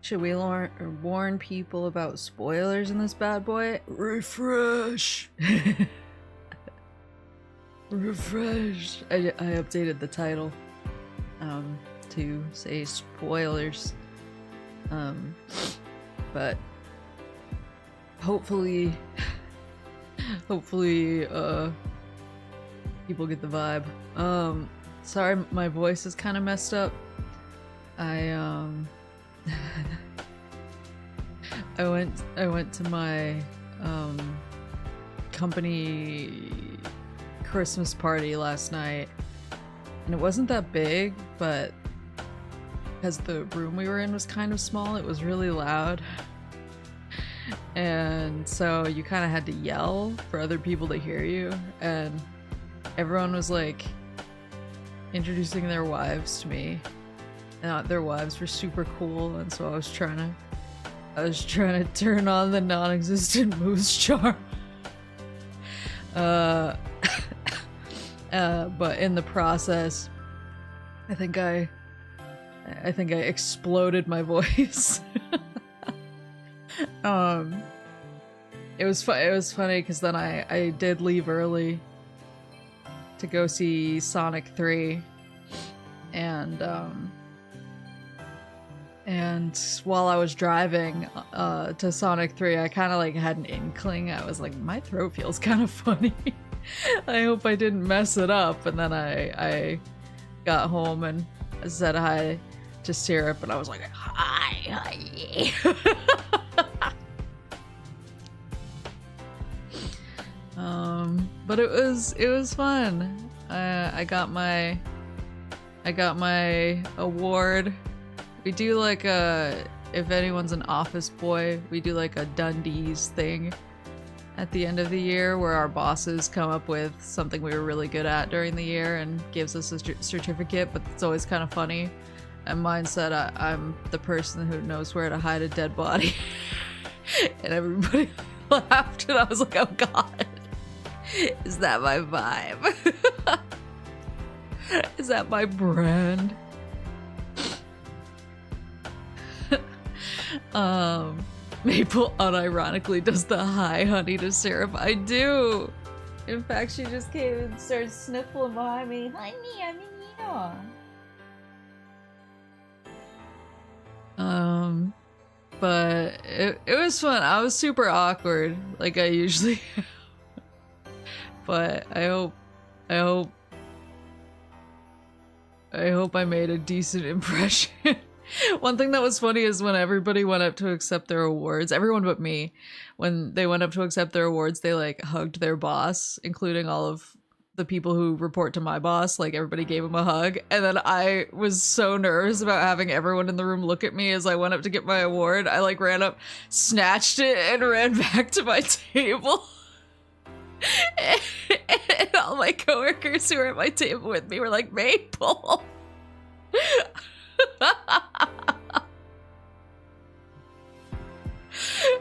Should we warn people about spoilers in this bad boy? Refresh! Refresh! I updated the title to say spoilers. But hopefully people get the vibe. Sorry, my voice is kind of messed up. I went to my company Christmas party last night, and it wasn't that big, but because the room we were in was kind of small, it was really loud. And so you kind of had to yell for other people to hear you, and everyone was like introducing their wives to me, and their wives were super cool, and so I was trying to turn on the non-existent moose charm. But in the process, I think I exploded my voice. It was funny because then I did leave early to go see Sonic 3, and while I was driving to Sonic 3, I kind of like had an inkling. I was like, my throat feels kind of funny. I hope I didn't mess it up. And then I got home and said hi to Syrup, and I was like, hi. But it was fun. I got my award. We do like if anyone's an office boy, we do like a Dundee's thing at the end of the year where our bosses come up with something we were really good at during the year and gives us a certificate, but it's always kind of funny. And mine said I'm the person who knows where to hide a dead body. And everybody laughed, and I was like, oh god, is that my vibe? Is that my brand? Maple unironically does the hi honey to Syrup. I do. In fact, she just came and started sniffling behind me. Honey, I'm in here. But it was fun. I was super awkward, like I usually am. But I hope I made a decent impression. One thing that was funny is when everybody went up to accept their awards, everyone but me, when they went up to accept their awards, they like hugged their boss, including all of the people who report to my boss. Like everybody gave him a hug, and then I was so nervous about having everyone in the room look at me as I went up to get my award. I like ran up, snatched it, and ran back to my table. And all my coworkers who were at my table with me were like, Maple.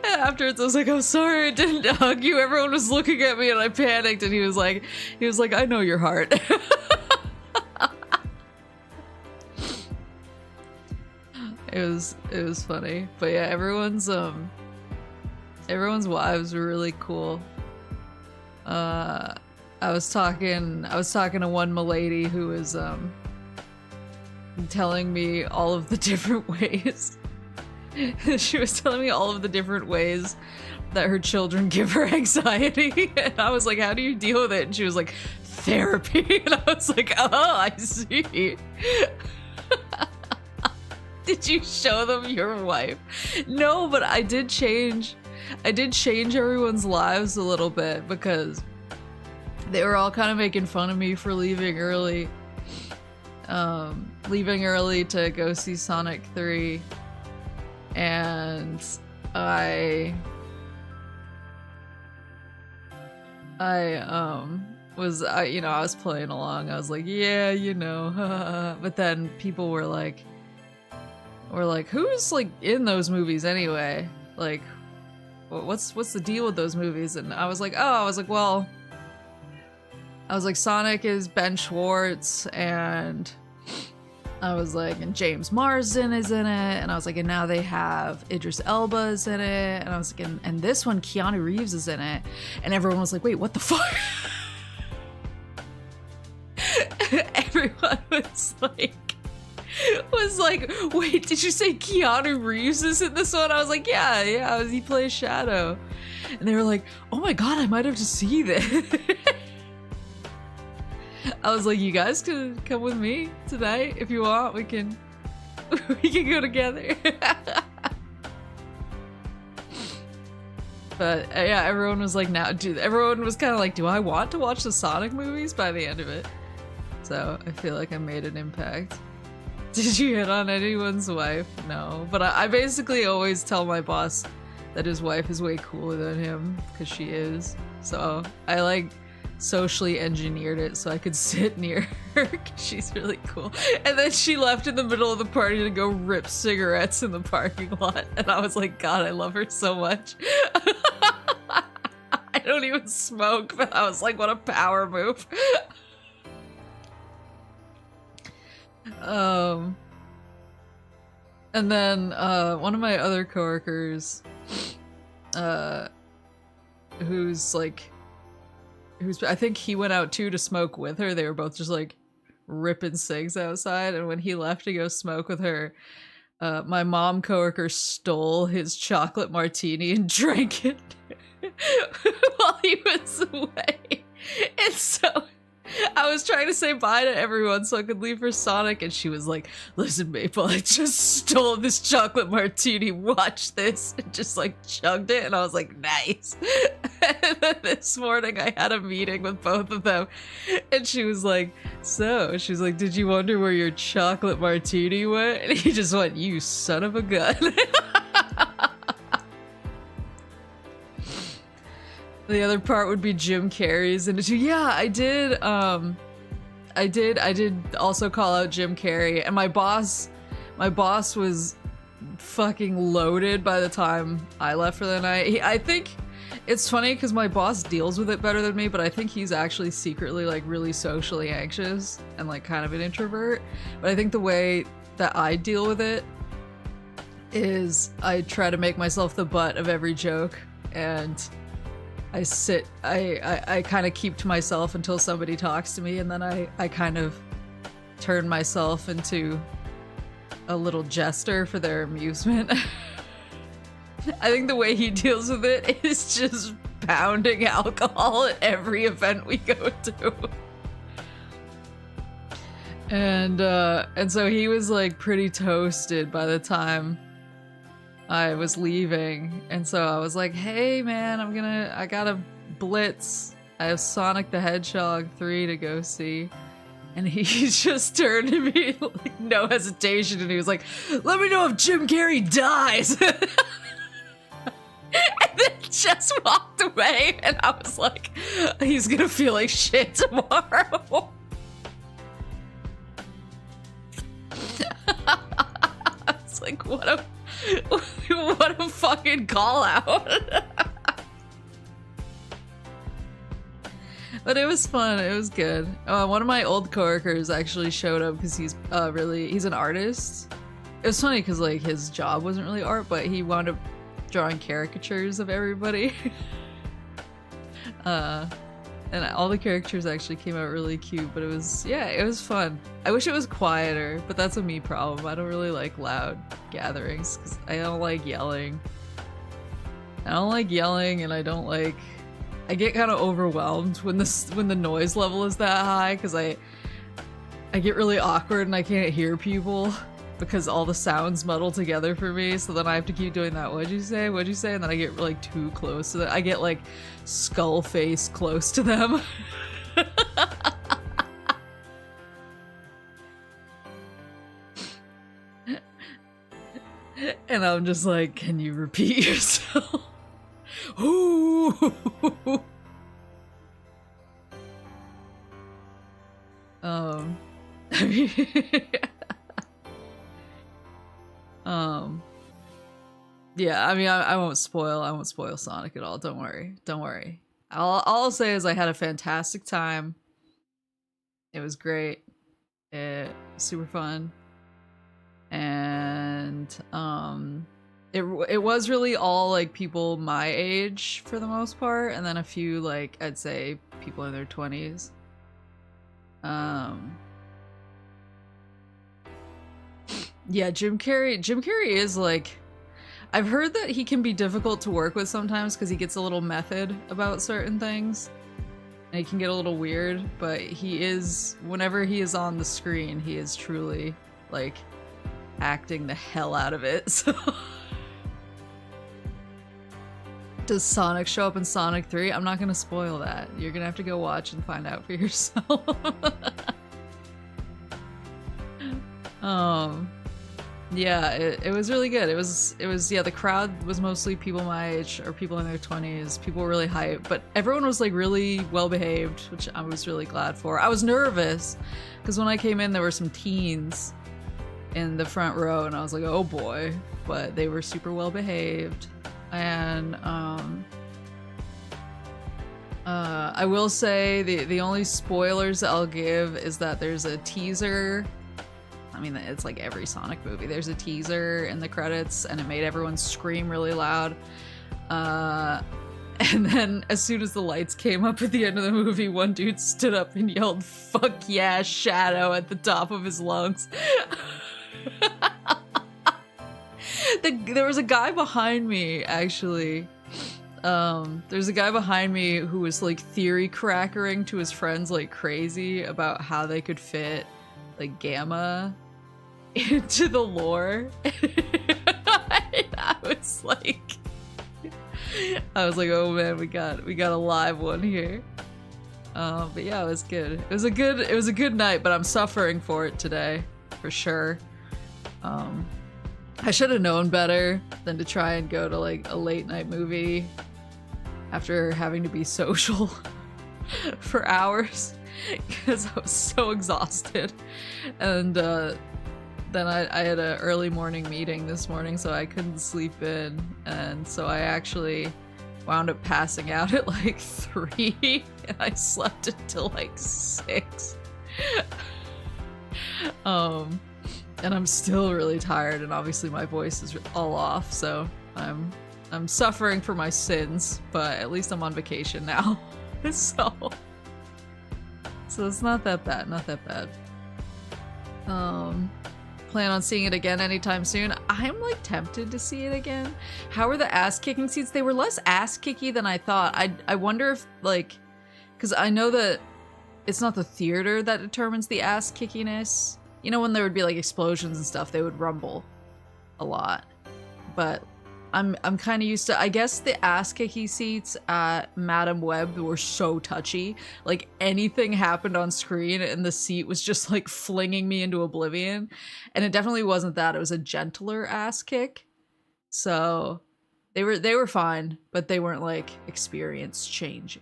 And afterwards I was like, I'm sorry I didn't hug you. Everyone was looking at me and I panicked, and he was like, I know your heart. It was funny. But yeah, everyone's wives were really cool. I was talking to one milady who was telling me all of the different ways. She was telling me all of the different ways that her children give her anxiety, and I was like, how do you deal with it? And she was like, therapy. And I was like, oh, I see. Did you show them your wife? No, but I did change everyone's lives a little bit, because they were all kind of making fun of me for leaving early to go see Sonic 3, and I was playing along. I was like, yeah, but then people were like, who's like in those movies anyway? Like, what's the deal with those movies? And I was like, Sonic is Ben Schwartz, and I was like, and James Marsden is in it, and I was like, and now they have Idris Elba is in it, and I was like, and this one Keanu Reeves is in it, and everyone was like, wait, what the fuck? Everyone was like, wait, did you say Keanu Reeves is in this one? I was like, yeah, he plays Shadow. And they were like, oh my god, I might have to see this. I was like, you guys can come with me tonight if you want. We can go together. But yeah, everyone was like, everyone was kind of like, do I want to watch the Sonic movies by the end of it? So I feel like I made an impact. Did you hit on anyone's wife? No, but I basically always tell my boss that his wife is way cooler than him, because she is. So I like socially engineered it so I could sit near her, because she's really cool. And then she left in the middle of the party to go rip cigarettes in the parking lot, and I was like, God, I love her so much. I don't even smoke, but I was like, what a power move. And then one of my other coworkers, who's I think he went out too to smoke with her. They were both just like ripping cigs outside, and when he left to go smoke with her, my mom coworker stole his chocolate martini and drank it while he was away. And so I was trying to say bye to everyone so I could leave for Sonic, and she was like, listen, Maple, I just stole this chocolate martini, watch this, and just like chugged it, and I was like, nice. And then this morning I had a meeting with both of them, and she was like, did you wonder where your chocolate martini went? And he just went, you son of a gun. The other part would be Jim Carrey's in it too. Yeah, I did also call out Jim Carrey, and my boss was fucking loaded by the time I left for the night. I think it's funny because my boss deals with it better than me, but I think he's actually secretly like really socially anxious and like kind of an introvert. But I think the way that I deal with it is I try to make myself the butt of every joke, and I kind of keep to myself until somebody talks to me, and then I kind of turn myself into a little jester for their amusement. I think the way he deals with it is just pounding alcohol at every event we go to. And so he was like pretty toasted by the time I was leaving, and so I was like, hey man, I got a blitz. I have Sonic the Hedgehog 3 to go see. And he just turned to me like no hesitation, and he was like, let me know if Jim Carrey dies. And then just walked away, and I was like, he's gonna feel like shit tomorrow. It's like, what a fucking call out. But it was fun. It was good. One of my old coworkers actually showed up because he's an artist. It was funny because like his job wasn't really art, but he wound up drawing caricatures of everybody. And all the characters actually came out really cute, but it was fun. I wish it was quieter, but that's a me problem. I don't really like loud gatherings because I don't like yelling. And I get kind of overwhelmed when the noise level is that high, because I get really awkward and I can't hear people because all the sounds muddle together for me, so then I have to keep doing that. What'd you say? And then I get like too close to that. I get like skull face close to them. And I'm just like, can you repeat yourself? Ooh. I mean, yeah, I mean, I won't spoil Sonic at all. Don't worry. All I'll say is I had a fantastic time. It was great. Super fun. and it was really all like people my age for the most part, and then a few like I'd say people in their 20s. Yeah, Jim Carrey is like, I've heard that he can be difficult to work with sometimes because he gets a little method about certain things. And he can get a little weird, but he is, whenever he is on the screen, he is truly, like, acting the hell out of it, so... Does Sonic show up in Sonic 3? I'm not gonna spoil that. You're gonna have to go watch and find out for yourself. Yeah, it was really good. It was yeah, the crowd was mostly people my age or people in their 20s. People were really hyped, but everyone was like really well behaved, which I was really glad for. I was nervous because when I came in there were some teens in the front row and I was like, oh boy, but they were super well behaved. And I will say the only spoilers I'll give is that there's a teaser. I mean, it's like every Sonic movie. There's a teaser in the credits, and it made everyone scream really loud. And then as soon as the lights came up at the end of the movie, one dude stood up and yelled, "Fuck yeah, Shadow," at the top of his lungs. There was a guy behind me, actually. There's a guy behind me who was like theory crackering to his friends like crazy about how they could fit like Gamma into the lore. I was like, oh man, we got a live one here. But yeah, it was good. It was a good night, but I'm suffering for it today, for sure. I should have known better than to try and go to like a late night movie after having to be social for hours because I was so exhausted. And then I had an early morning meeting this morning, so I couldn't sleep in, and so I actually wound up passing out at like 3 and I slept until like 6. And I'm still really tired, and obviously my voice is all off, so I'm suffering for my sins, but at least I'm on vacation now. So it's not that bad, Plan on seeing it again anytime soon. I'm like tempted to see it again. How are the ass-kicking scenes? They were less ass-kicky than I thought. I wonder if like, because I know that it's not the theater that determines the ass-kickiness. You know, when there would be like explosions and stuff, they would rumble a lot. But I'm kind of used to, I guess the ass-kicky seats at Madame Web were so touchy. Like anything happened on screen and the seat was just like flinging me into oblivion. And it definitely wasn't that. It was a gentler ass kick. So they were fine, but they weren't like experience changing.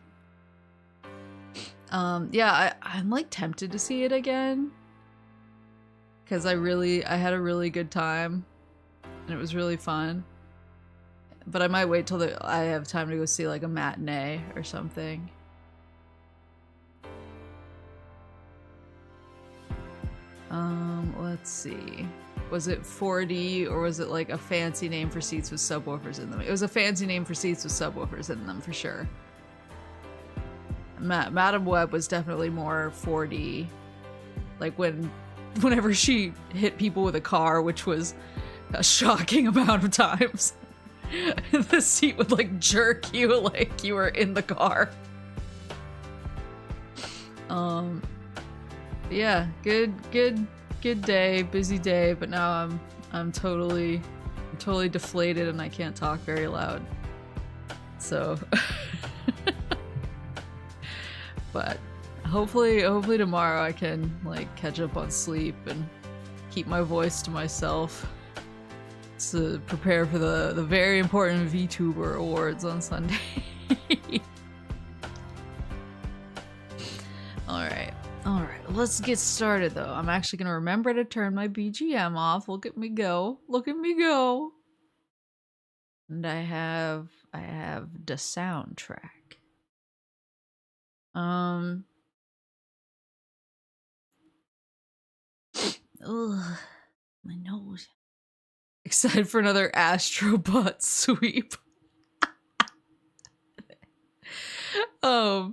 Yeah, I'm like tempted to see it again. Because I had a really good time, and it was really fun. But I might wait till I have time to go see like a matinee or something. Let's see. Was it 4D or was it like a fancy name for seats with subwoofers in them? It was a fancy name for seats with subwoofers in them for sure. Madame Web was definitely more 4D. Like whenever she hit people with a car, which was a shocking amount of times. The seat would like jerk you like you were in the car. Yeah, good day, busy day, but now I'm totally deflated and I can't talk very loud. So but hopefully tomorrow I can like catch up on sleep and keep my voice to myself to prepare for the very important VTuber awards on Sunday. Alright, let's get started though. I'm actually gonna remember to turn my BGM off. Look at me go. And I have the soundtrack. Ugh, my nose excited for another Astro Butt sweep. So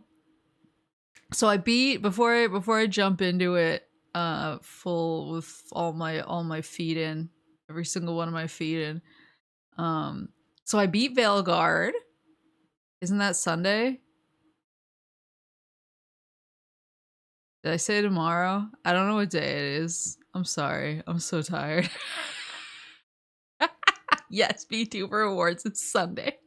I beat before I jump into it full with all my feet in, every single one of my feet in. So I beat Veilguard. Isn't that Sunday? Did I say tomorrow? I don't know what day it is. I'm sorry. I'm so tired. Yes, VTuber Awards. It's Sunday.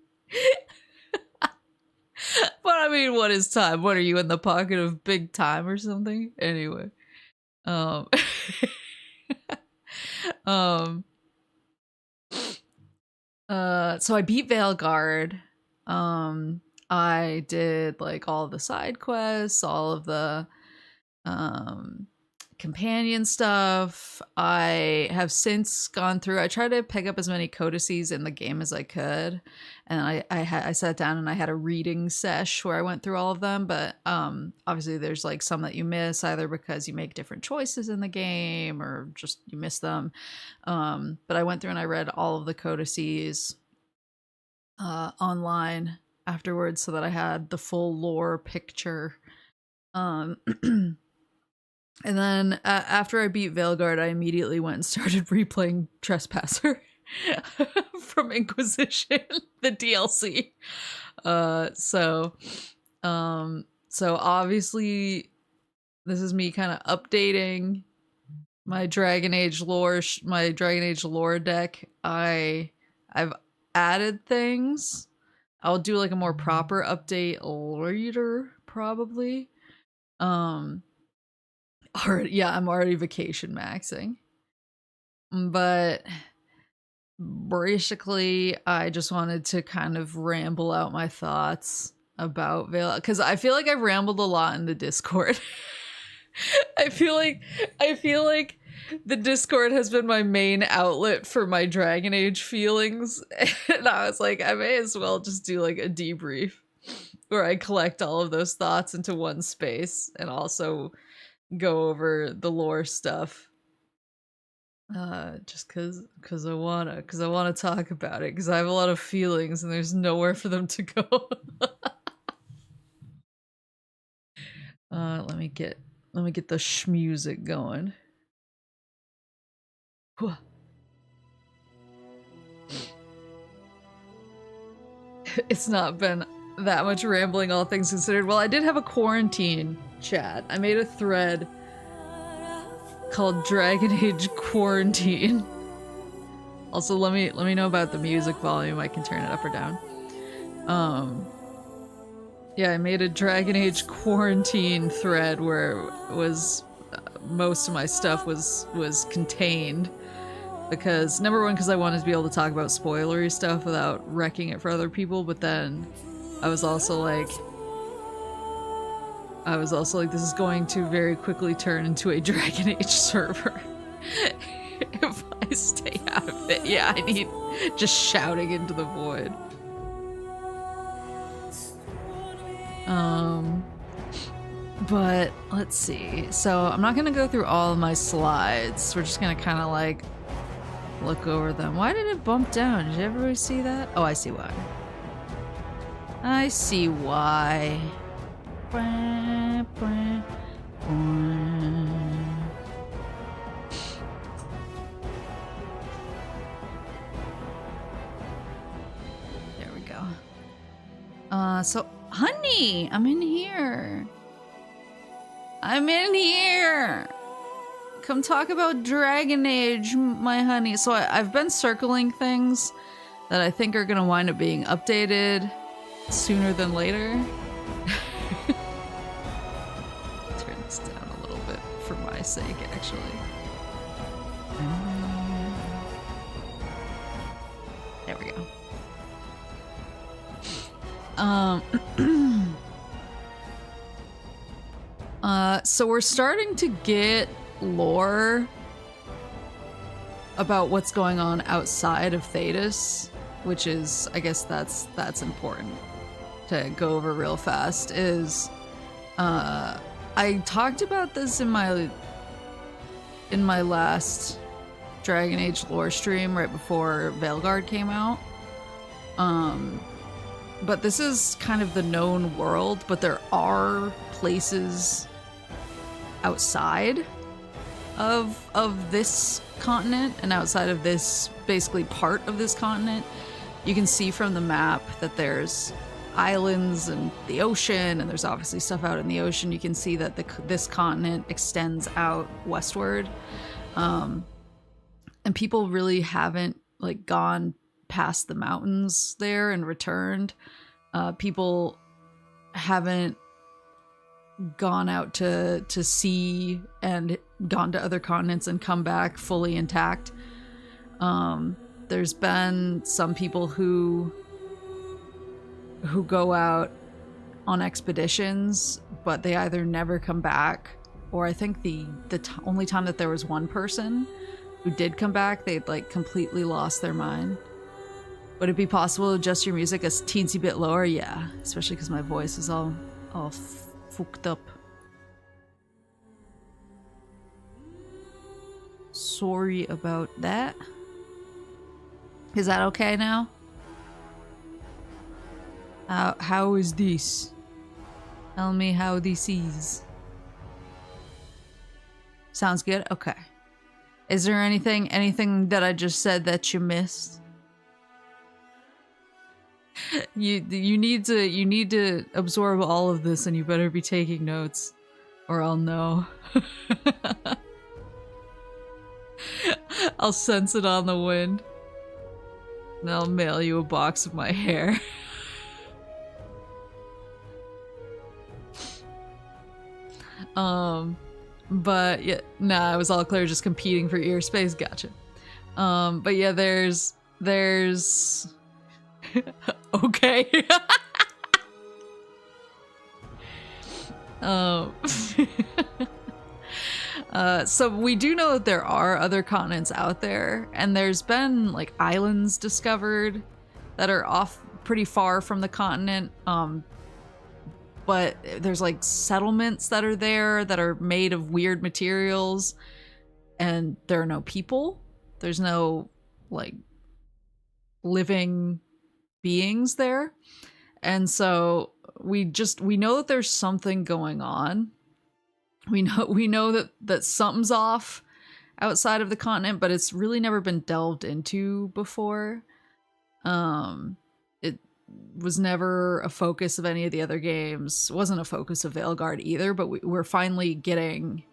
But I mean, what is time? What are you, in the pocket of big time or something? Anyway. So I beat Veilguard. I did like all the side quests, all of the companion stuff. I have since gone through, I tried to pick up as many codices in the game as I could, and I sat down and I had a reading sesh where I went through all of them, but obviously there's like some that you miss, either because you make different choices in the game or just you miss them. But I went through and I read all of the codices online afterwards so that I had the full lore picture. And then after I beat Veilguard, I immediately went and started replaying Trespasser from Inquisition, the DLC. So obviously this is me kind of updating my Dragon Age lore, deck. I've added things. I'll do like a more proper update later, probably. I'm already vacation maxing. But basically, I just wanted to kind of ramble out my thoughts about Veil, because I feel like I've rambled a lot in the Discord. I feel like the Discord has been my main outlet for my Dragon Age feelings, and I was like, I may as well just do like a debrief where I collect all of those thoughts into one space and also go over the lore stuff. Just cause I wanna talk about it, because I have a lot of feelings and there's nowhere for them to go. Let me get the schmusic going. It's not been that much rambling, all things considered. Well, I did have a quarantine chat. I made a thread called Dragon Age Quarantine. Also, let me know about the music volume. I can turn it up or down. Yeah, I made a Dragon Age Quarantine thread where it was most of my stuff was contained, because number one, because I wanted to be able to talk about spoilery stuff without wrecking it for other people, but then I was also like, this is going to very quickly turn into a Dragon Age server if I stay out of it. Yeah, I need just shouting into the void. But let's see. So I'm not gonna go through all of my slides. We're just gonna kind of like look over them. Why did it bump down? Did everybody see that? Oh, I see why. I see why. There we go. So honey, I'm in here. Come talk about Dragon Age, my honey. So I've been circling things that I think are gonna wind up being updated sooner than later. Turn this down a little bit for my sake, actually. There we go. So we're starting to get lore about what's going on outside of Thetis, which is, I guess that's important to go over real fast. Is I talked about this in my last Dragon Age lore stream right before Veilguard came out. But this is kind of the known world, but there are places outside of this continent and outside of this basically part of this continent. You can see from the map that there's islands and the ocean, and there's obviously stuff out in the ocean. You can see that this continent extends out westward. And people really haven't like gone past the mountains there and returned. People haven't gone out to sea and gone to other continents and come back fully intact. There's been some people who go out on expeditions, but they either never come back, or I think the only time that there was one person who did come back, they'd like completely lost their mind. Would it be possible to adjust your music a teensy bit lower? Yeah, especially because my voice is all fucked up. Sorry about that. Is that okay now? How is this? Tell me how this is. Sounds good? Okay. Is there anything that I just said that you missed? You need to absorb all of this, and you better be taking notes, or I'll know. I'll sense it on the wind. And I'll mail you a box of my hair. But yeah, nah, it was all clear, just competing for ear space. Gotcha. But yeah, there's okay. So we do know that there are other continents out there, and there's been like islands discovered that are off pretty far from the continent. But there's like settlements that are there that are made of weird materials, and there are no people. There's no like living beings there. And so we know that there's something going on. We know that something's off outside of the continent, but it's really never been delved into before. It was never a focus of any of the other games. It wasn't a focus of Veilguard either, but we're finally getting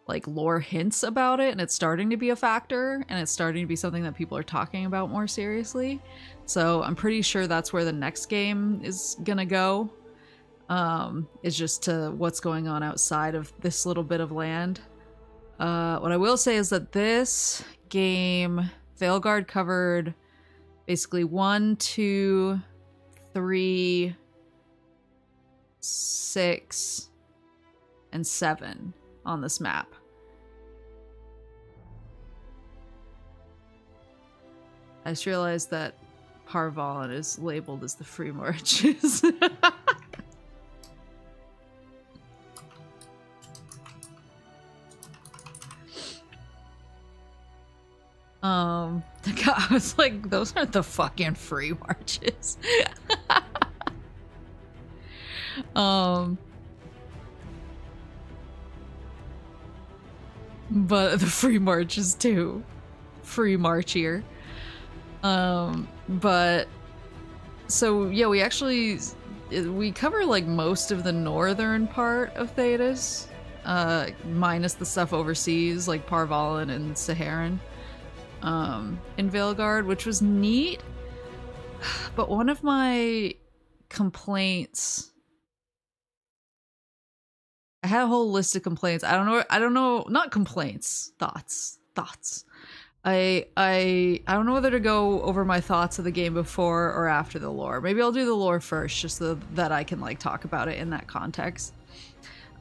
like lore hints about it, and it's starting to be a factor, and it's starting to be something that people are talking about more seriously. So I'm pretty sure that's where the next game is gonna go. Is just to what's going on outside of this little bit of land. What I will say is that this game, Veilguard covered basically 1, 2, 3, 6, and 7 on this map. I just realized that Parvalin is labeled as the free marches. I was like, those aren't the fucking free marches. But the free marches too. Free marchier. But so yeah, we cover like most of the northern part of Thedas, minus the stuff overseas like Parvalin and Saharan. In Veilguard, which was neat. But one of my complaints, I had a whole list of complaints. I don't know, not complaints, thoughts. I don't know whether to go over my thoughts of the game before or after the lore. Maybe I'll do the lore first, just so that I can like talk about it in that context.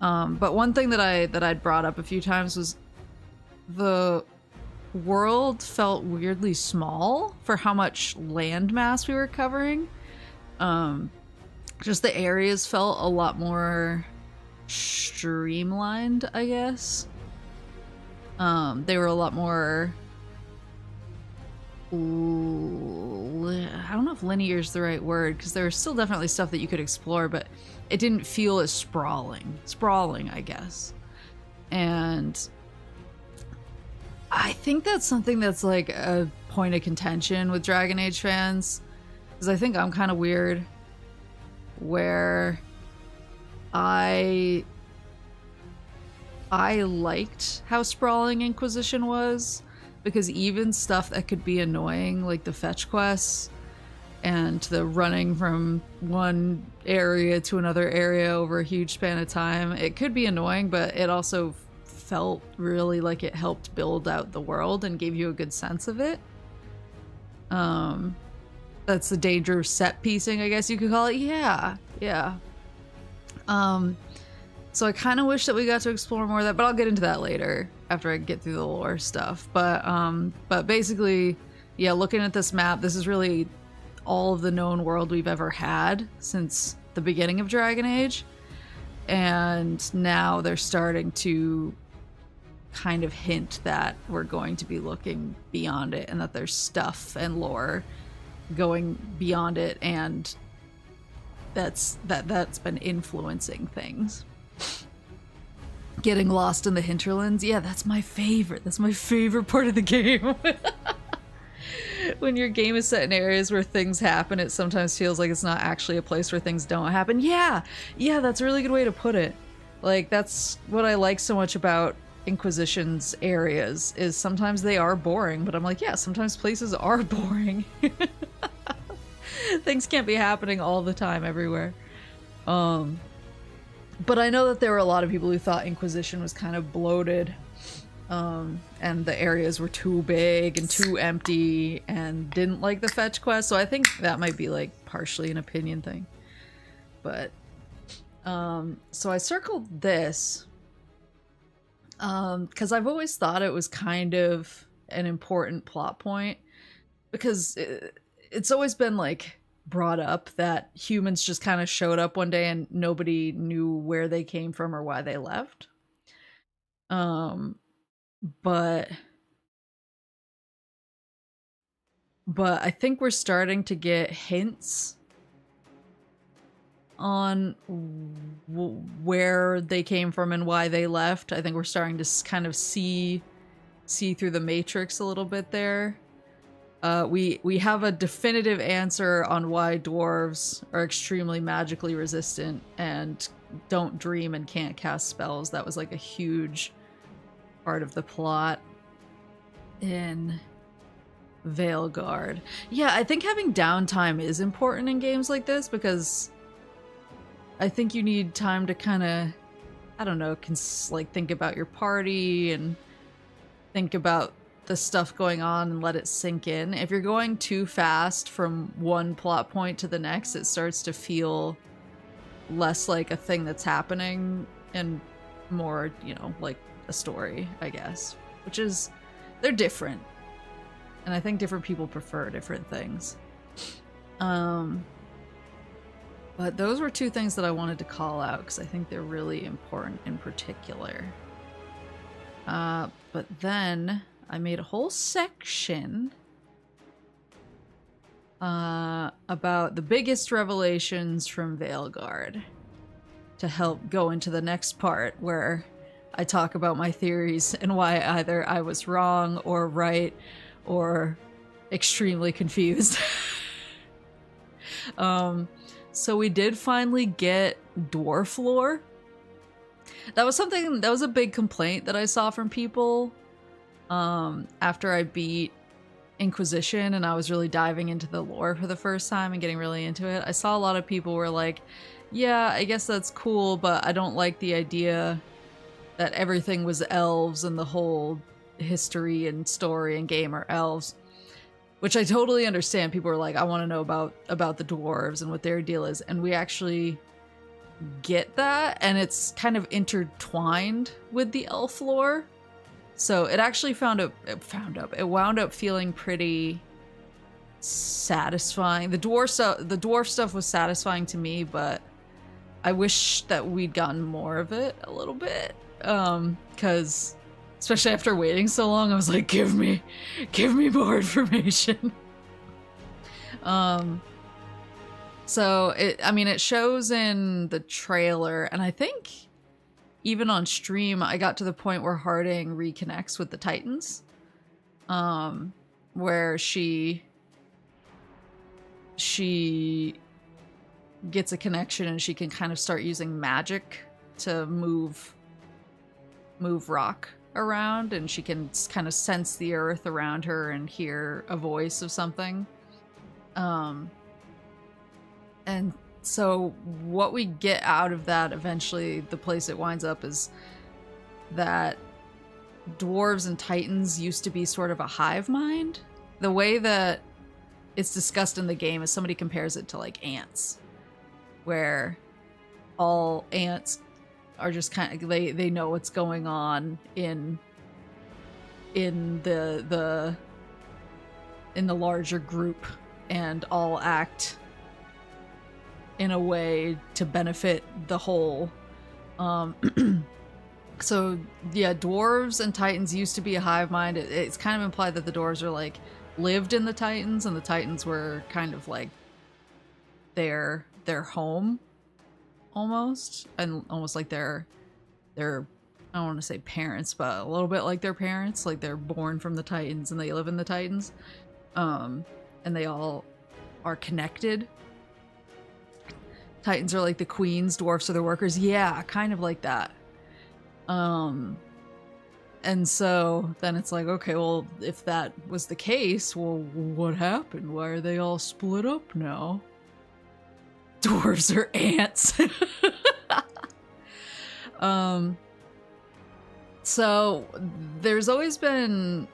But one thing that I'd brought up a few times was the world felt weirdly small for how much landmass we were covering. Just the areas felt a lot more streamlined, I guess. They were a lot more I don't know if linear is the right word, because there was still definitely stuff that you could explore, but it didn't feel as sprawling, I guess. And I think that's something that's like a point of contention with Dragon Age fans, because I think I'm kind of weird, where I liked how sprawling Inquisition was, because even stuff that could be annoying, like the fetch quests and the running from one area to another area over a huge span of time, it could be annoying, but it also felt really like it helped build out the world and gave you a good sense of it. That's the danger of set piecing, I guess you could call it. Yeah. So I kind of wish that we got to explore more of that, but I'll get into that later after I get through the lore stuff. But basically, yeah, looking at this map, this is really all of the known world we've ever had since the beginning of Dragon Age. And now they're starting to kind of hint that we're going to be looking beyond it, and that there's stuff and lore going beyond it, and that's been influencing things. Getting lost in the hinterlands, yeah, that's my favorite part of the game. When your game is set in areas where things happen, it sometimes feels like it's not actually a place where things don't happen. Yeah, that's a really good way to put it. Like, that's what I like so much about Inquisition's areas, is sometimes they are boring, but I'm like, yeah, sometimes places are boring. Things can't be happening all the time everywhere. But I know that there were a lot of people who thought Inquisition was kind of bloated, and the areas were too big and too empty, and didn't like the fetch quest, so I think that might be like partially an opinion thing. But so I circled this because I've always thought it was kind of an important plot point, because it's always been like brought up that humans just kind of showed up one day and nobody knew where they came from or why they left. But I think we're starting to get hints on where they came from and why they left. I think we're starting to kind of see through the matrix a little bit there. We have a definitive answer on why dwarves are extremely magically resistant and don't dream and can't cast spells. That was like a huge part of the plot in Veilguard. Yeah, I think having downtime is important in games like this, because I think you need time to kind of, I don't know, like think about your party and think about the stuff going on and let it sink in. If you're going too fast from one plot point to the next, it starts to feel less like a thing that's happening and more, you know, like a story, I guess. Which is, they're different. And I think different people prefer different things. But those were two things that I wanted to call out because I think they're really important in particular. But then I made a whole section about the biggest revelations from Veilguard to help go into the next part where I talk about my theories and why either I was wrong or right or extremely confused. So we did finally get dwarf lore. That was a big complaint that I saw from people after I beat Inquisition and I was really diving into the lore for the first time and getting really into it. I saw a lot of people were like, yeah, I guess that's cool, but I don't like the idea that everything was elves and the whole history and story and game are elves. Which I totally understand. People are like, I want to know about the dwarves and what their deal is. And we actually get that. And it's kind of intertwined with the elf lore. So it actually it wound up feeling pretty satisfying. The dwarf stuff was satisfying to me, but I wish that we'd gotten more of it a little bit. Because Especially after waiting so long, I was like, give me more information. So it shows in the trailer, and I think even on stream, I got to the point where Harding reconnects with the Titans, where she gets a connection and she can kind of start using magic to move rock around, and she can kind of sense the earth around her and hear a voice of something. And so what we get out of that, eventually the place it winds up, is that dwarves and titans used to be sort of a hive mind. The way that it's discussed in the game is somebody compares it to like ants, where all ants are just kind of, they know what's going on in the larger group, and all act in a way to benefit the whole. So yeah, dwarves and titans used to be a hive mind. It's kind of implied that the dwarves are like lived in the titans, and the titans were kind of like their home, almost, and almost like their I don't want to say parents, but a little bit like their parents, like they're born from the titans and they live in the titans, and they all are connected. Titans are like the queens, dwarfs are the workers. Yeah, kind of like that. And so then it's like, okay, well, if that was the case, well, what happened? Why are they all split up now? Dwarves are ants. So there's always been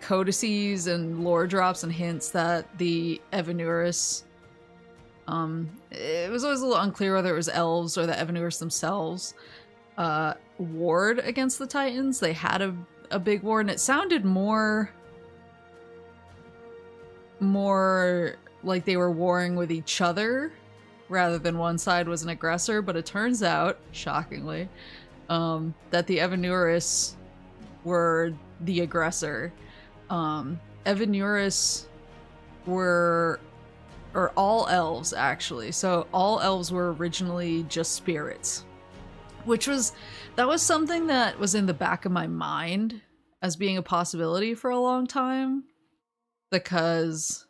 codices and lore drops and hints that the Evanurus, it was always a little unclear whether it was elves or the Evanurus themselves, warred against the Titans. They had a big war, and it sounded more like they were warring with each other rather than one side was an aggressor. But it turns out, shockingly, that the Evanurus were the aggressor. Evanurus were all elves, actually. So all elves were originally just spirits, that was something that was in the back of my mind as being a possibility for a long time, because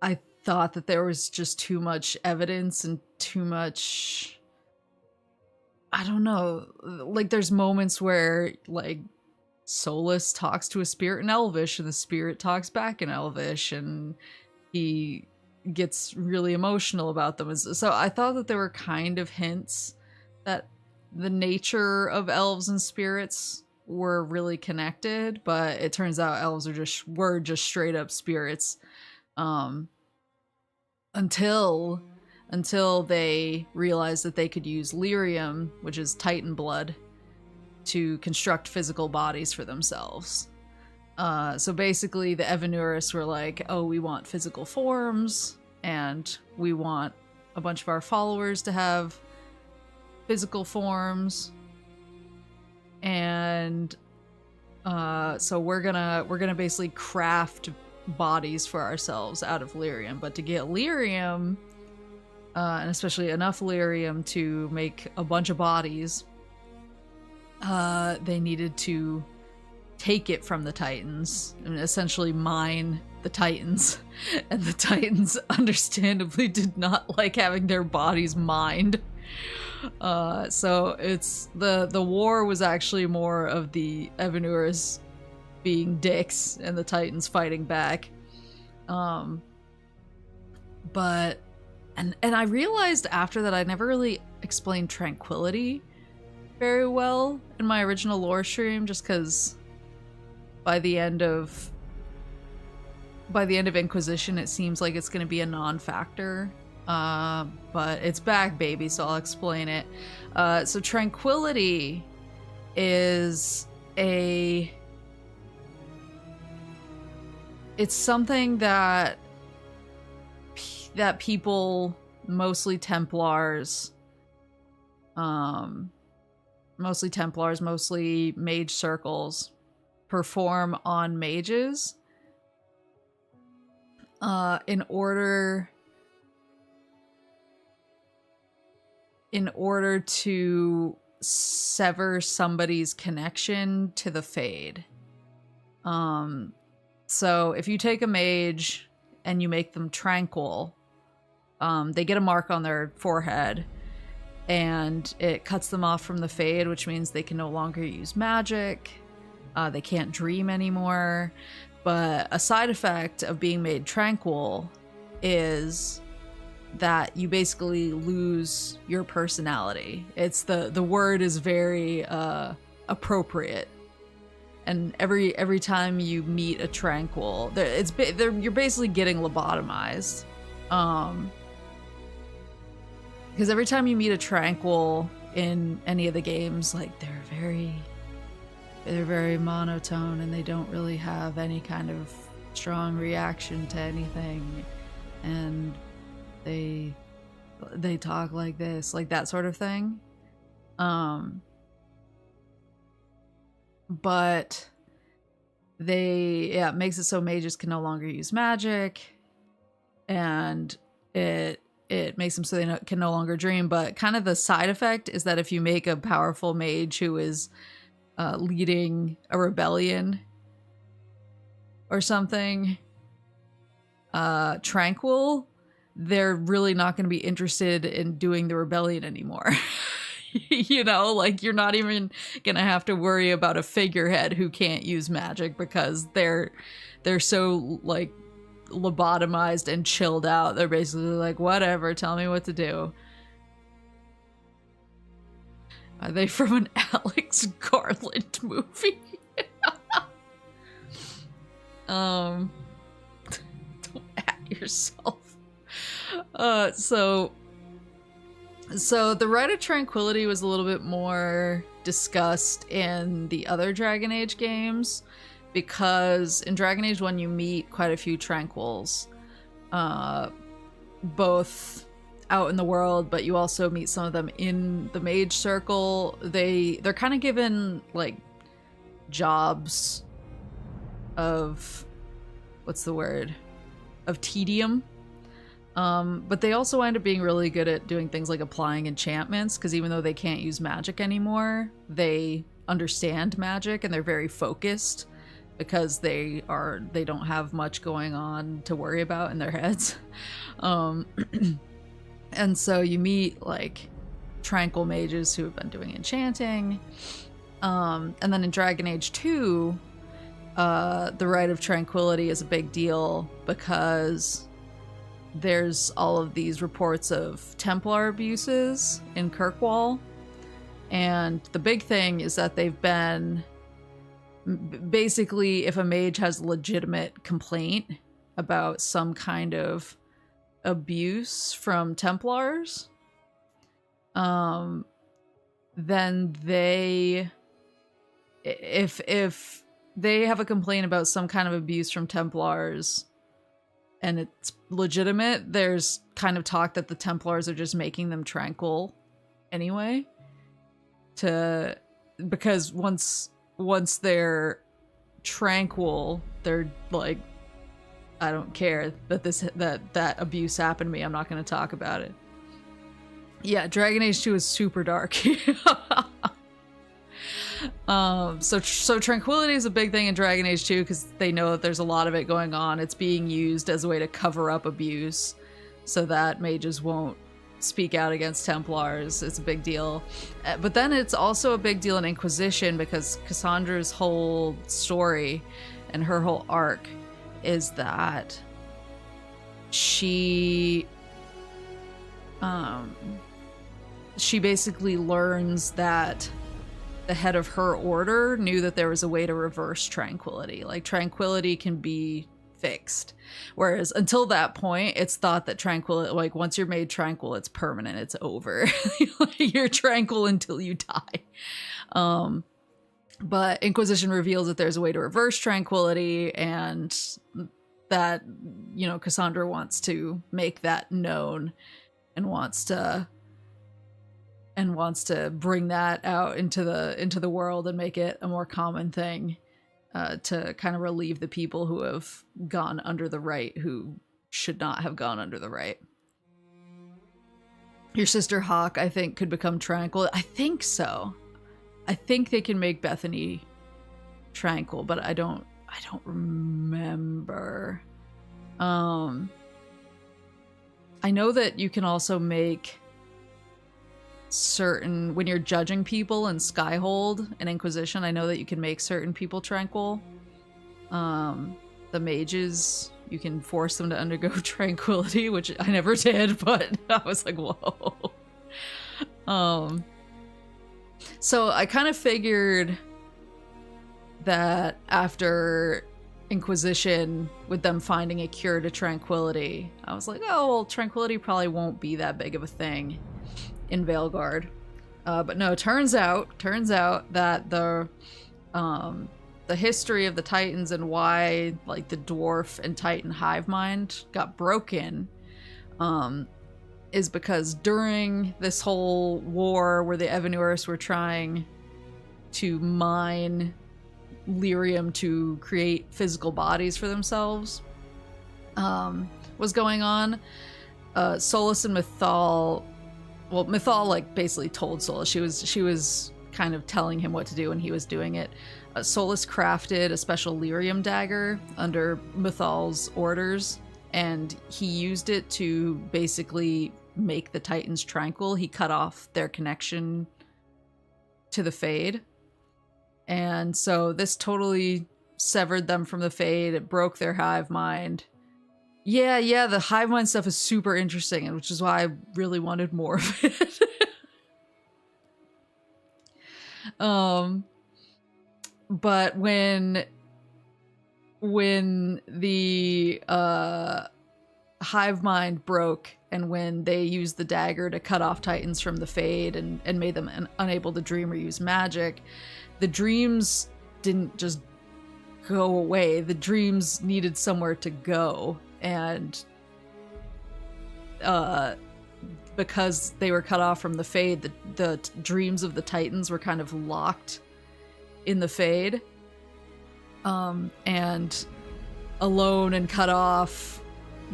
I thought that there was just too much evidence and too much, I don't know, like there's moments where like Solus talks to a spirit in Elvish and the spirit talks back in Elvish, and he gets really emotional about them. So I thought that there were kind of hints that the nature of elves and spirits were really connected, but it turns out elves were just straight up spirits, until they realized that they could use lyrium, which is Titan blood, to construct physical bodies for themselves. So basically the Evanurus were like, oh, we want physical forms, and we want a bunch of our followers to have physical forms, and so we're gonna basically craft bodies for ourselves out of lyrium. But to get lyrium, and especially enough lyrium to make a bunch of bodies, they needed to take it from the Titans and essentially mine the Titans. And the Titans understandably did not like having their bodies mined. So it's the war was actually more of the Evanurus being dicks and the Titans fighting back. But I realized after that I never really explained tranquility very well in my original lore stream, just because by the end of Inquisition it seems like it's going to be a non-factor. But it's back, baby, so I'll explain it. So tranquility is it's something that people, mostly Templars, mostly Templars, mostly mage circles, perform on mages in order to sever somebody's connection to the Fade. So if you take a mage and you make them tranquil, they get a mark on their forehead, and it cuts them off from the Fade, which means they can no longer use magic. They can't dream anymore. But a side effect of being made tranquil is that you basically lose your personality. It's the word is very appropriate. And every time you meet a tranquil, you're basically getting lobotomized. Because every time you meet a tranquil in any of the games, like they're very monotone, and they don't really have any kind of strong reaction to anything, and they talk like this, like that sort of thing. But it makes it so mages can no longer use magic, and it makes them so they can no longer dream. But kind of the side effect is that if you make a powerful mage who is leading a rebellion or something tranquil, they're really not going to be interested in doing the rebellion anymore. You know, like you're not even gonna have to worry about a figurehead who can't use magic because they're so like lobotomized and chilled out. They're basically like, whatever, tell me what to do. Are they from an Alex Garland movie? Don't at yourself. So the Rite of Tranquility was a little bit more discussed in the other Dragon Age games, because in Dragon Age 1 you meet quite a few tranquils, both out in the world, but you also meet some of them in the mage circle. They're kind of given like jobs of, what's the word, of tedium. But they also end up being really good at doing things like applying enchantments, because even though they can't use magic anymore, they understand magic and they're very focused because they don't have much going on to worry about in their heads. And so you meet like tranquil mages who have been doing enchanting. And then in Dragon Age 2, the Rite of Tranquility is a big deal because there's all of these reports of Templar abuses in Kirkwall. And the big thing is that they've been... basically, if a mage has a legitimate complaint about some kind of abuse from Templars, then if they have a complaint about some kind of abuse from Templars and it's legitimate, there's kind of talk that the Templars are just making them tranquil anyway, because once they're tranquil, they're like, I don't care that abuse happened to me, I'm not going to talk about it. Yeah, Dragon Age 2 is super dark. So tranquility is a big thing in Dragon Age 2 because they know that there's a lot of it going on. It's being used as a way to cover up abuse so that mages won't speak out against Templars. It's a big deal. But then it's also a big deal in Inquisition because Cassandra's whole story and her whole arc is that she basically learns that the head of her order knew that there was a way to reverse tranquility. Like, tranquility can be fixed. Whereas until that point, it's thought that tranquility, like, once you're made tranquil, it's permanent, it's over. You're tranquil until you die. But Inquisition reveals that there's a way to reverse tranquility, and that, you know, Cassandra wants to make that known and wants to and wants to bring that out into the world and make it a more common thing, to kind of relieve the people who have gone under the right, who should not have gone under the right. Your sister Hawk, I think, could become tranquil. I think so. I think they can make Bethany tranquil, but I don't remember. I know that you can also make certain, when you're judging people in Skyhold and Inquisition, I know that you can make certain people tranquil. The mages, you can force them to undergo tranquility, which I never did, but I was like, whoa. So I kind of figured that after Inquisition, with them finding a cure to tranquility, I was like, oh, well, tranquility probably won't be that big of a thing in Veilguard. But no, turns out that the history of the Titans and why, like, the dwarf and Titan hive mind got broken is because during this whole war where the Evanurus were trying to mine lyrium to create physical bodies for themselves, was going on, Solus and Mythal, well, Mythal, like, basically told Solus. She was kind of telling him what to do and he was doing it. Solus crafted a special lyrium dagger under Mythal's orders, and he used it to basically make the Titans tranquil. He cut off their connection to the Fade. And so this totally severed them from the Fade. It broke their hive mind. Yeah, the hive mind stuff is super interesting, and which is why I really wanted more of it. But when the hive mind broke, and when they used the dagger to cut off Titans from the Fade and made them unable to dream or use magic, the dreams didn't just go away. The dreams needed somewhere to go, and because they were cut off from the Fade, the dreams of the Titans were kind of locked in the Fade, and alone and cut off,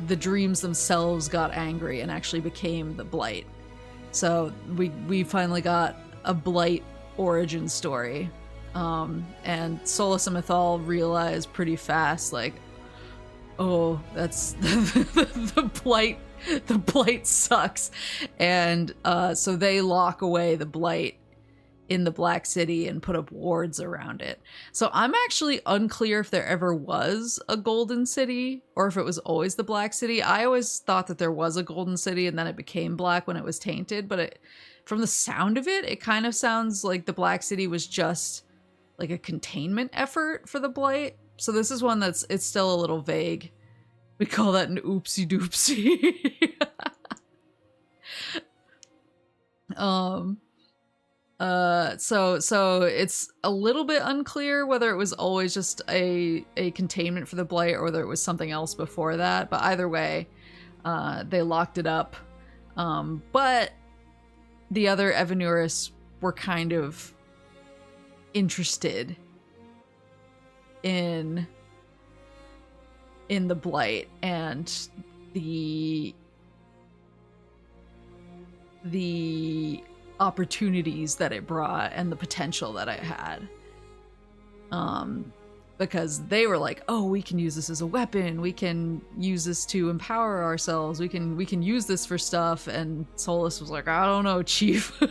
the dreams themselves got angry and actually became the Blight. So we finally got a Blight origin story, and Solus and Mythal realized pretty fast, like, oh, that's the Blight sucks, and so they lock away the Blight in the Black City and put up wards around it. So I'm actually unclear if there ever was a Golden City or if it was always the Black City. I always thought that there was a Golden City and then it became black when it was tainted, but from the sound of it, it kind of sounds like the Black City was just like a containment effort for the Blight. So this is one it's still a little vague. We call that an oopsie doopsie. So it's a little bit unclear whether it was always just a containment for the Blight or whether it was something else before that, but either way, they locked it up. But the other Evanurus were kind of interested in the Blight and the opportunities that it brought and the potential that it had, because they were like, oh, we can use this as a weapon, we can use this to empower ourselves, we can use this for stuff, and Solus was like, I don't know, chief.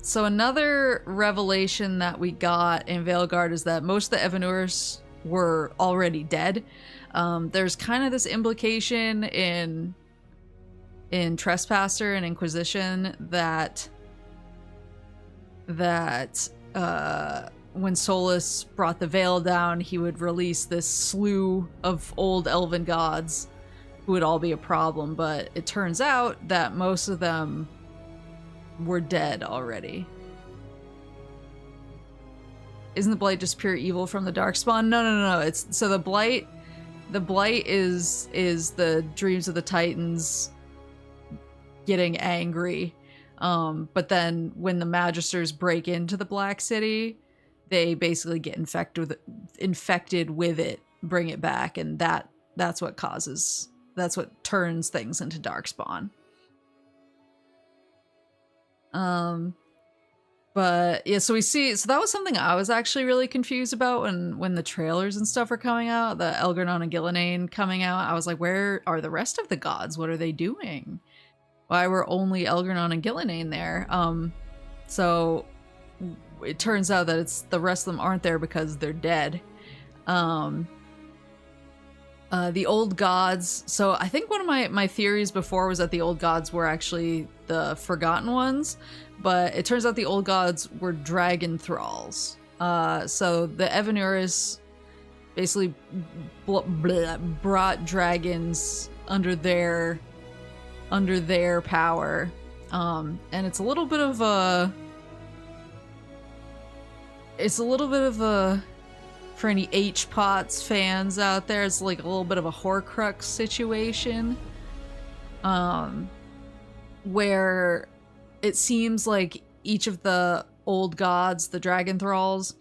So another revelation that we got in Veilguard is that most of the Evanurus were already dead. There's kind of this implication in Trespasser and Inquisition that when Solus brought the veil down, he would release this slew of old elven gods who would all be a problem, but it turns out that most of them were dead already. Isn't the Blight just pure evil from the Darkspawn? No. It's so the Blight the blight is the dreams of the Titans getting angry. But then when the Magisters break into the Black City, they basically get infected with it, bring it back, and that's what turns things into Darkspawn. But yeah, so that was something I was actually really confused about when the trailers and stuff are coming out, the Elgernon and Gillenane coming out. I was like, where are the rest of the gods? What are they doing? Why were only Elgernon and Gillenane there? So it turns out that the rest of them aren't there because they're dead. The old gods. So I think one of my theories before was that the old gods were actually the Forgotten Ones, but it turns out the old gods were dragon thralls. So the Evanuris basically brought dragons under their power. And it's a little bit of a for any H-Pots fans out there, it's like a little bit of a Horcrux situation. Where it seems like each of the old gods, the dragon thralls,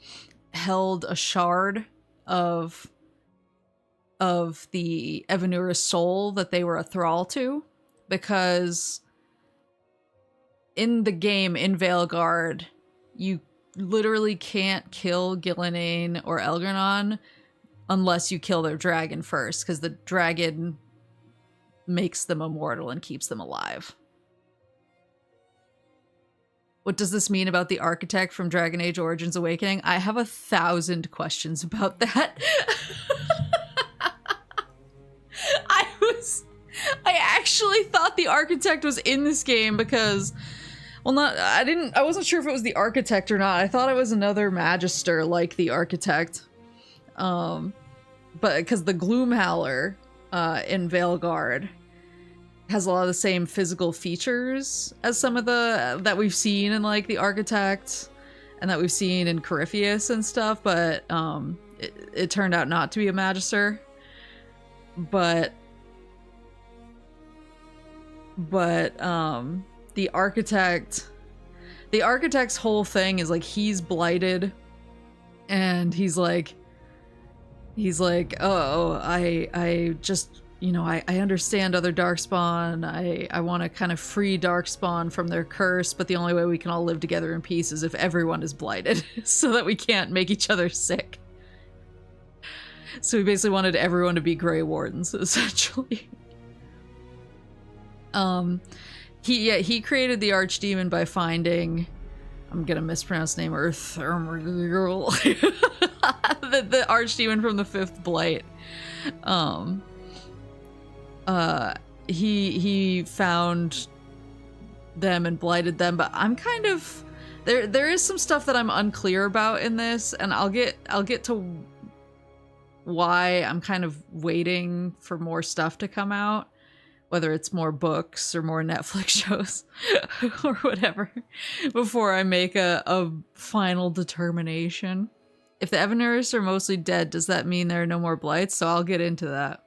held a shard of the Evanuris soul that they were a thrall to, because in the game, in Veilguard, you literally can't kill Gillenane or Elgernon unless you kill their dragon first, because the dragon makes them immortal and keeps them alive. What does this mean about the architect from Dragon Age Origins Awakening? I have 1,000 questions about that. I actually thought the architect was in this game because, well, I wasn't sure if it was the architect or not. I thought it was another Magister like the architect. But because the Gloomhowler in Veilguard has a lot of the same physical features as some of the that we've seen in like the architect and that we've seen in Corypheus and stuff, but it turned out not to be a Magister. But the architect's whole thing is like he's blighted, and he's like, oh, I just, you know, I understand other Darkspawn. I want to kind of free Darkspawn from their curse, but the only way we can all live together in peace is if everyone is blighted, so that we can't make each other sick. So he basically wanted everyone to be Grey Wardens, essentially. He created the Archdemon by finding, I'm gonna mispronounce the name, the Archdemon from the 5th Blight. He found them and blighted them, but I'm kind of there is some stuff that I'm unclear about in this, and I'll get to why I'm kind of waiting for more stuff to come out, whether it's more books or more Netflix shows or whatever, before I make a final determination. If the Evanuris are mostly dead, does that mean there are no more blights? So I'll get into that.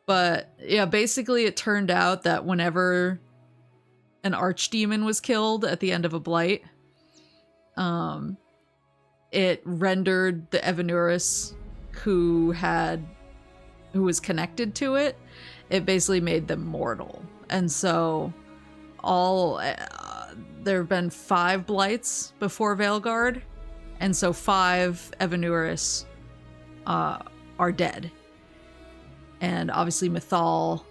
But yeah, basically it turned out that whenever an archdemon was killed at the end of a blight, it rendered the Evanuris who was connected to it, it basically made them mortal. And so there have been 5 blights before Veilguard, and so 5 Evanuris are dead. And obviously Mythal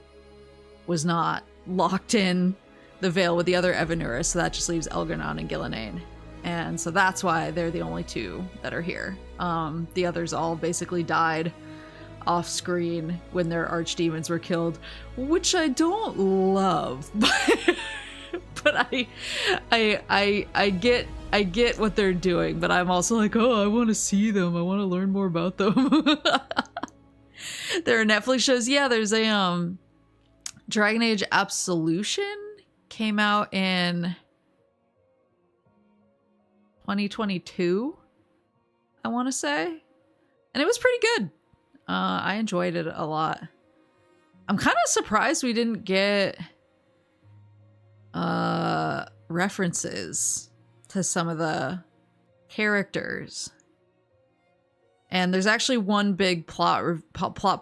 was not locked in the Veil with the other Evanuris, so that just leaves Elgernon and Gillenane. And so that's why they're the only 2 that are here. The others all basically died off screen when their archdemons were killed, which I don't love, but I get what they're doing, but I'm also like, oh, I want to see them. I want to learn more about them. There are Netflix shows. Yeah, there's a Dragon Age Absolution came out in 2022, I want to say, and it was pretty good. I enjoyed it a lot. I'm kind of surprised we didn't get references to some of the characters. And there's actually one big plot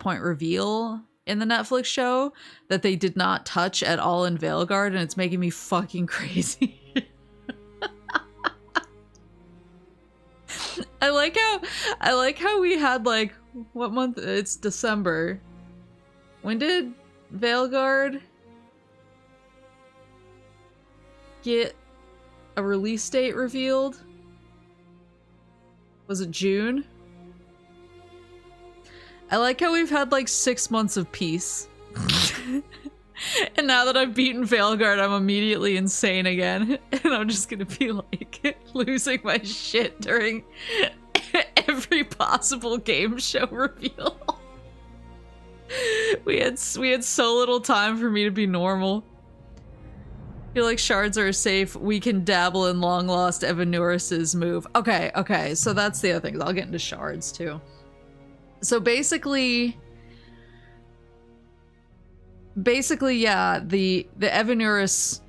point reveal in the Netflix show that they did not touch at all in Veilguard, and it's making me fucking crazy. I like how we had, like, what month? It's December. When did Veilguard get a release date revealed? Was it June? I like how we've had like 6 months of peace. And now that I've beaten Veilguard, I'm immediately insane again. And I'm just gonna be like losing my shit during every possible game show reveal. We had so little time for me to be normal. I feel like shards are safe. We can dabble in long lost Evanuris's move. Okay, so that's the other thing. I'll get into shards too. So basically, yeah, the Evanuris,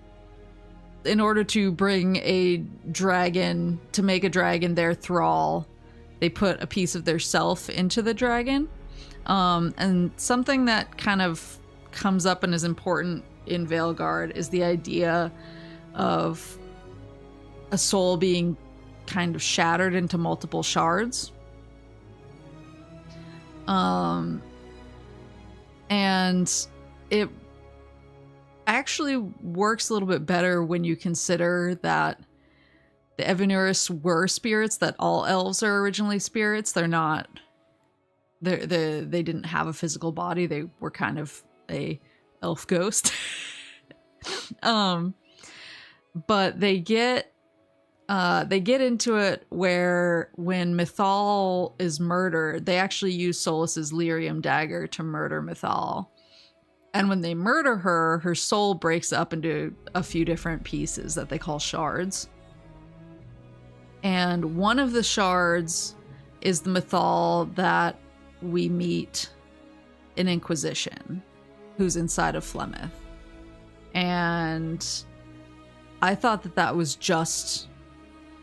in order to bring a dragon, to make a dragon their thrall, they put a piece of their self into the dragon. And something that kind of comes up and is important in Veilguard is the idea of a soul being kind of shattered into multiple shards. And it actually works a little bit better when you consider that the Evanuris were spirits, that all elves are originally spirits. They're not, they didn't have a physical body. They were kind of a elf ghost. But they get into it where when Mythal is murdered, they actually use Solus's lyrium dagger to murder Mythal. And when they murder her, her soul breaks up into a few different pieces that they call shards. And one of the shards is the Mythal that we meet in Inquisition, who's inside of Flemeth. And I thought that that was just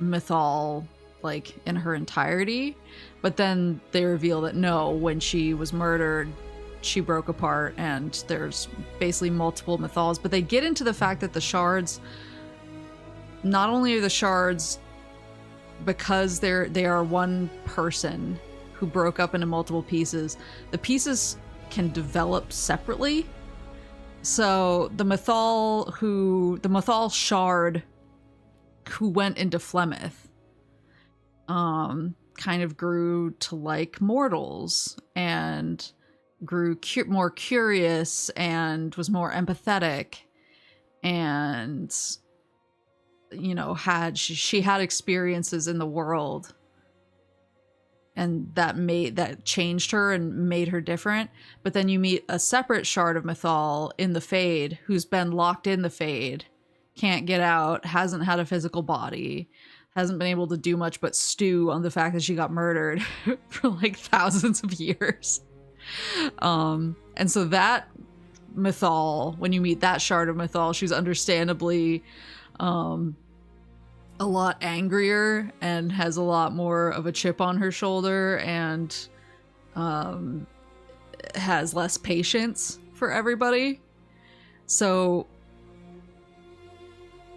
Mythal, like, in her entirety, but then they reveal that no, when she was murdered, she broke apart and there's basically multiple Mythals. But they get into the fact that the shards, not only are the shards, because they are one person who broke up into multiple pieces, the pieces can develop separately. So the Mythal shard who went into Flemeth kind of grew to like mortals and grew more curious and was more empathetic, and, you know, she had experiences in the world, and that changed her and made her different. But then you meet a separate shard of Mythal in the Fade who's been locked in the Fade, can't get out, hasn't had a physical body, hasn't been able to do much but stew on the fact that she got murdered for like thousands of years. And so that Mythal, when you meet that shard of Mythal, she's understandably a lot angrier and has a lot more of a chip on her shoulder, and has less patience for everybody. So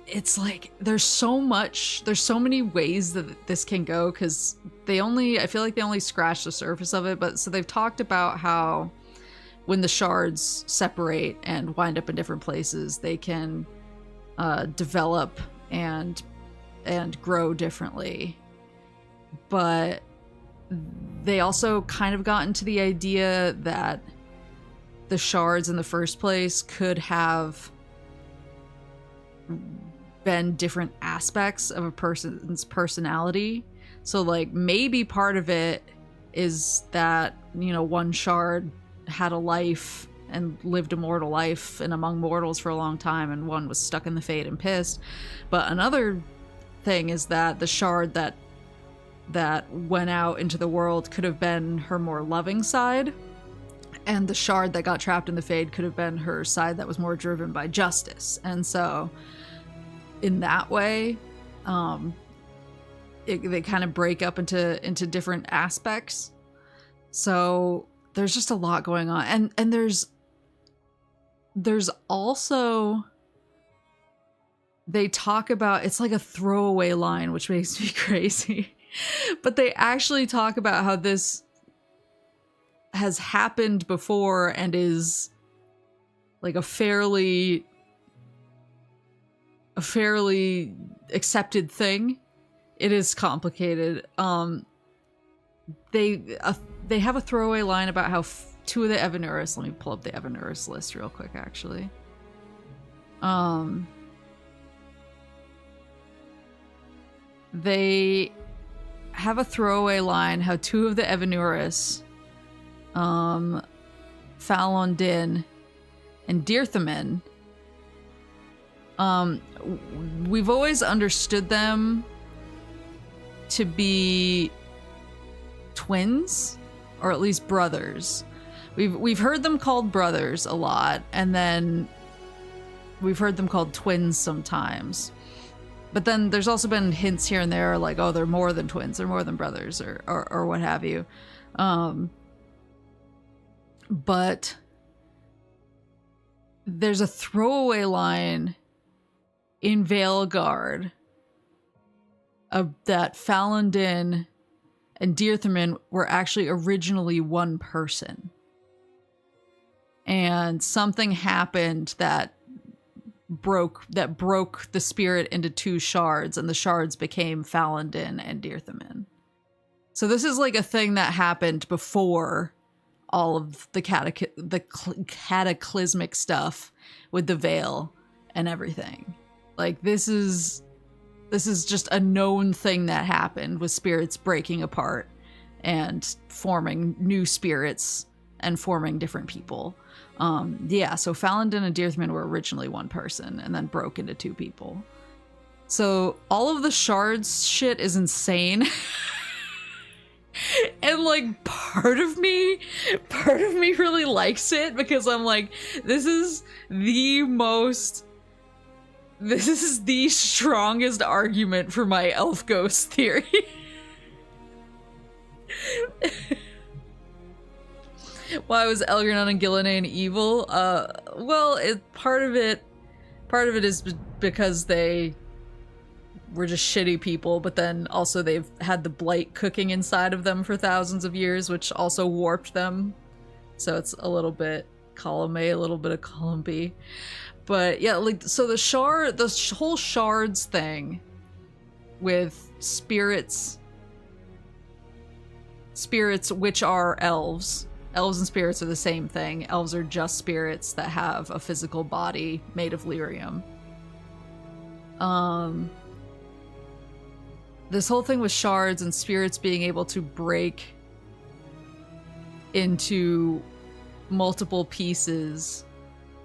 it's like there's so many ways that this can go, because I feel like they only scratched the surface of it. But so they've talked about how when the shards separate and wind up in different places, they can develop and grow differently. But they also kind of got into the idea that the shards in the first place could have been different aspects of a person's personality. So like maybe part of it is that, you know, one shard had a life and lived a mortal life and among mortals for a long time, and one was stuck in the Fade and pissed. But another thing is that the shard that that went out into the world could have been her more loving side, and the shard that got trapped in the Fade could have been her side that was more driven by justice. And so in that way, they kind of break up into different aspects. So there's just a lot going on. And there's also, they talk about, it's like a throwaway line, which makes me crazy. But they actually talk about how this has happened before and is like a fairly accepted thing. It is complicated. They have a throwaway line about how two of the Evanuris, let me pull up the Evanuris list real quick actually. They have a throwaway line how two of the Evanuris, Falon Din and Dirthamin, we've always understood them to be twins, or at least brothers. We've heard them called brothers a lot, and then we've heard them called twins sometimes. But then there's also been hints here and there, like, oh, they're more than twins, they're more than brothers, or what have you. But there's a throwaway line in Veilguard that Falon Din and Dirthamin were actually originally one person. And something happened that broke the spirit into two shards, and the shards became Falon Din and Dirthamin. So this is like a thing that happened before all of the cataclysmic stuff with the veil and everything. Like this is just a known thing that happened with spirits breaking apart and forming new spirits and forming different people. Yeah, so Falon Din and Dirthamin were originally one person and then broke into two people. So all of the shards shit is insane. And like part of me really likes it, because I'm like, this is the strongest argument for my elf ghost theory. Why was Elgernon and Gillenane evil? Well, part of it is because they were just shitty people, but then also they've had the blight cooking inside of them for thousands of years, which also warped them. So it's a little bit column A, a little bit of column B. But yeah, like, so the whole shards thing with spirits which are elves. Elves and spirits are the same thing. Elves are just spirits that have a physical body made of lyrium. This whole thing with shards and spirits being able to break into multiple pieces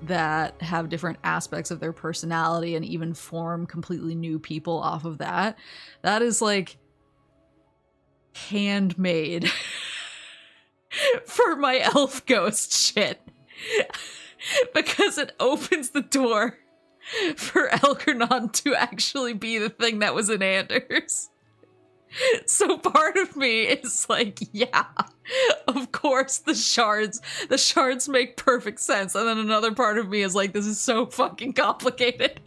that have different aspects of their personality and even form completely new people off of that. That is like handmade for my elf ghost shit. Because it opens the door for Elgernon to actually be the thing that was in Anders. So part of me is like, yeah, of course the shards make perfect sense. And then another part of me is like, this is so fucking complicated.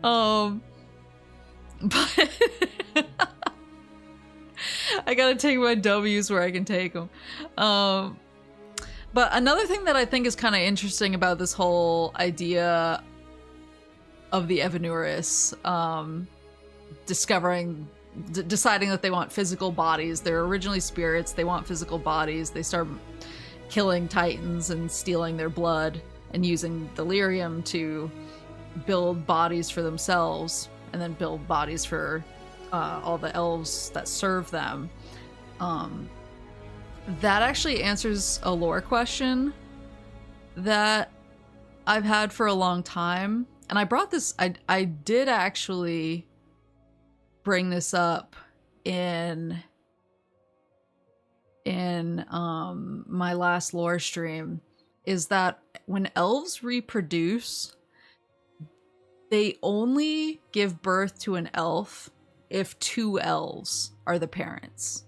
But I gotta take my W's where I can take them. But another thing that I think is kind of interesting about this whole idea of the Evanuris deciding that they want physical bodies. They're originally spirits, they want physical bodies. They start killing titans and stealing their blood and using delirium to build bodies for themselves and then build bodies for all the elves that serve them. That actually answers a lore question that I've had for a long time. And I brought this, I did actually bring this up in my last lore stream, is that when elves reproduce, they only give birth to an elf if 2 elves are the parents.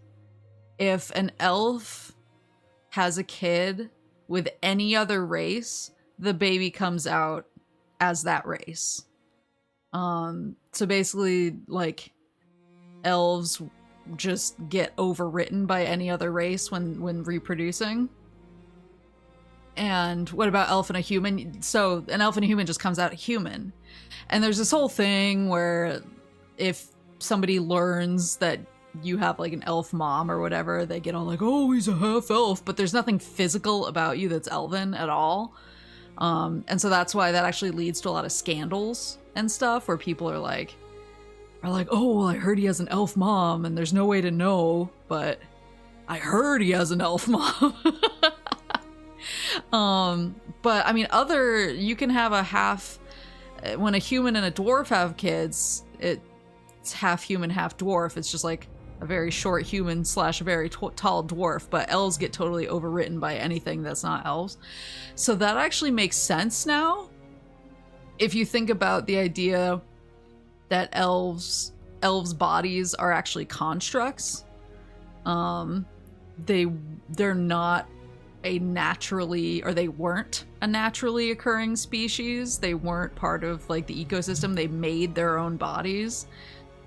If an elf has a kid with any other race, the baby comes out as that race. So basically, like, elves just get overwritten by any other race when reproducing. And what about elf and a human? So an elf and a human just comes out human. And there's this whole thing where if somebody learns that you have like an elf mom or whatever, they get all like, oh, he's a half elf, but there's nothing physical about you that's elven at all. And so that's why that actually leads to a lot of scandals and stuff where people are like, oh, well, I heard he has an elf mom and there's no way to know, but I heard he has an elf mom. But I mean, you can have a half, when a human and a dwarf have kids, it's half human, half dwarf. It's just like a very short human / a very tall dwarf, but elves get totally overwritten by anything that's not elves. So that actually makes sense now. If you think about the idea that elves' bodies are actually constructs, they're not a naturally, or they weren't a naturally occurring species. They weren't part of like the ecosystem. They made their own bodies.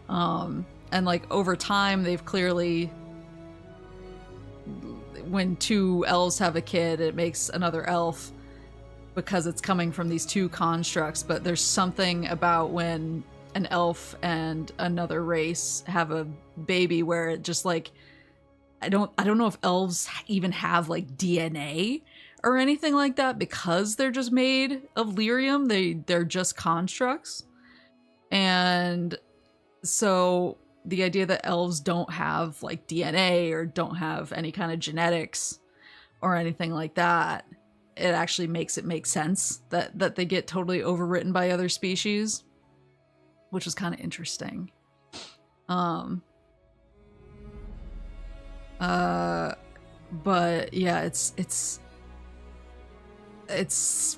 And like over time, they've clearly, when 2 elves have a kid, it makes another elf because it's coming from these 2 constructs. But there's something about when an elf and another race have a baby where it just like, I don't know if elves even have like DNA or anything like that because they're just made of lyrium. They're just constructs. And so the idea that elves don't have like DNA or don't have any kind of genetics or anything like that, it actually makes it make sense that they get totally overwritten by other species, which was kind of interesting. But yeah, it's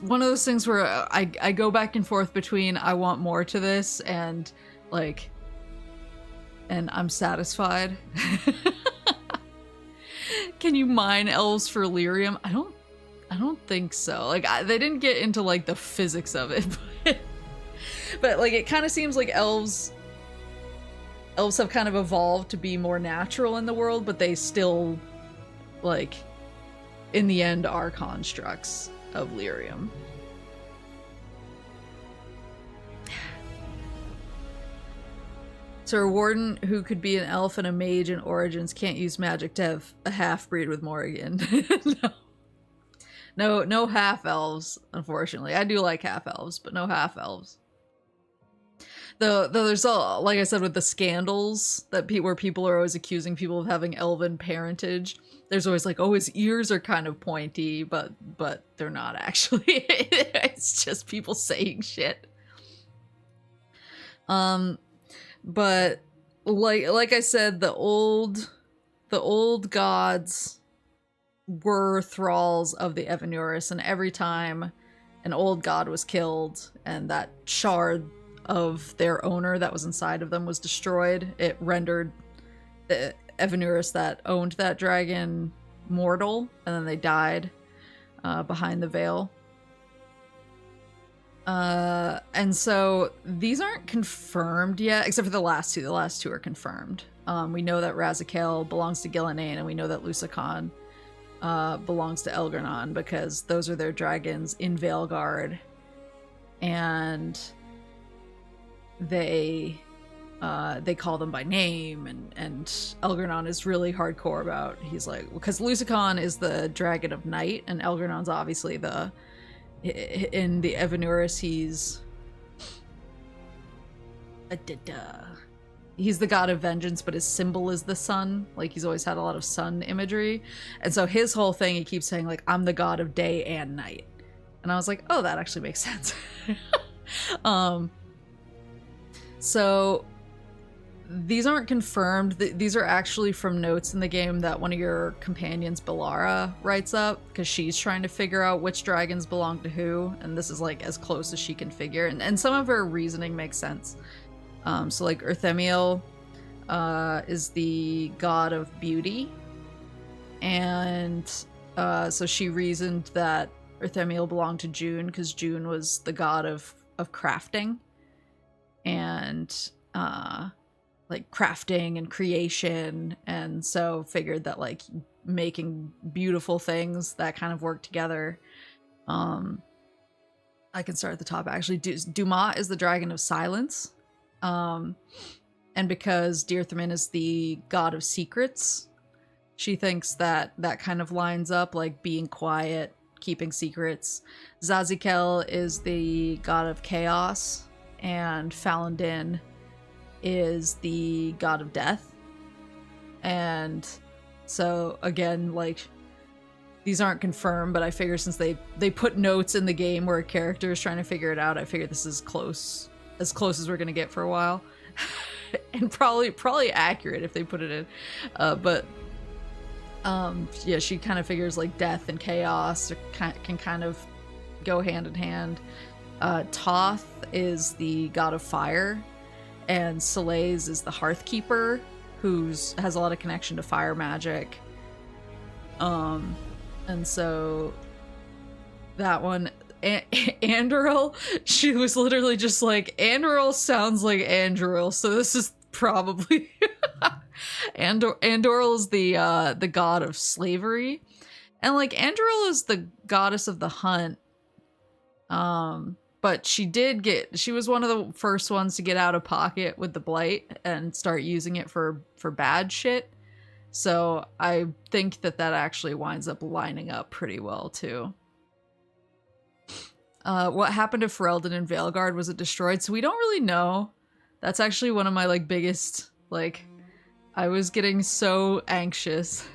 one of those things where I go back and forth between I want more to this and like, and I'm satisfied. Can you mine elves for lyrium? I don't think so. Like they didn't get into like the physics of it, but like it kind of seems like elves have kind of evolved to be more natural in the world, but they still, like, in the end are constructs of lyrium. So a warden who could be an elf and a mage in Origins can't use magic to have a half-breed with Morrigan. No half-elves, unfortunately. I do like half-elves, but no half-elves. Though there's all, like I said, with the scandals that where people are always accusing people of having elven parentage, there's always like, oh, his ears are kind of pointy, but they're not actually. It's just people saying shit. But like I said, the old gods were thralls of the Evanuris, and every time an old god was killed and that shard of their owner that was inside of them was destroyed, it rendered the Evanuris that owned that dragon mortal, and then they died behind the veil. And so these aren't confirmed yet, except for the last 2. The last 2 are confirmed. We know that Razikael belongs to Gillenane, and we know that Lusakan belongs to Elgranon, because those are their dragons in Veilguard. And they call them by name, and Elgranon is really hardcore about, he's like, because Lusakan is the dragon of night, and Elgranon's obviously in the Evanuris, he's the god of vengeance, but his symbol is the sun. Like, he's always had a lot of sun imagery, and so his whole thing, he keeps saying like, I'm the god of day and night, and I was like, oh, that actually makes sense. So these aren't confirmed. These are actually from notes in the game that one of your companions, Belara, writes up, because she's trying to figure out which dragons belong to who, and this is like as close as she can figure, and some of her reasoning makes sense. So like Urthemiel is the god of beauty, and so she reasoned that Urthemiel belonged to June because June was the god of crafting and like crafting and creation, and so figured that like making beautiful things that kind of work together. I can start at the top actually. Dumas is the dragon of silence, and because Dearthmin is the god of secrets, she thinks that that kind of lines up, like being quiet, keeping secrets. Zazikel is the god of chaos, and Falandin is the god of death. And so again, like, these aren't confirmed, but I figure since they put notes in the game where a character is trying to figure it out, I figure this is as close as we're gonna get for a while. And probably accurate if they put it in. But yeah, she kind of figures like death and chaos can kind of go hand in hand. Toth is the god of fire, and Solaise is the Hearthkeeper, who has a lot of connection to fire magic. And so that one, Andoril, she was literally just like, Andoril sounds like Andoril, so this is probably Andoril is the god of slavery, and like Andoril is the goddess of the hunt. But she was one of the first ones to get out of pocket with the blight and start using it for bad shit. So I think that actually winds up lining up pretty well too. What happened to Ferelden and Veilguard? Was it destroyed? So we don't really know. That's actually one of my like biggest, like, I was getting so anxious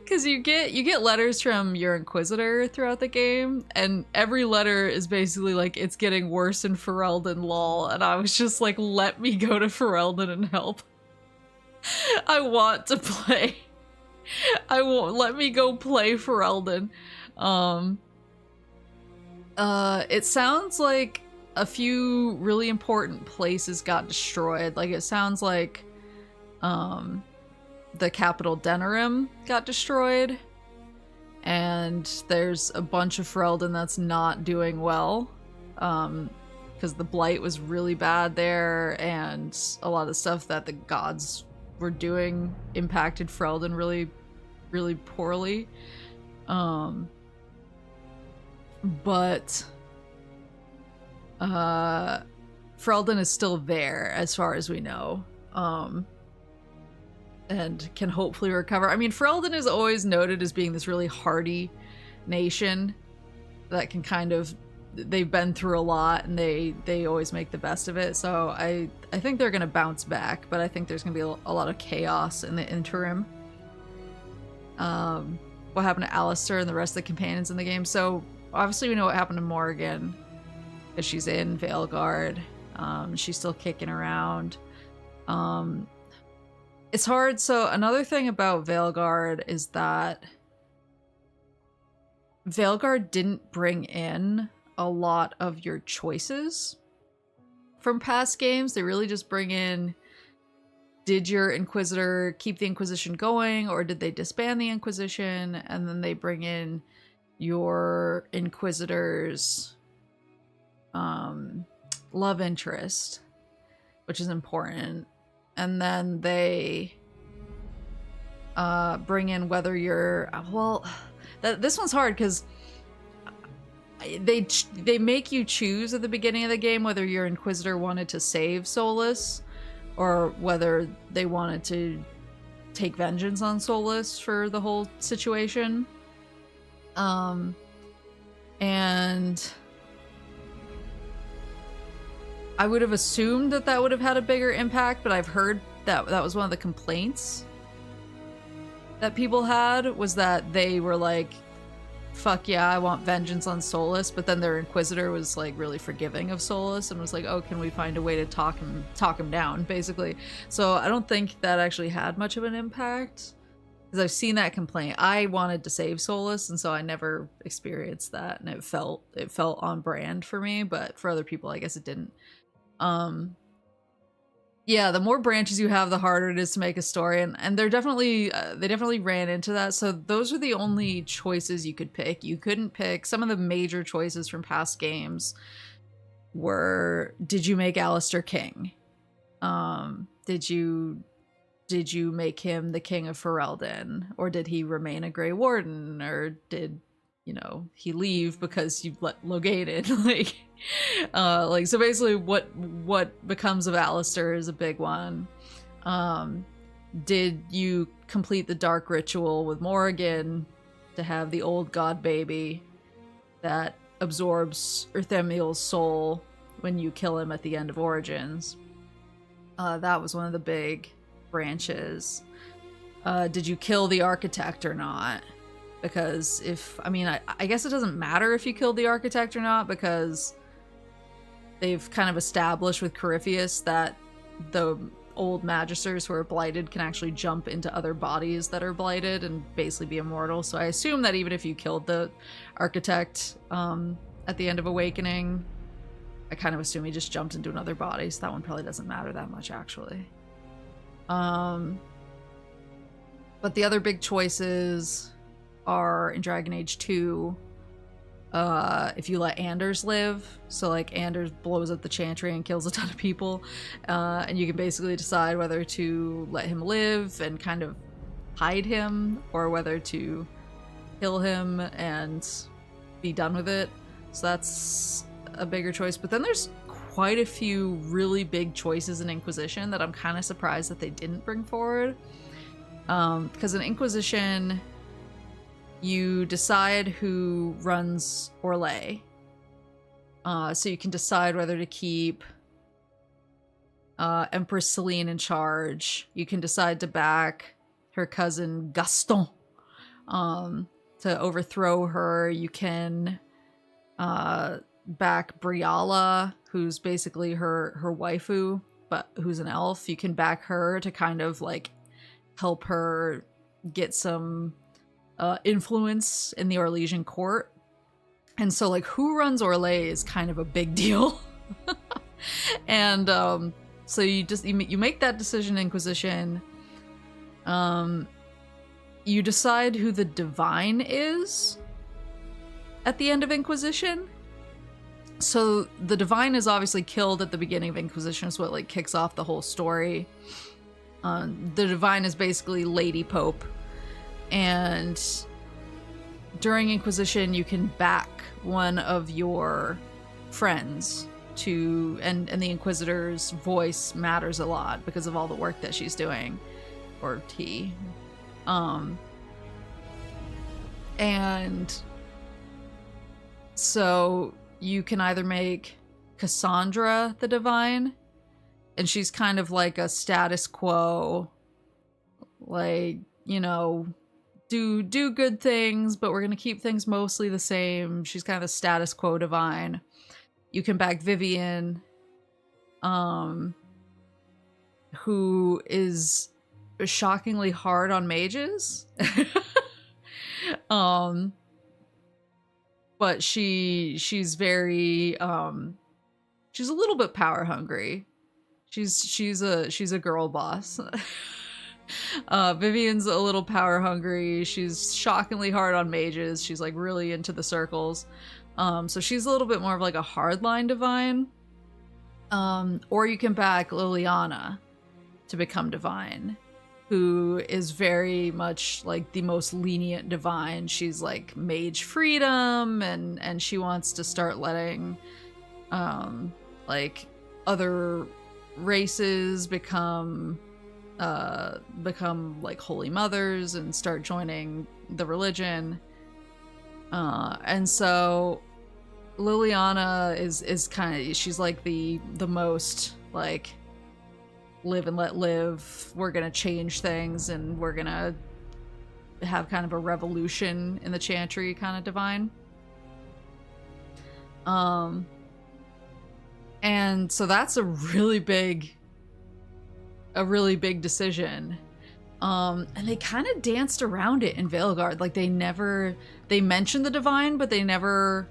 because you get letters from your Inquisitor throughout the game, and every letter is basically like, it's getting worse in Ferelden, lol. And I was just like, let me go to Ferelden and help. I want to play. I won't let me go play Ferelden. It sounds like a few really important places got destroyed. Like, it sounds like the capital Denerim got destroyed, and there's a bunch of Ferelden that's not doing well, because the blight was really bad there, and a lot of stuff that the gods were doing impacted Ferelden really, really poorly. But Ferelden is still there as far as we know, and can hopefully recover. I mean, Ferelden is always noted as being this really hardy nation that can kind of, they've been through a lot, and they always make the best of it. So I think they're gonna bounce back, but I think there's gonna be a lot of chaos in the interim. What happened to Alistair and the rest of the companions in the game? So obviously we know what happened to Morrigan, because she's in Veilguard. She's still kicking around. It's hard. So another thing about Veilguard is that Veilguard didn't bring in a lot of your choices from past games. They really just bring in, did your Inquisitor keep the Inquisition going, or did they disband the Inquisition? And then they bring in your Inquisitor's love interest, which is important. And then they bring in whether you're, well, this one's hard because they make you choose at the beginning of the game whether your Inquisitor wanted to save Solus or whether they wanted to take vengeance on Solus for the whole situation. And I would have assumed that would have had a bigger impact, but I've heard that was one of the complaints that people had, was that they were like, fuck yeah, I want vengeance on Solus, but then their Inquisitor was like really forgiving of Solus and was like, oh, can we find a way to talk him down, basically. So I don't think that actually had much of an impact, because I've seen that complaint. I wanted to save Solus, and so I never experienced that, and it felt on brand for me, but for other people I guess it didn't. Yeah, the more branches you have, the harder it is to make a story, and they're definitely they definitely ran into that. So those are the only choices you could pick. You couldn't pick some of the major choices from past games. Were, did you make Alistair king? Did you make him the king of Ferelden, or did he remain a Grey Warden, or did, you know, he leave because you let Logated? Like, so basically what becomes of Alistair is a big one. Did you complete the dark ritual with Morrigan to have the old god baby that absorbs Urthemiel's soul when you kill him at the end of Origins? That was one of the big branches. Did you kill the architect or not? Because I guess it doesn't matter if you killed the architect or not, because they've kind of established with Corypheus that the old magisters who are blighted can actually jump into other bodies that are blighted and basically be immortal. So I assume that even if you killed the architect at the end of Awakening, I kind of assume he just jumped into another body, so that one probably doesn't matter that much, actually. But the other big choices are in Dragon Age 2, if you let Anders live. So like Anders blows up the Chantry and kills a ton of people, and you can basically decide whether to let him live and kind of hide him, or whether to kill him and be done with it. So that's a bigger choice. But then there's quite a few really big choices in Inquisition that I'm kind of surprised that they didn't bring forward. Because in Inquisition, you decide who runs Orlais. So you can decide whether to keep Empress Celine in charge. You can decide to back her cousin Gaston to overthrow her. You can back Briala, who's basically her waifu, but who's an elf. You can back her to kind of like help her get some influence in the Orlesian court. And so like who runs Orlais is kind of a big deal. And so you make that decision in Inquisition. You decide who the Divine is at the end of Inquisition. So the Divine is obviously killed at the beginning of Inquisition, so it like kicks off the whole story. The Divine is basically Lady Pope, and during Inquisition you can back one of your friends to, and the Inquisitor's voice matters a lot because of all the work that she's doing, or he. And so you can either make Cassandra the Divine, and she's kind of like a status quo, like, you know, do good things, but we're gonna keep things mostly the same. She's kind of a status quo Divine. You can back Vivian, who is shockingly hard on mages. But she's very she's a little bit power hungry. She's a girl boss. Vivian's a little power hungry. She's shockingly hard on mages. She's like really into the circles. So she's a little bit more of like a hardline Divine. Or you can back Liliana to become Divine, who is very much like the most lenient Divine. She's like mage freedom, and she wants to start letting like other races become like holy mothers and start joining the religion. And so Liliana is kind of, she's like the most like live and let live. We're gonna change things, and we're gonna have kind of a revolution in the chantry kind of divine. And so that's a really big decision. And they kind of danced around it in Veilguard. Like they mention the divine, but they never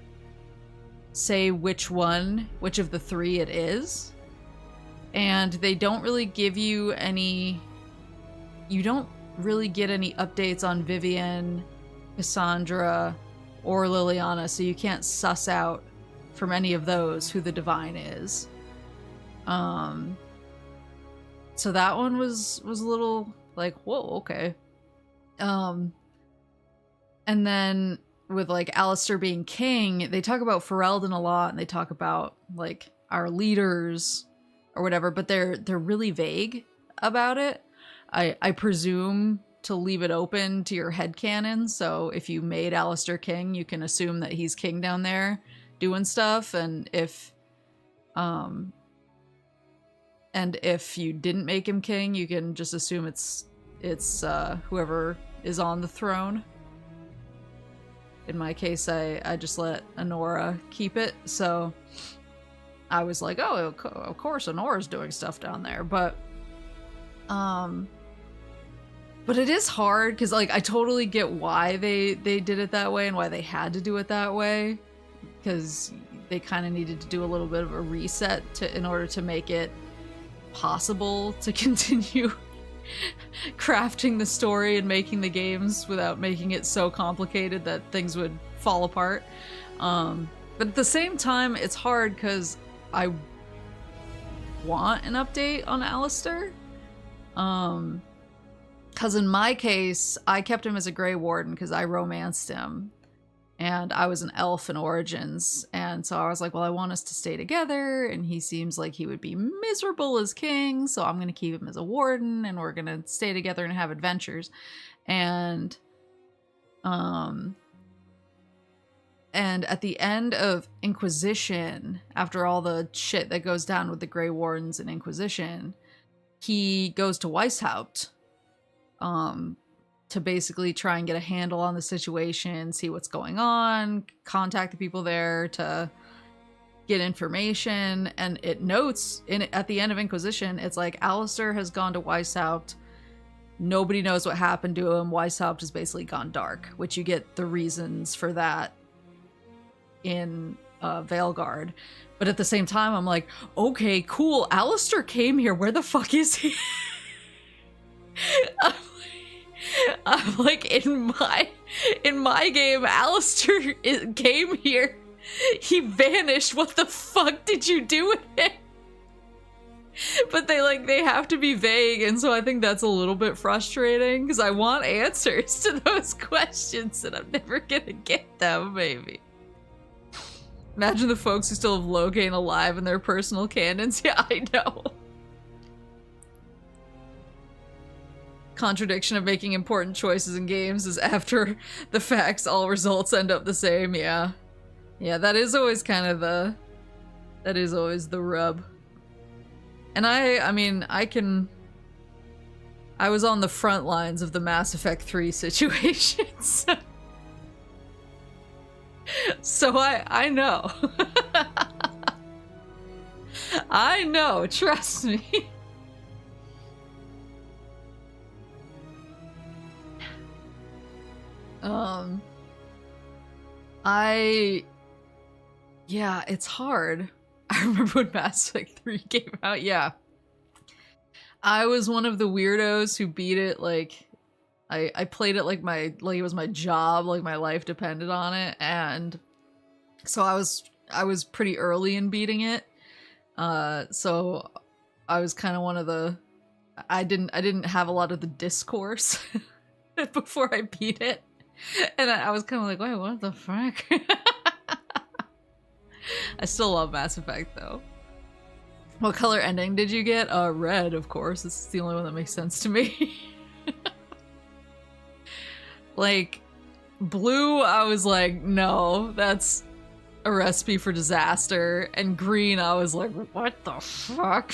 say which of the three it is. And they don't really give you you don't really get any updates on Vivian, Cassandra, or Liliana, so you can't suss out from any of those who the divine is. So that one was a little like, whoa, okay. And then with like Alistair being king, they talk about Ferelden a lot, and they talk about like our leaders or whatever, but they're really vague about it. I presume to leave it open to your headcanon, so if you made Alistair king, you can assume that he's king down there doing stuff, and if you didn't make him king, you can just assume it's whoever is on the throne. In my case, I just let Honora keep it, so I was like, oh, of course Honora's doing stuff down there, but it is hard, because like I totally get why they did it that way and why they had to do it that way, because they kind of needed to do a little bit of a reset in order to make it possible to continue crafting the story and making the games without making it so complicated that things would fall apart. But at the same time, it's hard because I want an update on Alistair. Because in my case, I kept him as a Grey Warden because I romanced him. And I was an elf in Origins, and so I was like, well, I want us to stay together, and he seems like he would be miserable as king, so I'm going to keep him as a warden, and we're going to stay together and have adventures. And at the end of Inquisition, after all the shit that goes down with the Grey Wardens in Inquisition, he goes to Weishaupt, to basically try and get a handle on the situation, see what's going on, contact the people there to get information. And it notes at the end of Inquisition, it's like Alistair has gone to Weishaupt. Nobody knows what happened to him. Weishaupt has basically gone dark, which you get the reasons for that in Veilguard. But at the same time, I'm like, okay, cool. Alistair came here. Where the fuck is he? I'm like, in my game, Alistair came here. He vanished. What the fuck did you do with him? But they have to be vague, and so I think that's a little bit frustrating because I want answers to those questions and I'm never gonna get them, maybe. Imagine the folks who still have Loghain alive in their personal canons. Yeah, I know. Contradiction of making important choices in games is after the facts, all results end up the same. Yeah, that is always kind of the rub. And I mean I was on the front lines of the Mass Effect 3 situations. So I know. I know, trust me. Yeah, it's hard. I remember when Mass Effect 3 came out, yeah. I was one of the weirdos who beat it, like, I played it like it was my job, like my life depended on it, and so I was pretty early in beating it. So I was kind of one of the, I didn't have a lot of the discourse before I beat it. And I was kind of like, wait, what the fuck? I still love Mass Effect, though. What color ending did you get? Red, of course. It's the only one that makes sense to me. Like, blue, I was like, no, that's a recipe for disaster. And green, I was like, what the fuck?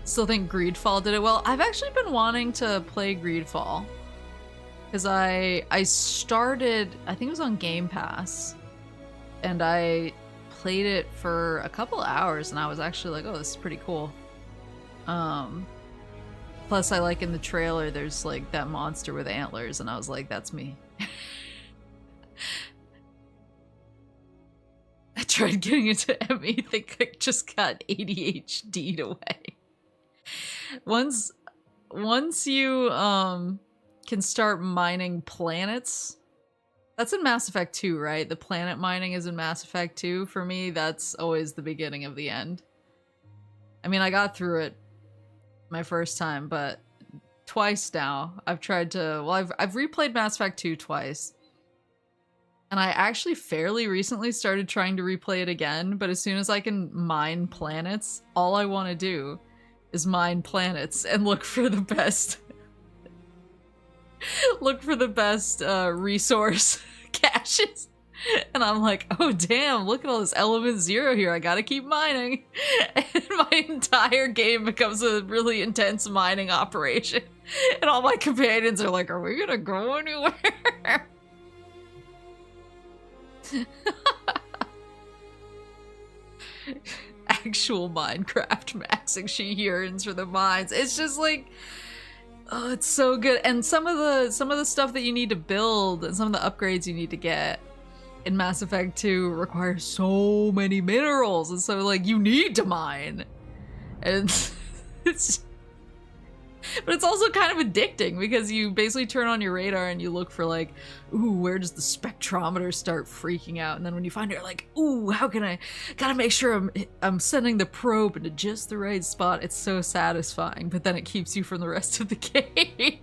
still think Greedfall did it well. I've actually been wanting to play Greedfall because I started, I think it was on Game Pass, and I played it for a couple hours and I was actually like, oh, this is pretty cool. Plus I like in the trailer there's like that monster with antlers and I was like, that's me. I tried getting into ME, think I just got ADHD'd away. Once you can start mining planets, that's in Mass Effect 2, right? The planet mining is in Mass Effect 2. For me, that's always the beginning of the end. I mean, I got through it my first time, but twice now. I've tried to, well, I've replayed Mass Effect 2 twice. And I actually fairly recently started trying to replay it again, but as soon as I can mine planets, all I want to do is mine planets and look for the best resource caches. And I'm like, oh damn, look at all this element 0 here, I gotta keep mining. And my entire game becomes a really intense mining operation. And all my companions are like, are we gonna go anywhere? Actual Minecraft maxing she yearns for the mines. It's just like, oh, it's so good. And some of the stuff that you need to build and some of the upgrades you need to get in Mass Effect 2 require so many minerals, and so like you need to mine. And it's, but it's also kind of addicting because you basically turn on your radar and you look for like, ooh, where does the spectrometer start freaking out? And then when you find it, you're like, ooh, how can I, gotta make sure I'm sending the probe into just the right spot. It's so satisfying, but then it keeps you from the rest of the game.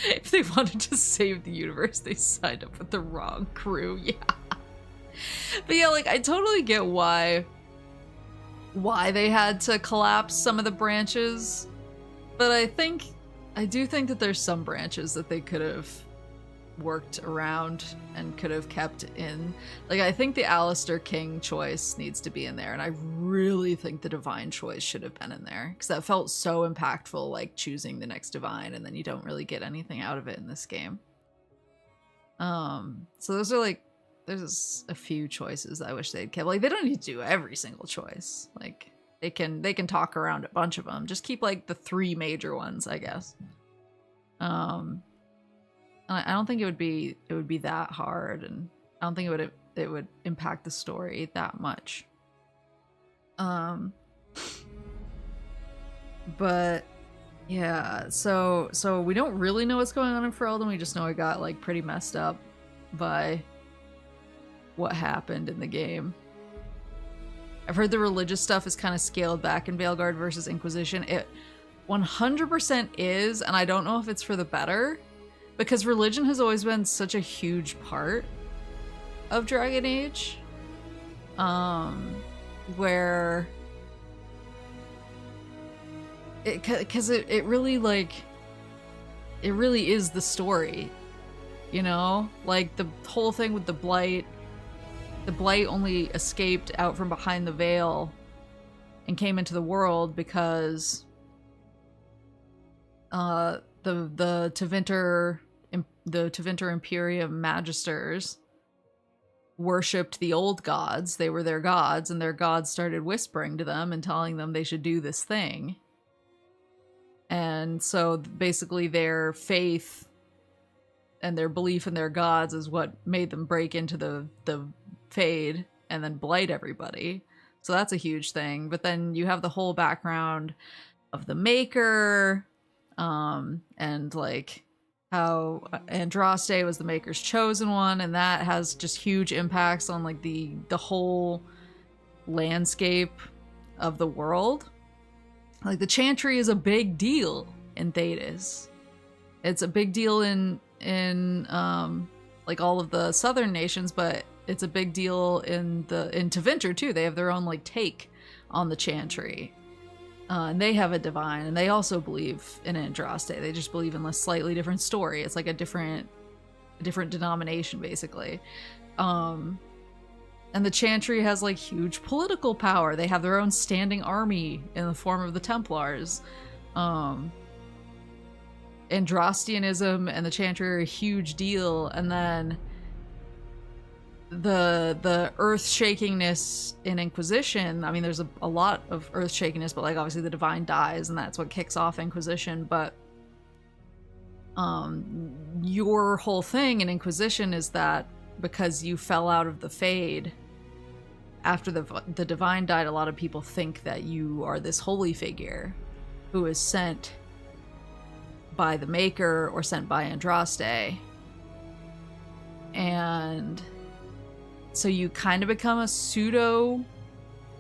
If they wanted to save the universe, they signed up with the wrong crew, yeah. But yeah, like, I totally get why they had to collapse some of the branches. But I do think that there's some branches that they could have worked around and could have kept in. Like, I think the Alistair King choice needs to be in there, and I really think the Divine choice should have been in there, because that felt so impactful, like choosing the next Divine, and then you don't really get anything out of it in this game. So those are like, there's a few choices I wish they'd kept. Like, they don't need to do every single choice. Like, they can talk around a bunch of them. Just keep like the 3 major ones, I guess. I don't think it would be that hard, and I don't think it would impact the story that much. But yeah, so we don't really know what's going on in Ferelden. We just know it got like pretty messed up by what happened in the game. I've heard the religious stuff is kind of scaled back in Veilguard versus Inquisition. It 100% is, and I don't know if it's for the better, because religion has always been such a huge part of Dragon Age. Where because it really, like, it really is the story, you know? Like, the whole thing with the Blight only escaped out from behind the veil and came into the world because the Tevinter Imperium Magisters worshipped the old gods. They were their gods, and their gods started whispering to them and telling them they should do this thing. And so basically their faith and their belief in their gods is what made them break into the Fade and then blight everybody. So that's a huge thing. But then you have the whole background of the Maker, and like how Andraste was the Maker's chosen one, and that has just huge impacts on like the whole landscape of the world. Like, the Chantry is a big deal in Thedas. It's a big deal in like all of the southern nations, but it's a big deal in Tevinter too. They have their own like take on the Chantry. And they have a divine, and they also believe in Andraste. They just believe in a slightly different story. It's like a different denomination, basically. And the Chantry has like huge political power. They have their own standing army in the form of the Templars. Andrastianism and the Chantry are a huge deal. And then the earth-shakingness in Inquisition, I mean, there's a lot of earth-shakingness, but like obviously the Divine dies and that's what kicks off Inquisition. But your whole thing in Inquisition is that because you fell out of the Fade after the Divine died, a lot of people think that you are this holy figure who is sent by the Maker or sent by Andraste. And so you kind of become a pseudo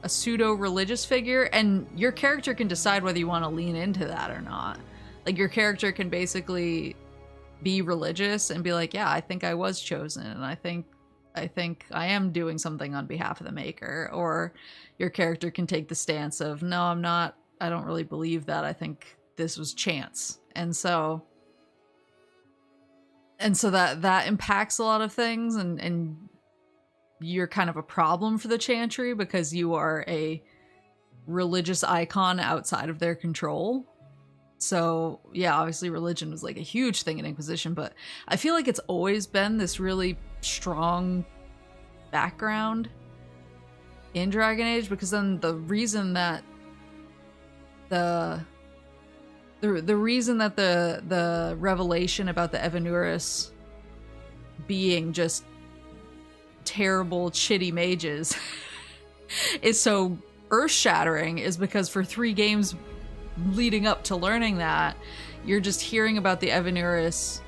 religious figure, and your character can decide whether you want to lean into that or not. Like, your character can basically be religious and be like, yeah, I think I was chosen, and I think I am doing something on behalf of the Maker. Or your character can take the stance of, no, I'm not, I don't really believe that, I think this was chance. And so that impacts a lot of things, and you're kind of a problem for the Chantry because you are a religious icon outside of their control. So yeah, obviously religion was like a huge thing in Inquisition, but I feel like it's always been this really strong background in Dragon Age, because then the reason that the revelation about the Evanuris being just terrible, chitty mages is so earth-shattering is because for 3 games leading up to learning that, you're just hearing about the Evanuris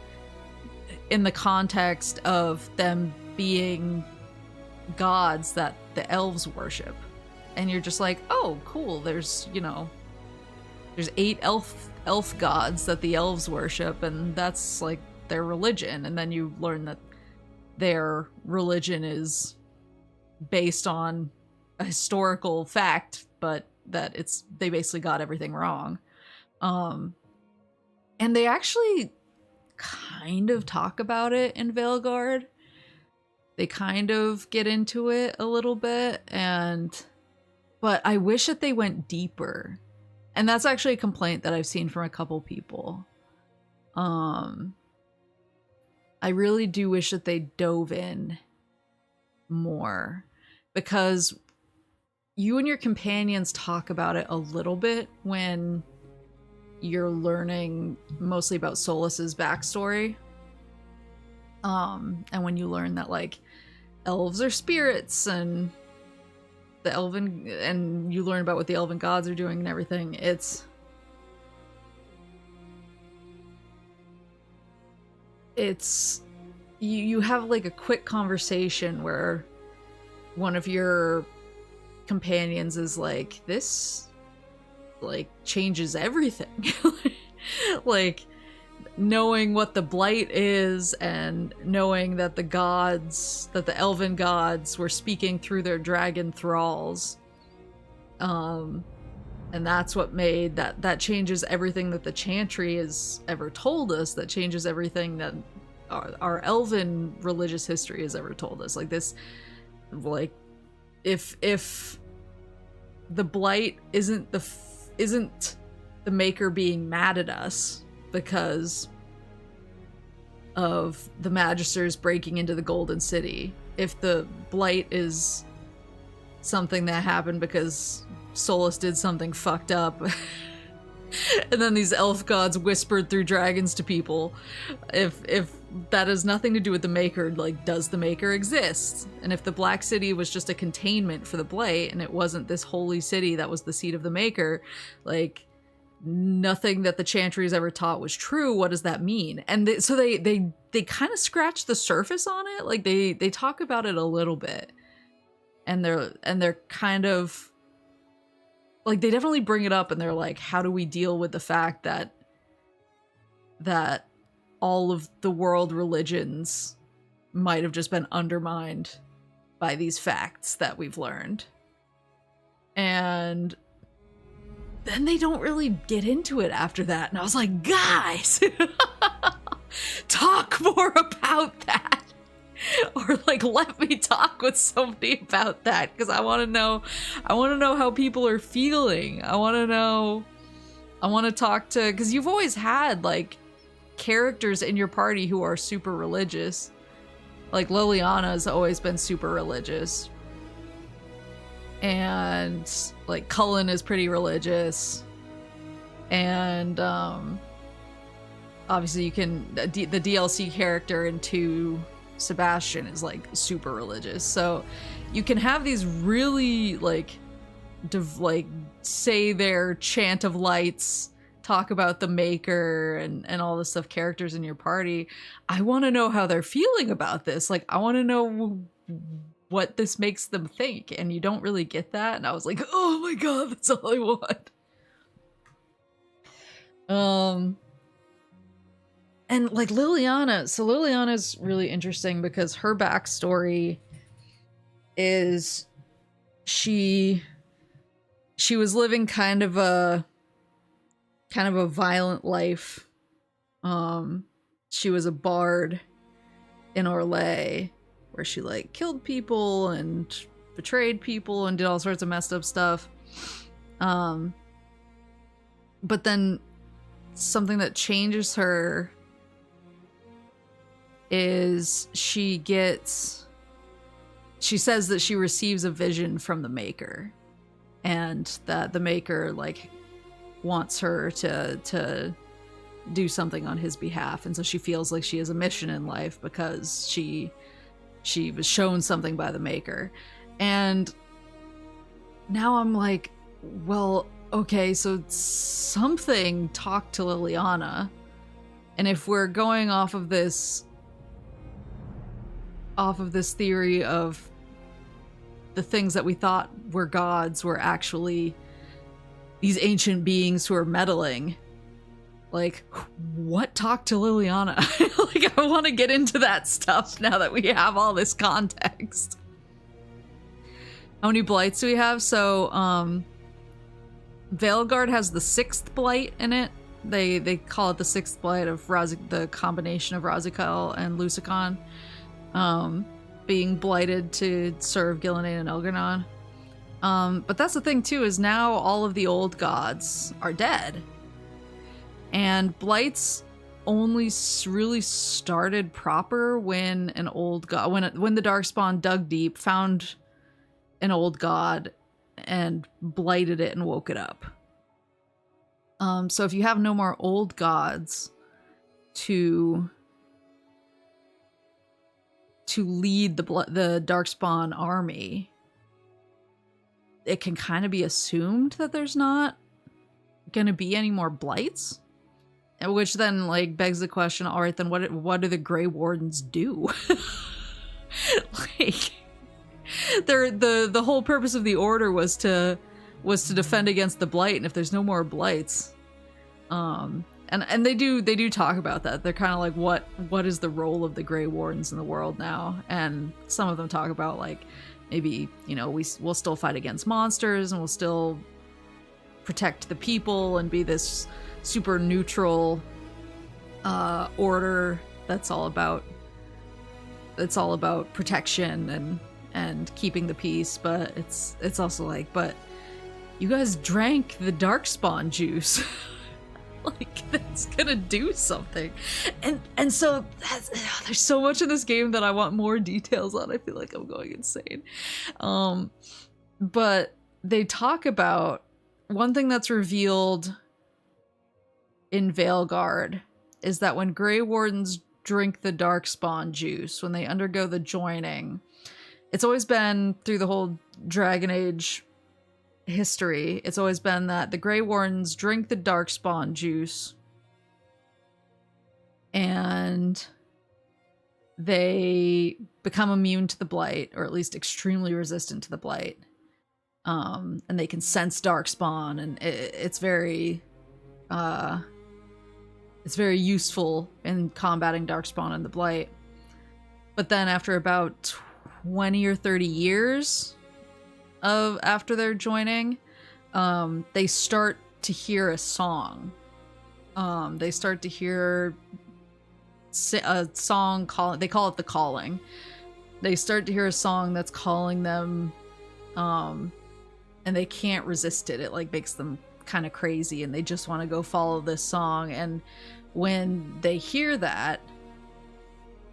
in the context of them being gods that the elves worship. And you're just like, oh, cool, there's 8 elf gods that the elves worship, and that's like their religion. And then you learn that their religion is based on a historical fact, but that they basically got everything wrong. And they actually kind of talk about it in Veilguard. They kind of get into it a little bit, but I wish that they went deeper. And that's actually a complaint that I've seen from a couple people. I really do wish that they dove in more, because you and your companions talk about it a little bit when you're learning mostly about Solas's backstory. And when you learn that like elves are spirits and the elven, and you learn about what the elven gods are doing and everything, you have like a quick conversation where one of your companions is like, this like changes everything. Like knowing what the blight is and knowing that the elven gods were speaking through their dragon thralls, and that's what made that changes everything that the Chantry has ever told us, that changes everything that our elven religious history has ever told us. Like this, like if the blight isn't the Maker being mad at us because of the Magisters breaking into the Golden City, if the blight is something that happened because Solas did something fucked up and then these elf gods whispered through dragons to people, if that has nothing to do with the Maker, like, does the Maker exist? And if the Black City was just a containment for the blight and it wasn't this holy city that was the seat of the Maker, like, nothing that the Chantry has ever taught was true, what does that mean? And so they kind of scratch the surface on it. Like they talk about it a little bit, and they're kind of like, they definitely bring it up, and they're like, how do we deal with the fact that all of the world religions might have just been undermined by these facts that we've learned? And then they don't really get into it after that. And I was like, guys, talk more about that. Or like, let me talk with somebody about that because I want to know how people are feeling. I want to talk to, because you've always had like characters in your party who are super religious. Like Liliana's always been super religious. And like Cullen is pretty religious. And obviously you can, the DLC character in 2, Sebastian, is like super religious. So you can have these really like say their chant of lights, talk about the maker and all this stuff, characters in your party. I want to know how they're feeling about this. Like, I want to know what this makes them think, and you don't really get that. And I was like, oh my god, that's all I want. And like Liliana, so Liliana's really interesting because her backstory is she was living kind of a violent life. She was a bard in Orlais where she like killed people and betrayed people and did all sorts of messed up stuff. But then something that changes her is she says that she receives a vision from the Maker, and that the Maker like wants her to do something on his behalf, and so she feels like she has a mission in life because she was shown something by the Maker. And now I'm like, well, okay, so something talked to Liliana, and if we're going off of this theory of the things that we thought were gods were actually these ancient beings who are meddling, like, what talked to Liliana? Like, I want to get into that stuff now that we have all this context. How many blights do we have? So, Veilguard has the 6th blight in it. They call it the 6th blight of the combination of Razikal and Lusicon, being blighted to serve Gillenane and Elgar'nan. But that's the thing too, is now all of the old gods are dead. And blights only really started proper when an old god, when the Darkspawn dug deep, found an old god and blighted it and woke it up. So if you have no more old gods to lead the Darkspawn army, it can kind of be assumed that there's not going to be any more blights, which then like begs the question, all right, then what do the Grey Wardens do? Like, the whole purpose of the order was to defend against the blight, and if there's no more blights, and they do talk about that. They're kind of like, what is the role of the Grey Wardens in the world now? And some of them talk about like, maybe, you know, we'll still fight against monsters and we'll still protect the people and be this super neutral order that's all about protection and keeping the peace. But it's also like, but you guys drank the Darkspawn juice. Like, that's gonna do something. And so there's so much in this game that I want more details on. I feel like I'm going insane. But they talk about one thing that's revealed in Veilguard is that when Grey Wardens drink the Darkspawn juice, when they undergo the joining, it's always been through the whole Dragon Age history, it's always been that the Grey Wardens drink the Darkspawn juice and they become immune to the blight, or at least extremely resistant to the blight, and they can sense Darkspawn, and it's very useful in combating Darkspawn and the blight. But then after about 20 or 30 years after they're joining, they start to hear a song. They start to hear a song they call it the calling. they start to hear a song that's calling them, and they can't resist it. It like makes them kind of crazy, and they just want to go follow this song. And when they hear that,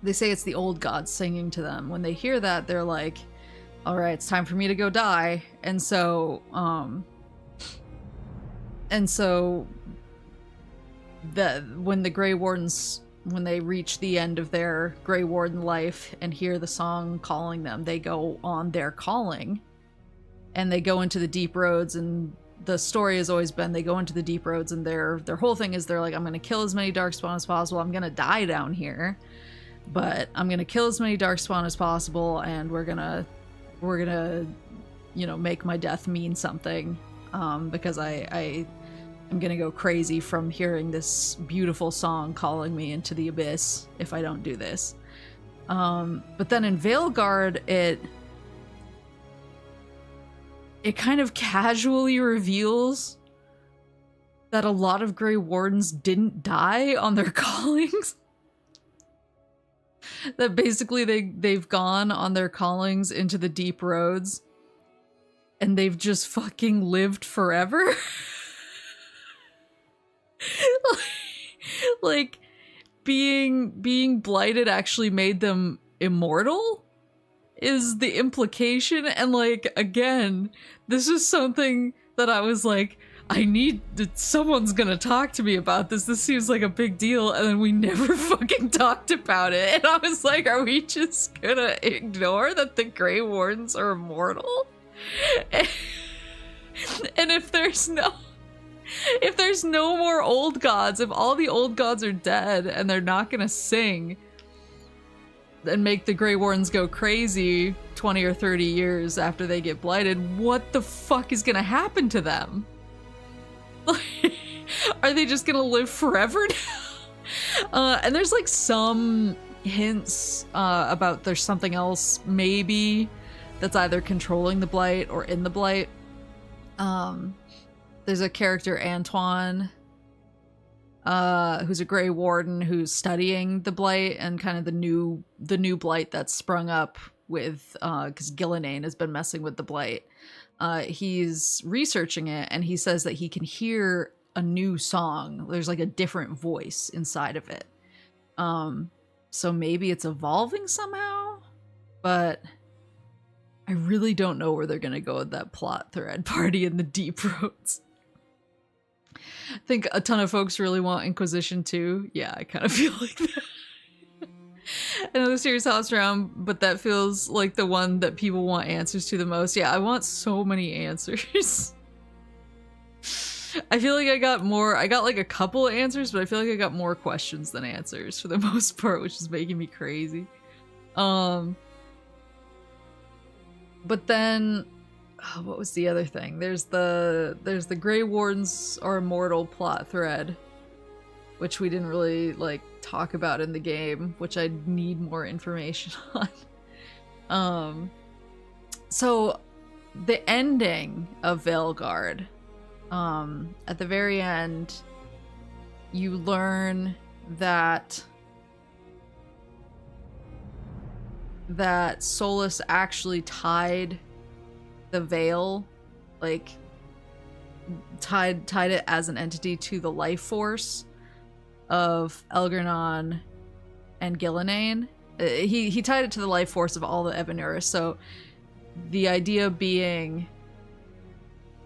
they say it's the old gods singing to them. When they hear that, they're like, all right, it's time for me to go die. And so when the Grey Wardens, when they reach the end of their Grey Warden life and hear the song calling them, they go on their calling and they go into the deep roads. And the story has always been they go into the deep roads, and their whole thing is they're like, I'm gonna kill as many darkspawn as possible. I'm gonna die down here, but I'm gonna kill as many darkspawn as possible, and we're gonna you know, make my death mean something, because I'm gonna go crazy from hearing this beautiful song calling me into the abyss if I don't do this. But then in Veilguard, it kind of casually reveals that a lot of Grey Wardens didn't die on their callings. That basically they've gone on their callings into the deep roads and they've just fucking lived forever. Like being blighted actually made them immortal is the implication. And like, again, this is something that I was like, someone's gonna talk to me about this. This seems like a big deal. And then we never fucking talked about it. And I was like, are we just gonna ignore that the Grey Wardens are immortal? And if there's no more old gods, if all the old gods are dead and they're not gonna sing and make the Grey Wardens go crazy 20 or 30 years after they get blighted, what the fuck is gonna happen to them? Like, are they just gonna live forever now? And there's like some hints about there's something else maybe that's either controlling the blight or in the blight. There's a character, Antoine, who's a Grey Warden who's studying the blight and kind of the new blight that's sprung up with because Gillenane has been messing with the blight. He's researching it, and he says that he can hear a new song. There's like a different voice inside of it. So maybe it's evolving somehow, but I really don't know where they're gonna go with that plot thread, Party in the Deep Roads. I think a ton of folks really want Inquisition 2. Yeah, I kind of feel like that. I know the Serious House round, but that feels like the one that people want answers to the most. Yeah, I want so many answers. I feel like I got like a couple of answers, but I feel like I got more questions than answers for the most part, which is making me crazy. But then, what was the other thing? There's the Grey Wardens are immortal plot thread, which we didn't really like talk about in the game, which I need more information on. So the ending of Veilguard, at the very end, you learn that Solus actually tied the veil, like tied it as an entity to the life force of Elgernon and Gillenane. He tied it to the life force of all the Evanuris. So the idea being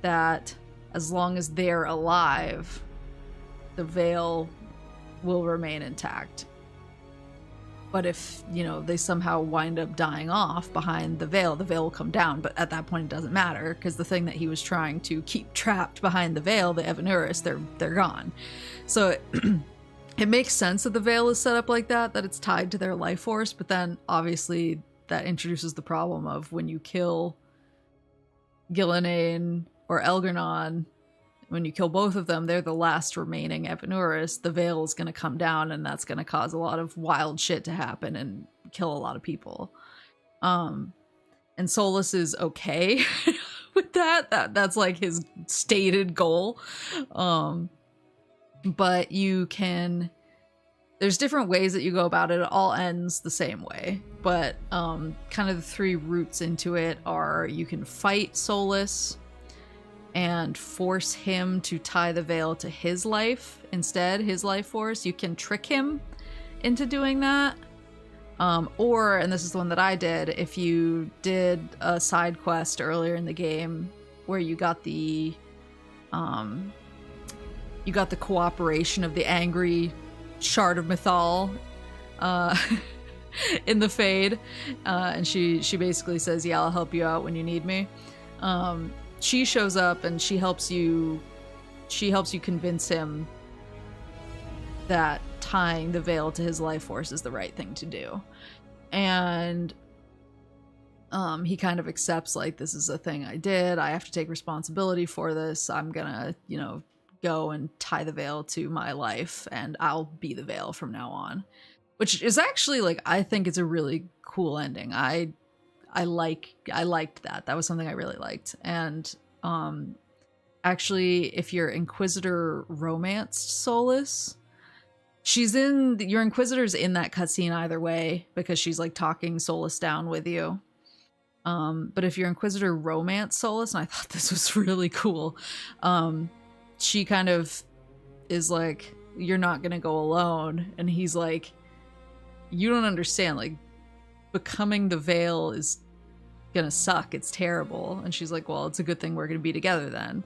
that as long as they're alive, the veil will remain intact. But if, you know, they somehow wind up dying off behind the veil will come down. But at that point, it doesn't matter, because the thing that he was trying to keep trapped behind the veil, the Evanuris, they're gone. So it makes sense that the veil is set up like that it's tied to their life force. But then, obviously, that introduces the problem of when you kill Gillenane or Elgernon, when you kill both of them, they're the last remaining Evanuris, the veil is going to come down, and that's going to cause a lot of wild shit to happen and kill a lot of people. And Solus is okay with that's like his stated goal. But you can there's different ways that you go about it. It all ends the same way, but kind of the three routes into it are you can fight Solus and force him to tie the veil to his life instead, his life force. You can trick him into doing that. Or, and this is the one that I did, if you did a side quest earlier in the game where you got the cooperation of the angry shard of Mythal in the Fade, and she basically says, yeah, I'll help you out when you need me. She shows up and she helps you convince him that tying the veil to his life force is the right thing to do. And he kind of accepts, like, this is a thing I did, I have to take responsibility for this, I'm gonna, you know, go and tie the veil to my life and I'll be the veil from now on. Which is actually, like, I think it's a really cool ending. I liked that. That was something I really liked. And actually, if your Inquisitor romanced Solus, your Inquisitor's in that cutscene either way, because she's like talking Solus down with you. But if your Inquisitor romanced Solus, and I thought this was really cool, she kind of is like, you're not gonna go alone. And he's like, you don't understand, like, becoming the veil is gonna suck, it's terrible. And she's like, well, it's a good thing we're gonna be together then.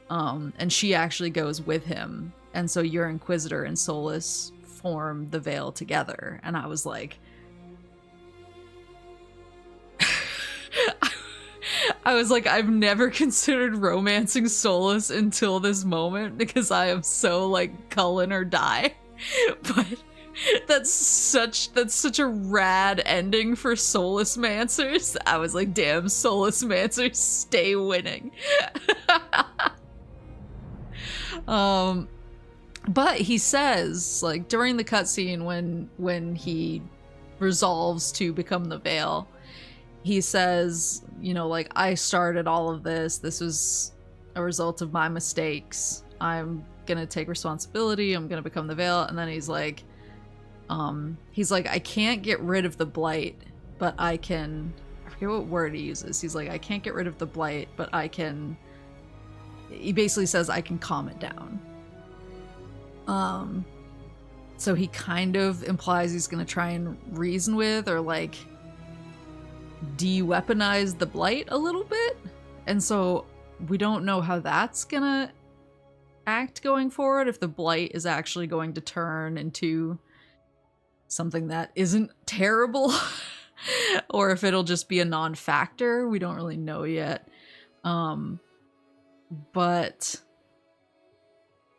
And she actually goes with him, and so your Inquisitor and Solus form the veil together. And I was like, I've never considered romancing Solus until this moment, because I am so like Cullen or die. But that's such a rad ending for Solus Mancers. I was like, damn, Solus Mancers, stay winning. But he says, like, during the cutscene when he resolves to become the Veil, he says, you know, like, I started all of this. This was a result of my mistakes. I'm gonna take responsibility. I'm gonna become the Veil. And then he's like, I can't get rid of the blight, but I can, I forget what word he uses. He's like, I can't get rid of the blight, but I can, he basically says, I can calm it down. So he kind of implies he's gonna try and reason with, or like de-weaponize the blight a little bit. And so we don't know how that's gonna act going forward, if the blight is actually going to turn into something that isn't terrible, or if it'll just be a non-factor. We don't really know yet. But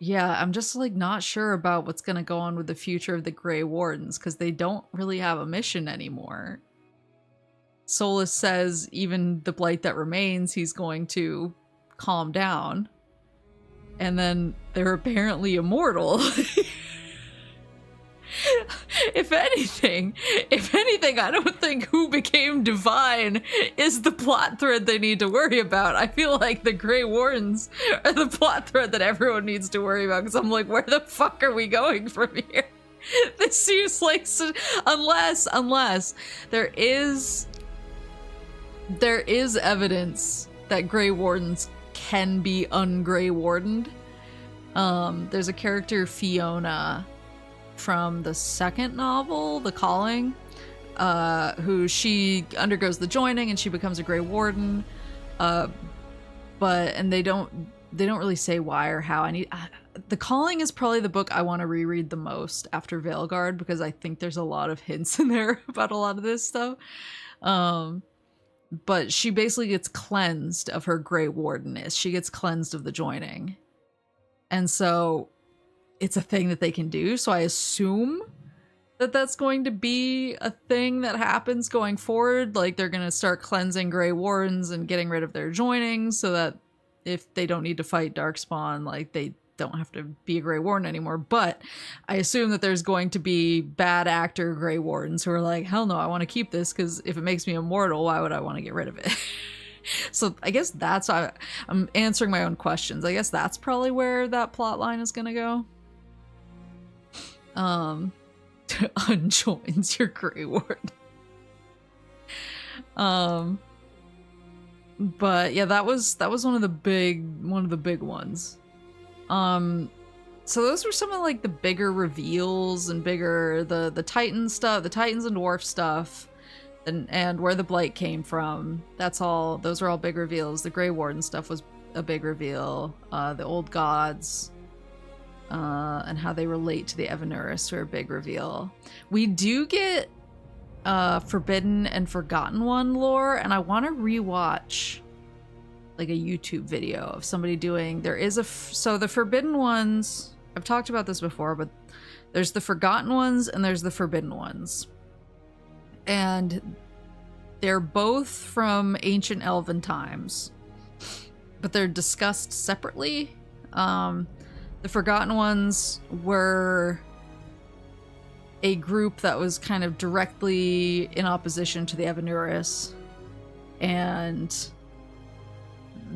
yeah, I'm just like not sure about what's gonna go on with the future of the Grey Wardens, because they don't really have a mission anymore. Solus says even the blight that remains, he's going to calm down. And then they're apparently immortal. If anything, I don't think who became divine is the plot thread they need to worry about. I feel like the Grey Wardens are the plot thread that everyone needs to worry about, because I'm like, where the fuck are we going from here? This seems like unless there is evidence that Grey Wardens can be un-Grey Wardened. There's a character, Fiona, from the second novel, The Calling, who she undergoes the joining and she becomes a Grey Warden. And they don't really say why or how. The Calling is probably the book I want to reread the most after Veilguard, because I think there's a lot of hints in there about a lot of this stuff. But she basically gets cleansed of her Grey Wardenness. She gets cleansed of the joining. And so it's a thing that they can do. So I assume that that's going to be a thing that happens going forward. Like, they're going to start cleansing Grey Wardens and getting rid of their joining, so that if they don't need to fight Darkspawn, like, they don't have to be a Grey Warden anymore. But I assume that there's going to be bad actor Grey Wardens who are like, hell no, I want to keep this, because if it makes me immortal, why would I want to get rid of it? So I guess that's, I'm answering my own questions. I guess that's probably where that plot line is going to go. unjoins your Grey Ward. But yeah, that was one of the big ones. So those were some of like the bigger reveals and bigger the Titan stuff, the Titans and Dwarf stuff, and where the Blight came from. That's all. Those were all big reveals. The Grey Warden stuff was a big reveal. The old gods, and how they relate to the Evanuris were a big reveal. We do get Forbidden and Forgotten One lore, and I want to rewatch like a YouTube video of somebody doing. There is so the Forbidden Ones. I've talked about this before, but there's the Forgotten Ones and there's the Forbidden Ones, and they're both from ancient Elven times, but they're discussed separately. The Forgotten Ones were a group that was kind of directly in opposition to the Evanuris, and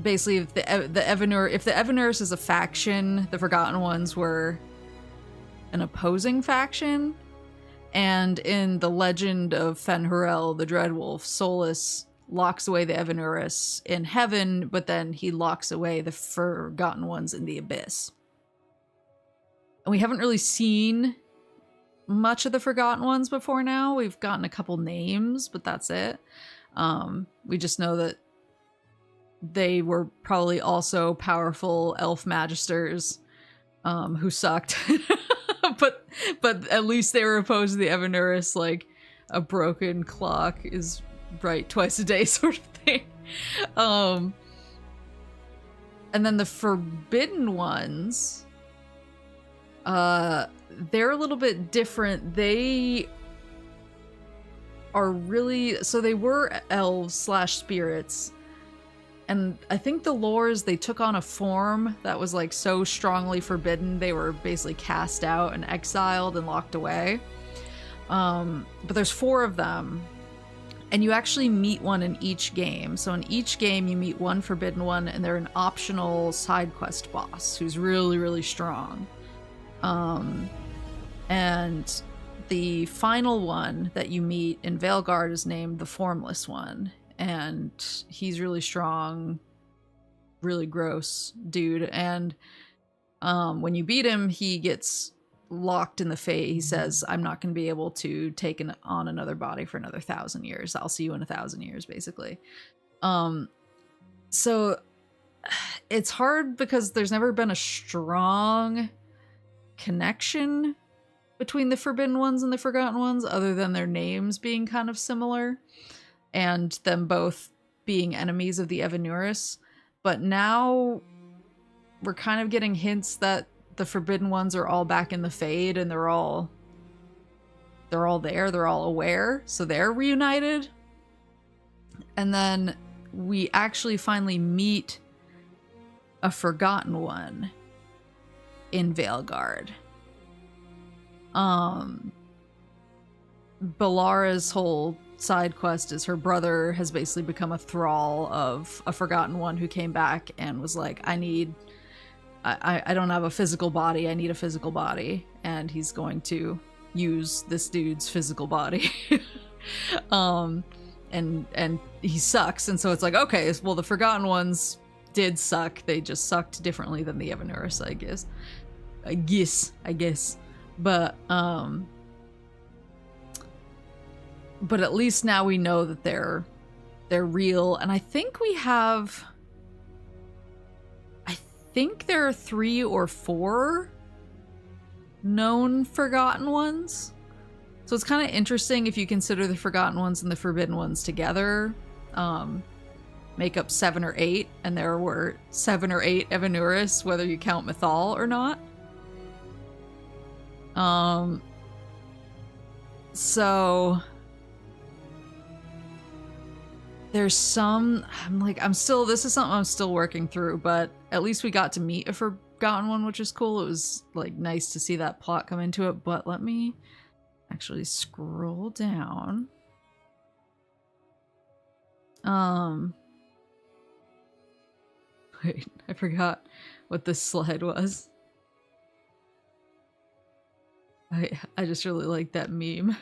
basically if the Evanuris is a faction, the Forgotten Ones were an opposing faction. And in the legend of Fen'Harel, the Dreadwolf, Solus locks away the Evanuris in heaven, but then he locks away the Forgotten Ones in the abyss. And we haven't really seen much of the Forgotten Ones before now. We've gotten a couple names, but that's it. We just know that they were probably also powerful elf magisters who sucked. but at least they were opposed to the Evanuris, like a broken clock is right twice a day sort of thing. And then the Forbidden Ones, they're a little bit different. They are really, so they were elves / spirits, and I think the lore is they took on a form that was like so strongly forbidden they were basically cast out and exiled and locked away. But there's 4 of them, and you actually meet one in each game. So in each game you meet one Forbidden One, and they're an optional side quest boss who's really, really strong. And the final one that you meet in Veilguard is named the Formless One, and he's really strong, really gross dude. And when you beat him, he gets locked in the fate. He says, I'm not going to be able to take on another body for another 1,000 years. I'll see you in 1,000 years, basically. So it's hard because there's never been a strong connection between the Forbidden Ones and the Forgotten Ones, other than their names being kind of similar and them both being enemies of the Evanuris. But now we're kind of getting hints that the Forbidden Ones are all back in the Fade, and they're all there, they're all aware, so they're reunited. And then we actually finally meet a Forgotten One in Veilguard. Balara's whole side quest is her brother has basically become a thrall of a Forgotten One who came back and was like, I don't have a physical body, I need a physical body, and he's going to use this dude's physical body. And he sucks, and so it's like, okay, well, the Forgotten Ones did suck, they just sucked differently than the Evanuris, I guess. But at least now we know that they're real, and I think there are 3 or 4 known Forgotten Ones. So it's kind of interesting if you consider the Forgotten Ones and the Forbidden Ones together, make up 7 or 8, and there were 7 or 8 Evanuris, whether you count Mythal or not. So there's some, this is something I'm still working through, but at least we got to meet a Forgotten One, which is cool. It was like nice to see that plot come into it, but let me actually scroll down. Wait, I forgot what this slide was. I just really like that meme.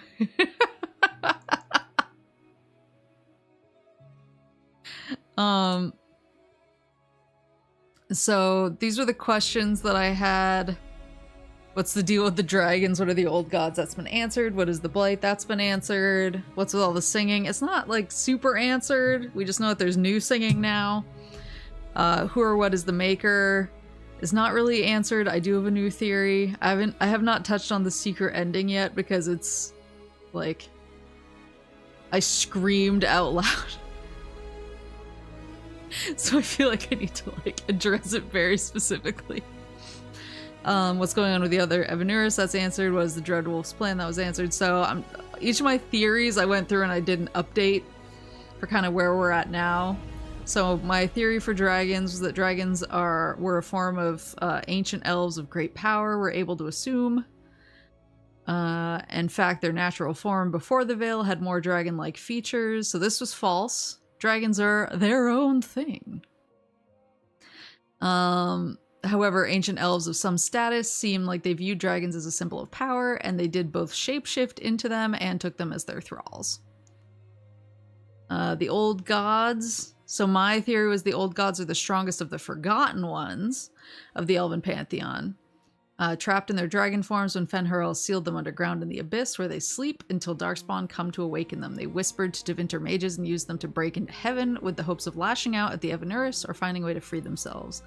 So these were the questions that I had. What's the deal with the dragons? What are the old gods? That's been answered. What is the blight? That's been answered. What's with all the singing? It's not like super answered. We just know that there's new singing now. Who or what is the maker? Is not really answered. I do have a new theory. I have not touched on the secret ending yet because it's like I screamed out loud. So I feel like I need to like address it very specifically. What's going on with the other Evanuris? That's answered. What is the Dread Wolf's plan? That was answered. So each of my theories I went through and I did an update for kind of where we're at now. So my theory for dragons was that dragons were a form of ancient elves of great power, we're able to assume. In fact, their natural form before the veil had more dragon-like features, so this was false. Dragons are their own thing. However, ancient elves of some status seem like they viewed dragons as a symbol of power, and they did both shapeshift into them and took them as their thralls. The old gods. So my theory was the old gods are the strongest of the forgotten ones of the elven pantheon. Trapped in their dragon forms when Fen'Harel sealed them underground in the abyss, where they sleep until Darkspawn come to awaken them. They whispered to Devinter mages and used them to break into heaven with the hopes of lashing out at the Evanuris or finding a way to free themselves.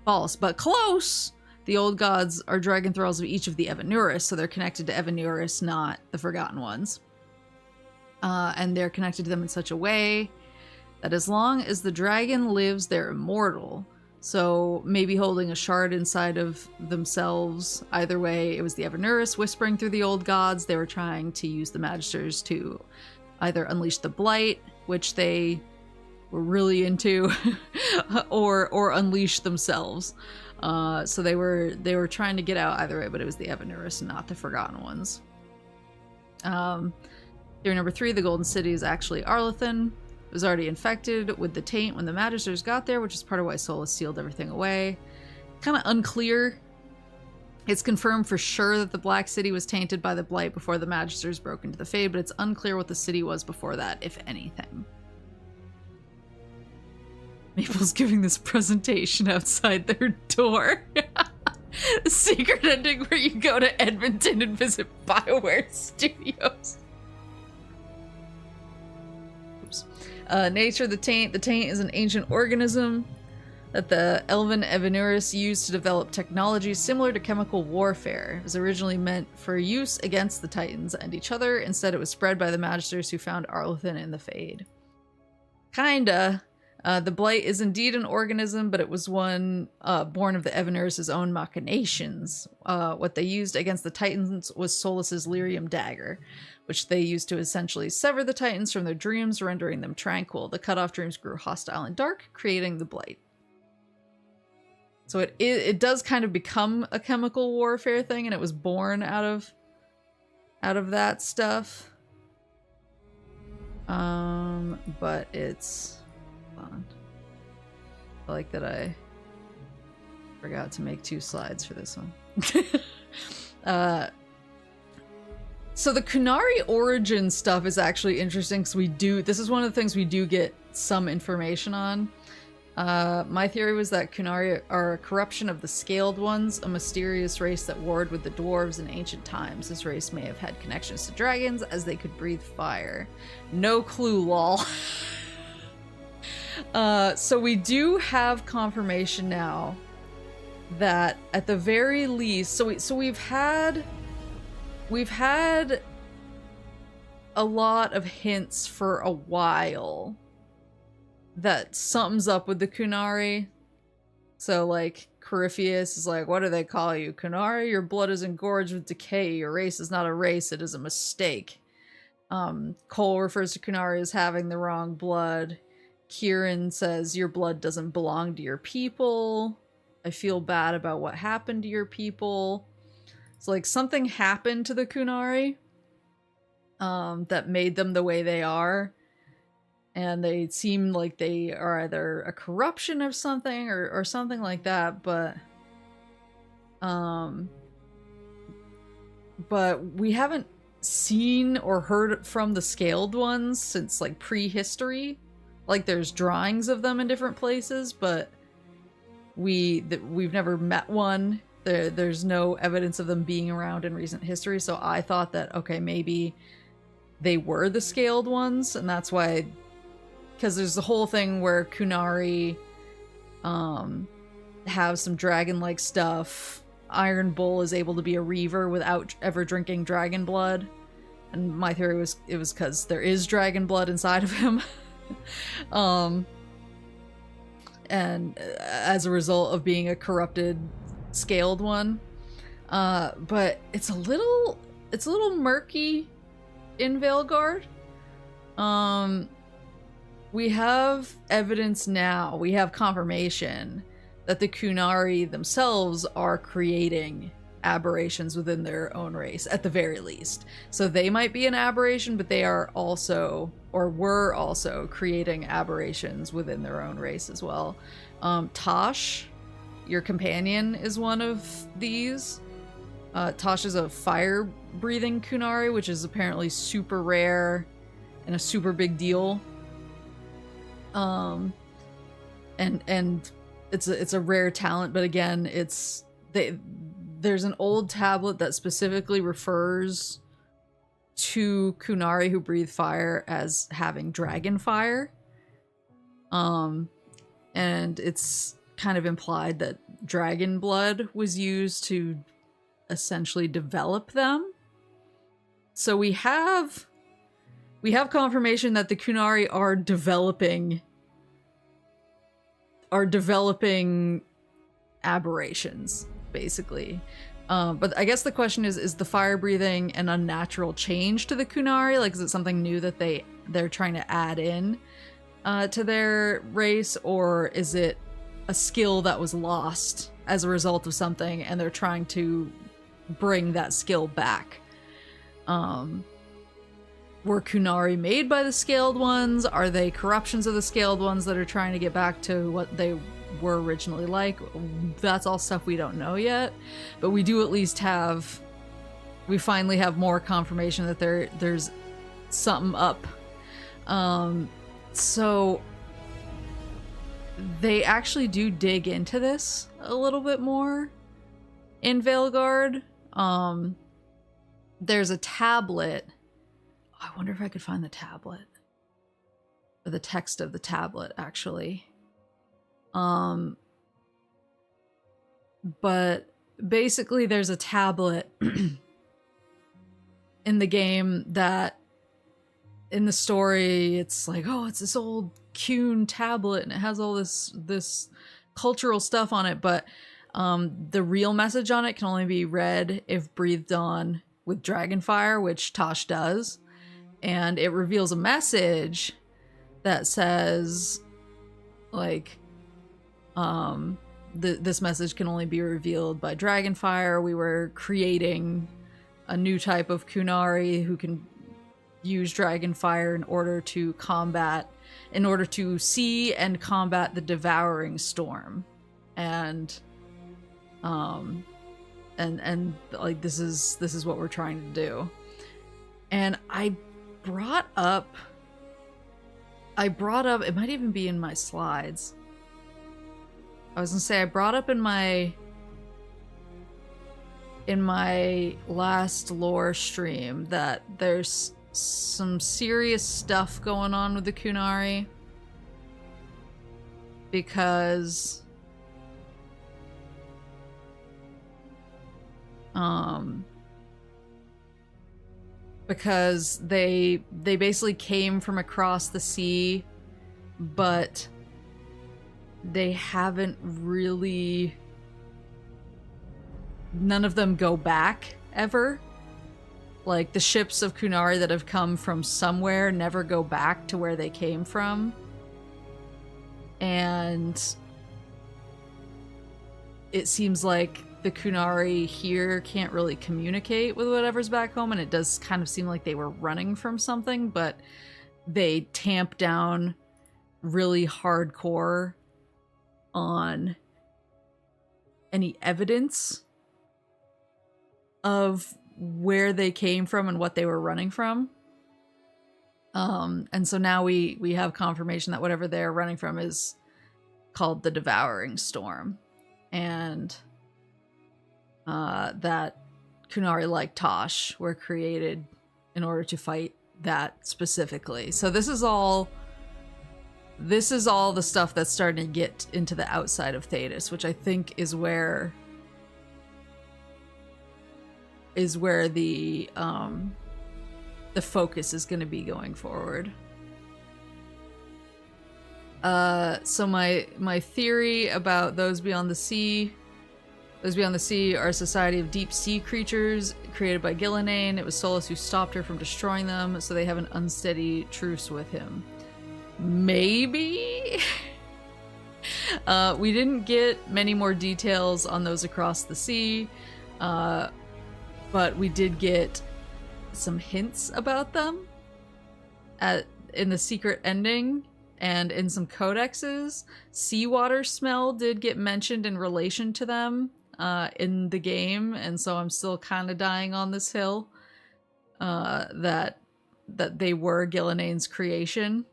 False, but close! The old gods are dragon thralls of each of the Evanuris, so they're connected to Evanuris, not the Forgotten Ones. And they're connected to them in such a way that as long as the dragon lives, they're immortal. So maybe holding a shard inside of themselves. Either way, it was the Evanuris whispering through the old gods. They were trying to use the Magisters to either unleash the blight, which they were really into, or unleash themselves. So they were trying to get out either way, but it was the Evanuris, not the Forgotten Ones. Theory number 3, the Golden City is actually Arlathan. It was already infected with the taint when the Magisters got there, which is part of why Solus sealed everything away. Kind of unclear. It's confirmed for sure that the Black City was tainted by the blight before the Magisters broke into the Fade, but it's unclear what the city was before that, if anything. Maple's giving this presentation outside their door. The secret ending where you go to Edmonton and visit BioWare Studios. Oops. Nature of the Taint. The Taint is an ancient organism that the Elven Evanuris used to develop technology similar to chemical warfare. It was originally meant for use against the Titans and each other. Instead, it was spread by the Magisters who found Arlathan in the Fade. Kinda. The Blight is indeed an organism, but it was one born of the Evanuris' own machinations. What they used against the Titans was Solus's lyrium dagger, which they used to essentially sever the Titans from their dreams, rendering them tranquil. The cut-off dreams grew hostile and dark, creating the Blight. So it does kind of become a chemical warfare thing, and it was born out of that stuff. But it's... Hold on. I like that I forgot to make 2 slides for this one. So the Kunari origin stuff is actually interesting because this is one of the things we do get some information on. My theory was that Kunari are a corruption of the Scaled Ones, a mysterious race that warred with the dwarves in ancient times. This race may have had connections to dragons as they could breathe fire. No clue, lol. So we do have confirmation now that at the very least, so we've had a lot of hints for a while that something's up with the Kunari. So like Corypheus is like, what do they call you? Kunari, your blood is engorged with decay. Your race is not a race, it is a mistake. Cole refers to Kunari as having the wrong blood. Kieran says, your blood doesn't belong to your people. I feel bad about what happened to your people. So like something happened to the Kunari that made them the way they are. And they seem like they are either a corruption of something or something like that, but but we haven't seen or heard from the scaled ones since like prehistory. Like there's drawings of them in different places, but we've never met one. There's no evidence of them being around in recent history, so I thought that, okay, maybe they were the scaled ones, and that's why, because there's the whole thing where Kunari have some dragon-like stuff. Iron Bull is able to be a reaver without ever drinking dragon blood, and my theory was it was because there is dragon blood inside of him. And as a result of being a corrupted scaled one. But it's a little murky in Veilguard. We have evidence now, we have confirmation that the Kunari themselves are creating aberrations within their own race, at the very least. So they might be an aberration, but they are also, or were also, creating aberrations within their own race as well. Tosh, your companion, is one of these. Tosh is a fire-breathing Kunari, which is apparently super rare and a super big deal. And it's a rare talent, but again, there's an old tablet that specifically refers to Kunari who breathe fire as having dragon fire. And it's kind of implied that dragon blood was used to essentially develop them. So we have confirmation that the Kunari are developing aberrations, basically. But I guess the question is the fire breathing an unnatural change to the Kunari? Like, is it something new that they're trying to add in to their race, or is it a skill that was lost as a result of something and they're trying to bring that skill back? Were Kunari made by the scaled ones? Are they corruptions of the scaled ones that are trying to get back to what they were originally like? That's all stuff we don't know yet, but we do at least we finally have more confirmation that there's something up. So they actually do dig into this a little bit more in Veilguard. There's a tablet. I wonder if I could find the tablet. Or the text of the tablet, actually. But basically there's a tablet in the game that, in the story, it's like, oh, it's this old Kuhn tablet and it has all this cultural stuff on it, but the real message on it can only be read if breathed on with Dragonfire, which Tosh does. And it reveals a message that says, like, this message can only be revealed by Dragonfire. We were creating a new type of Kunari who can use Dragonfire in order to see and combat the devouring storm. And like, this is what we're trying to do. And I brought up, it might even be in my slides. I was gonna say, I brought up in my last lore stream that there's some serious stuff going on with the Kunari. Because they basically came from across the sea, but they haven't really, none of them go back ever. Like, the ships of Kunari that have come from somewhere never go back to where they came from. And it seems like the Kunari here can't really communicate with whatever's back home, and it does kind of seem like they were running from something, but they tamp down really hardcore on any evidence of where they came from and what they were running from. And so now we have confirmation that whatever they're running from is called the Devouring Storm, and that Kunari, like Tosh, were created in order to fight that specifically. So this is all the stuff that's starting to get into the outside of Thetis, which I think is where the focus is going to be going forward. So my theory about those beyond the sea. Those beyond the sea are a society of deep sea creatures created by Gillenane. It was Solus who stopped her from destroying them, so they have an unsteady truce with him. Maybe? We didn't get many more details on those across the sea, but we did get some hints about them in the secret ending and in some codexes. Seawater smell did get mentioned in relation to them in the game, and so I'm still kind of dying on this hill that they were Gillenane's creation.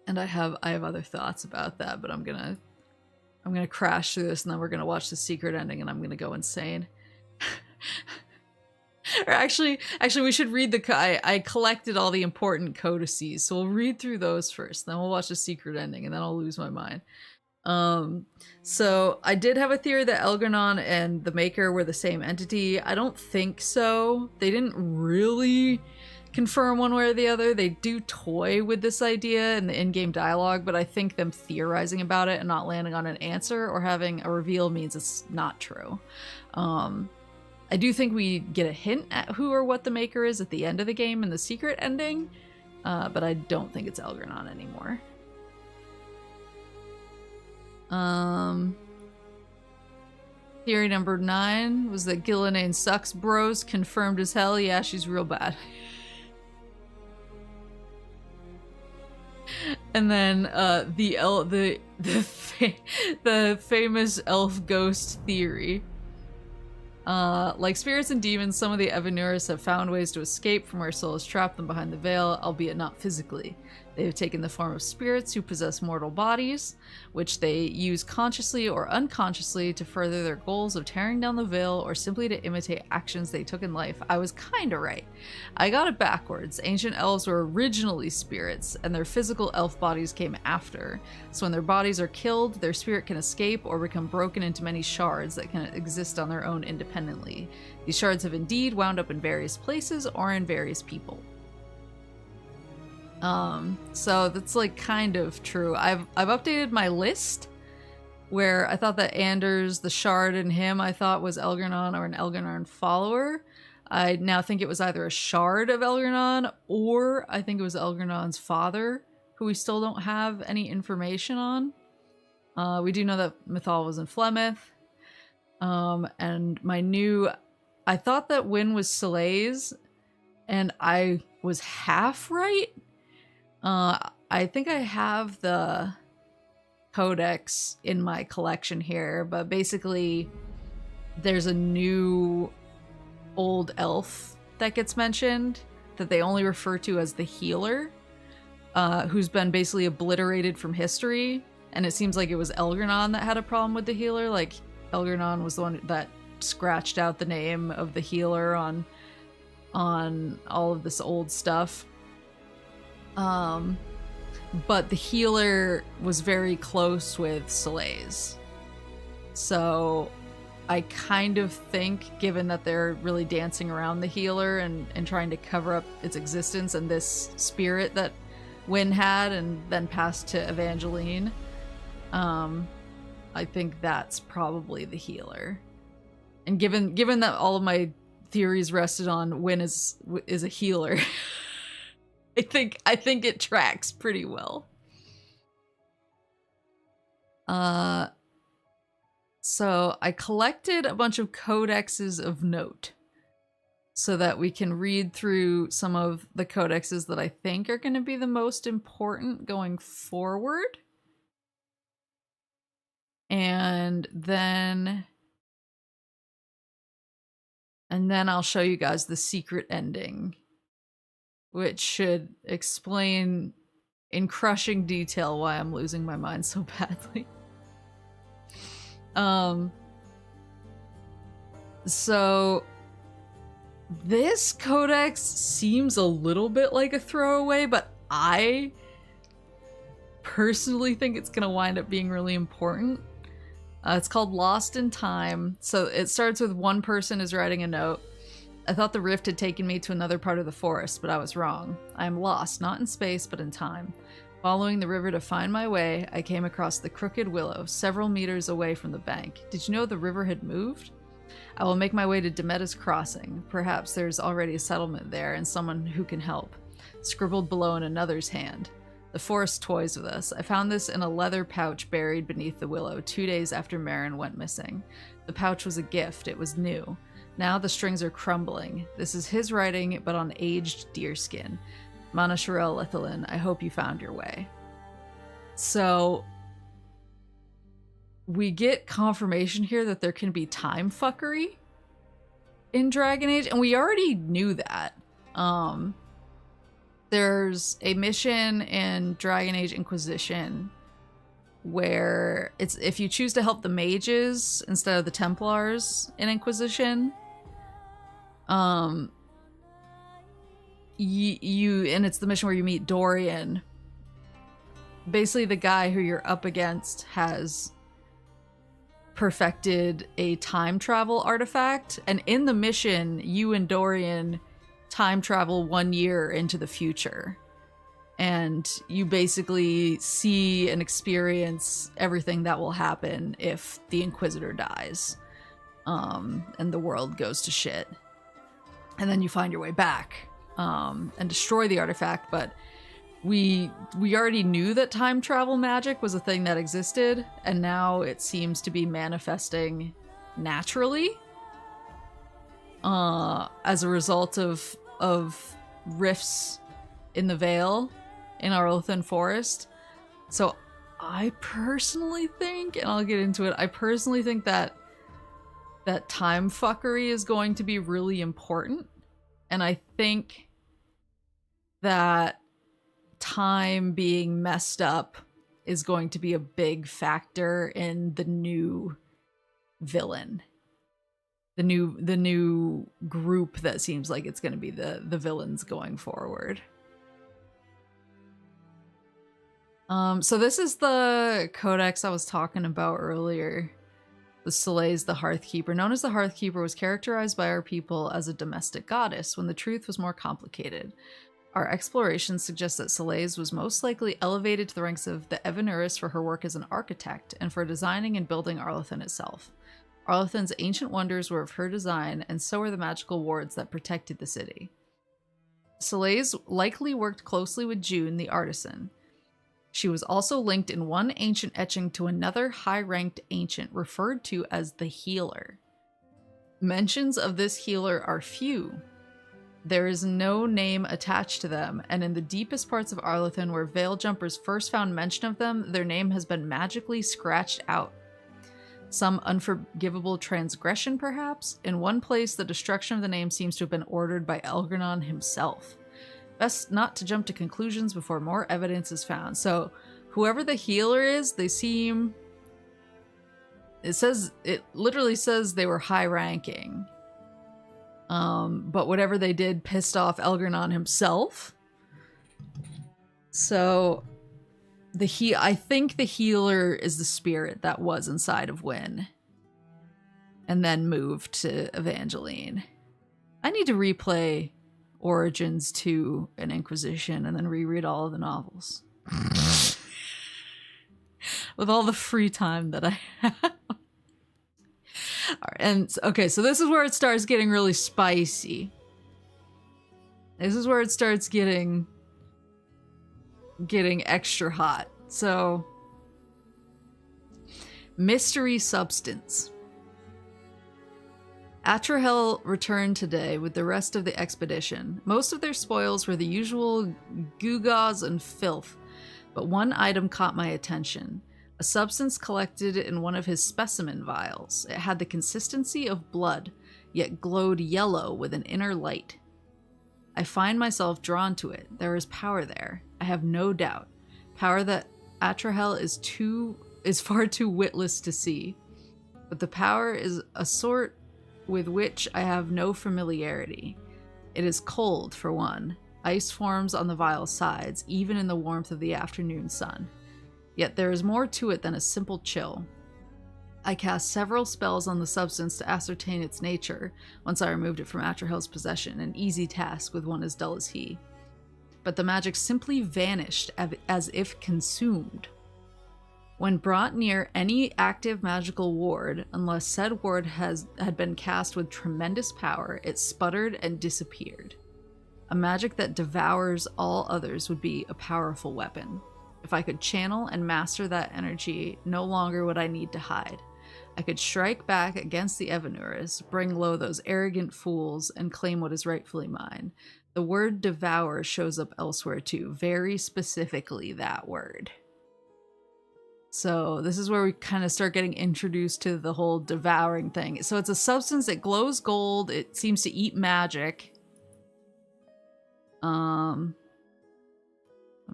And I have other thoughts about that, but I'm gonna crash through this, and then we're gonna watch the secret ending, and I'm gonna go insane. Or actually, we should read I collected all the important codices, so we'll read through those first, then we'll watch the secret ending, and then I'll lose my mind. So I did have a theory that Elgernon and the Maker were the same entity. I don't think so. They didn't really confirm one way or the other. They do toy with this idea in the in-game dialogue, but I think them theorizing about it and not landing on an answer or having a reveal means it's not true. I do think we get a hint at who or what the Maker is at the end of the game in the secret ending, but I don't think it's Elgernon anymore. Theory number 9 was that Gillenane sucks bros, confirmed as hell. Yeah, she's real bad. And then the famous elf ghost theory. Like spirits and demons, some of the Evanuris have found ways to escape from where souls trapped them behind the veil, albeit not physically. They have taken the form of spirits who possess mortal bodies, which they use consciously or unconsciously to further their goals of tearing down the veil or simply to imitate actions they took in life. I was kinda right. I got it backwards. Ancient elves were originally spirits, and their physical elf bodies came after. So when their bodies are killed, their spirit can escape or become broken into many shards that can exist on their own independently. These shards have indeed wound up in various places or in various people. So that's like kind of true. I've updated my list where I thought that Anders, the shard in him, I thought was Elgernon or an Elgernon follower. I now think it was either a shard of Elgernon or I think it was Elgernon's father, who we still don't have any information on. We do know that Mythal was in Flemeth. And I thought that Wynn was Soleil's, and I was half right. I think I have the codex in my collection here, but basically there's a new old elf that gets mentioned that they only refer to as the healer, who's been basically obliterated from history, and it seems like it was Elgernon that had a problem with the healer. Like Elgernon was the one that scratched out the name of the healer on all of this old stuff. But the healer was very close with Soleil's. So I kind of think, given that they're really dancing around the healer and trying to cover up its existence and this spirit that Wynn had and then passed to Evangeline, I think that's probably the healer. And given that all of my theories rested on Wynn is a healer, I think it tracks pretty well. So I collected a bunch of codexes of note so that we can read through some of the codexes that I think are going to be the most important going forward. And then And then I'll show you guys the secret ending, which should explain in crushing detail why I'm losing my mind so badly. So this codex seems a little bit like a throwaway, but I personally think it's gonna wind up being really important. It's called Lost in Time. So it starts with one person is writing a note. I thought the rift had taken me to another part of the forest, but I was wrong. I am lost, not in space, but in time. Following the river to find my way, I came across the crooked willow, several meters away from the bank. Did you know the river had moved? I will make my way to Demetta's Crossing. Perhaps there's already a settlement there and someone who can help. Scribbled below in another's hand. The forest toys with us. I found this in a leather pouch buried beneath the willow 2 days after Marin went missing. The pouch was a gift. It was new. Now the strings are crumbling. This is his writing, but on aged deerskin. Mana Sharel Lithalin, I hope you found your way. So we get confirmation here that there can be time fuckery in Dragon Age, and we already knew that. There's a mission in Dragon Age Inquisition where it's if you choose to help the mages instead of the Templars in Inquisition, you and it's the mission where you meet Dorian. Basically, the guy who you're up against has perfected a time travel artifact, and in the mission, you and Dorian time travel 1 year into the future, and you basically see and experience everything that will happen if the Inquisitor dies, and the world goes to shit. And then you find your way back and destroy the artifact. But we already knew that time travel magic was a thing that existed, and now it seems to be manifesting naturally as a result of rifts in the Vale in Arlothan Forest. So I personally think, and I'll get into it, I personally think that time fuckery is going to be really important. And I think that time being messed up is going to be a big factor in the new villain. The new group that seems like it's going to be the villains going forward. So this is the codex I was talking about earlier. The Soleil's the Hearthkeeper. Known as the Hearthkeeper, was characterized by our people as a domestic goddess when the truth was more complicated. Our explorations suggest that Soleil's was most likely elevated to the ranks of the Evanuris for her work as an architect and for designing and building Arlothan itself. Arlothan's ancient wonders were of her design, and so were the magical wards that protected the city. Soleil's likely worked closely with June, the artisan. She was also linked in one ancient etching to another high-ranked ancient referred to as the Healer. Mentions of this healer are few. There is no name attached to them, and in the deepest parts of Arlothan where Veil Jumpers first found mention of them, their name has been magically scratched out. Some unforgivable transgression, perhaps? In one place, the destruction of the name seems to have been ordered by Elgranon himself. Best not to jump to conclusions before more evidence is found. So, whoever the healer is, they seem... It literally says they were high-ranking. But whatever they did pissed off Elgranon himself. So... I think the healer is the spirit that was inside of Wynne. And then moved to Evangeline. I need to replay Origins 2 and Inquisition and then reread all of the novels. With all the free time that I have. Alright, and okay, so this is where it starts getting really spicy. This is where it starts getting extra hot. So, mystery substance. Atrahel returned today with the rest of the expedition. Most of their spoils were the usual gewgaws and filth, but one item caught my attention. A substance collected in one of his specimen vials. It had the consistency of blood. yet glowed yellow with an inner light. I find myself drawn to it. There is power there, I have no doubt. Power that Atrahel is far too witless to see. But the power is a sort with which I have no familiarity. It is cold, for one. Ice forms on the vial's sides, even in the warmth of the afternoon sun. Yet there is more to it than a simple chill. I cast several spells on the substance to ascertain its nature once I removed it from Atrahel's possession, an easy task with one as dull as he. But the magic simply vanished as if consumed. When brought near any active magical ward, unless said ward had been cast with tremendous power, it sputtered and disappeared. A magic that devours all others would be a powerful weapon. If I could channel and master that energy, no longer would I need to hide. I could strike back against the Evanuris, bring low those arrogant fools, and claim what is rightfully mine. The word devour shows up elsewhere too, very specifically that word. So this is where we kind of start getting introduced to the whole devouring thing. So it's a substance that glows gold, it seems to eat magic. Let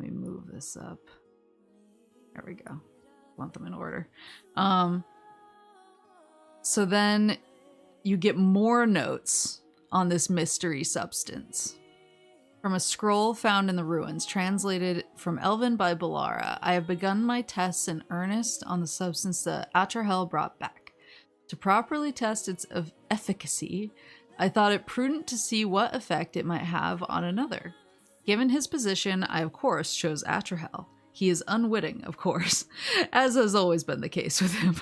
me move this up. There we go. Want them in order. So then you get more notes on this mystery substance. From a scroll found in the ruins, translated from Elven by Balara, I have begun my tests in earnest on the substance that Atrahel brought back. To properly test its efficacy, I thought it prudent to see what effect it might have on another. Given his position, I of course chose Atrahel. He is unwitting, of course, as has always been the case with him.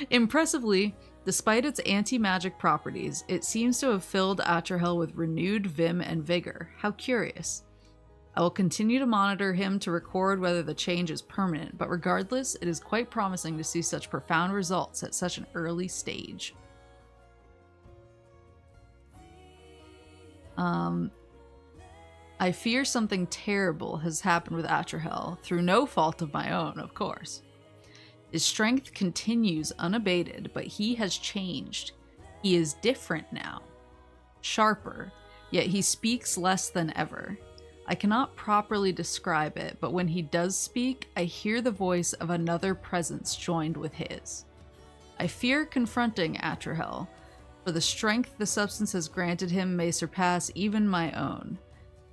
Impressively, despite its anti-magic properties, it seems to have filled Atrahel with renewed vim and vigor. How curious. I will continue to monitor him to record whether the change is permanent, but regardless, it is quite promising to see such profound results at such an early stage. I fear something terrible has happened with Atrahel, through no fault of my own, of course. His strength continues unabated, but he has changed. He is different now. Sharper, yet he speaks less than ever. I cannot properly describe it, but when he does speak, I hear the voice of another presence joined with his. I fear confronting Atrahel, for the strength the substance has granted him may surpass even my own.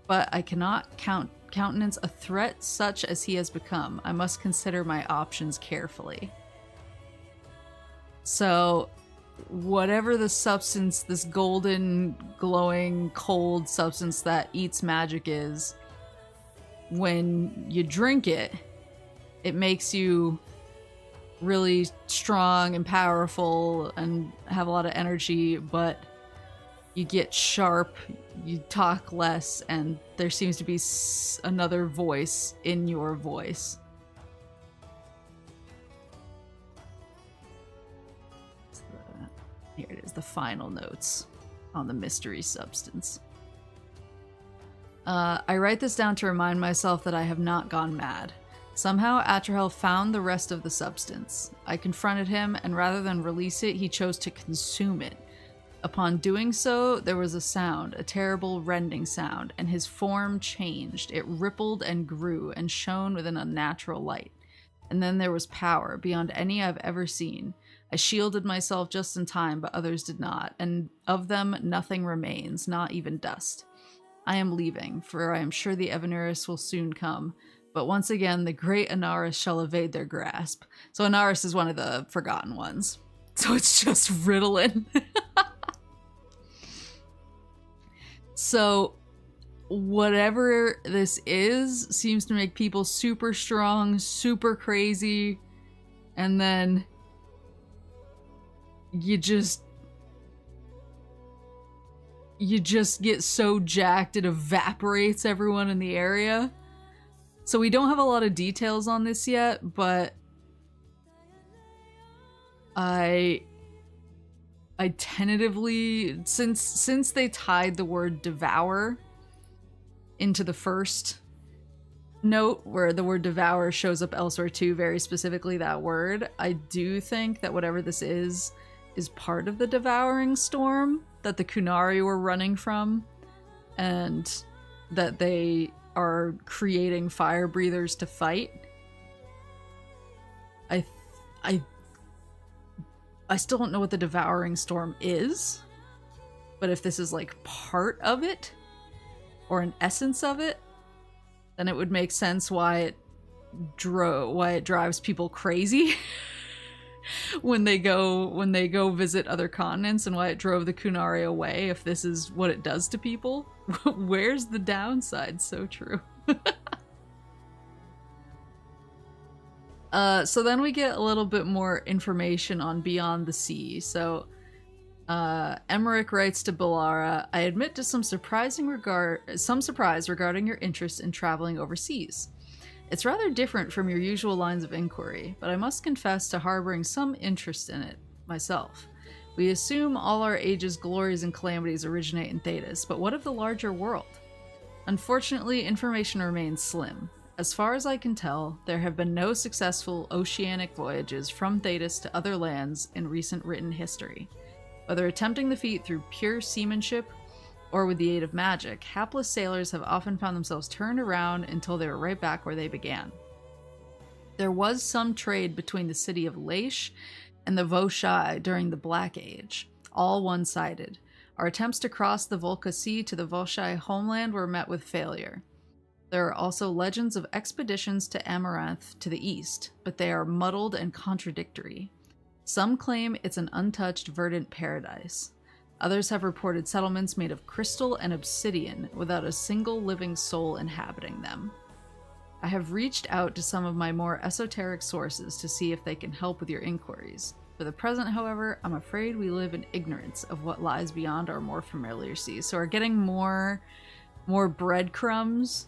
But I cannot countenance a threat such as he has become. I must consider my options carefully. So, whatever the substance, this golden, glowing, cold substance that eats magic is, when you drink it, it makes you really strong and powerful and have a lot of energy, but you get sharp, you talk less, and there seems to be another voice in your voice. Here it is, the final notes on the mystery substance. I write this down to remind myself that I have not gone mad. Somehow Atrahel found the rest of the substance. I confronted him, and rather than release it, he chose to consume it. Upon doing so, there was a sound, a terrible rending sound, and his form changed. It rippled and grew and shone with an unnatural light. And then there was power, beyond any I've ever seen. I shielded myself just in time, but others did not, and of them nothing remains, not even dust. I am leaving, for I am sure the Evanuris will soon come, but once again the great Anaris shall evade their grasp. So Anaris is one of the forgotten ones. So it's just Ritalin. So whatever this is seems to make people super strong, super crazy, and then you just get so jacked it evaporates everyone in the area. So we don't have a lot of details on this yet, but I tentatively, since they tied the word devour into the first note where the word devour shows up elsewhere too, very specifically that word, I do think that whatever this is is part of the devouring storm that the Kunari were running from, and that they are creating fire breathers to fight. I still don't know what the devouring storm is, but if this is like part of it or an essence of it, then it would make sense why it drives people crazy when they go visit other continents, and why it drove the Kunari away if this is what it does to people. Where's the downside? So true. So then we get a little bit more information on Beyond the Sea. So Emmerich writes to Balara, I admit to some surprise regarding your interest in traveling overseas. It's rather different from your usual lines of inquiry, but I must confess to harboring some interest in it myself. We assume all our age's glories and calamities originate in Thetis, but what of the larger world? Unfortunately, information remains slim. As far as I can tell, there have been no successful oceanic voyages from Thetis to other lands in recent written history. Whether attempting the feat through pure seamanship or with the aid of magic, hapless sailors have often found themselves turned around until they were right back where they began. There was some trade between the city of Laish and the Voshai during the Black Age, all one-sided. Our attempts to cross the Volca Sea to the Voshai homeland were met with failure. There are also legends of expeditions to Amaranth to the east, but they are muddled and contradictory. Some claim it's an untouched verdant paradise. Others have reported settlements made of crystal and obsidian without a single living soul inhabiting them. I have reached out to some of my more esoteric sources to see if they can help with your inquiries. For the present, however, I'm afraid we live in ignorance of what lies beyond our more familiar seas. So we're getting more breadcrumbs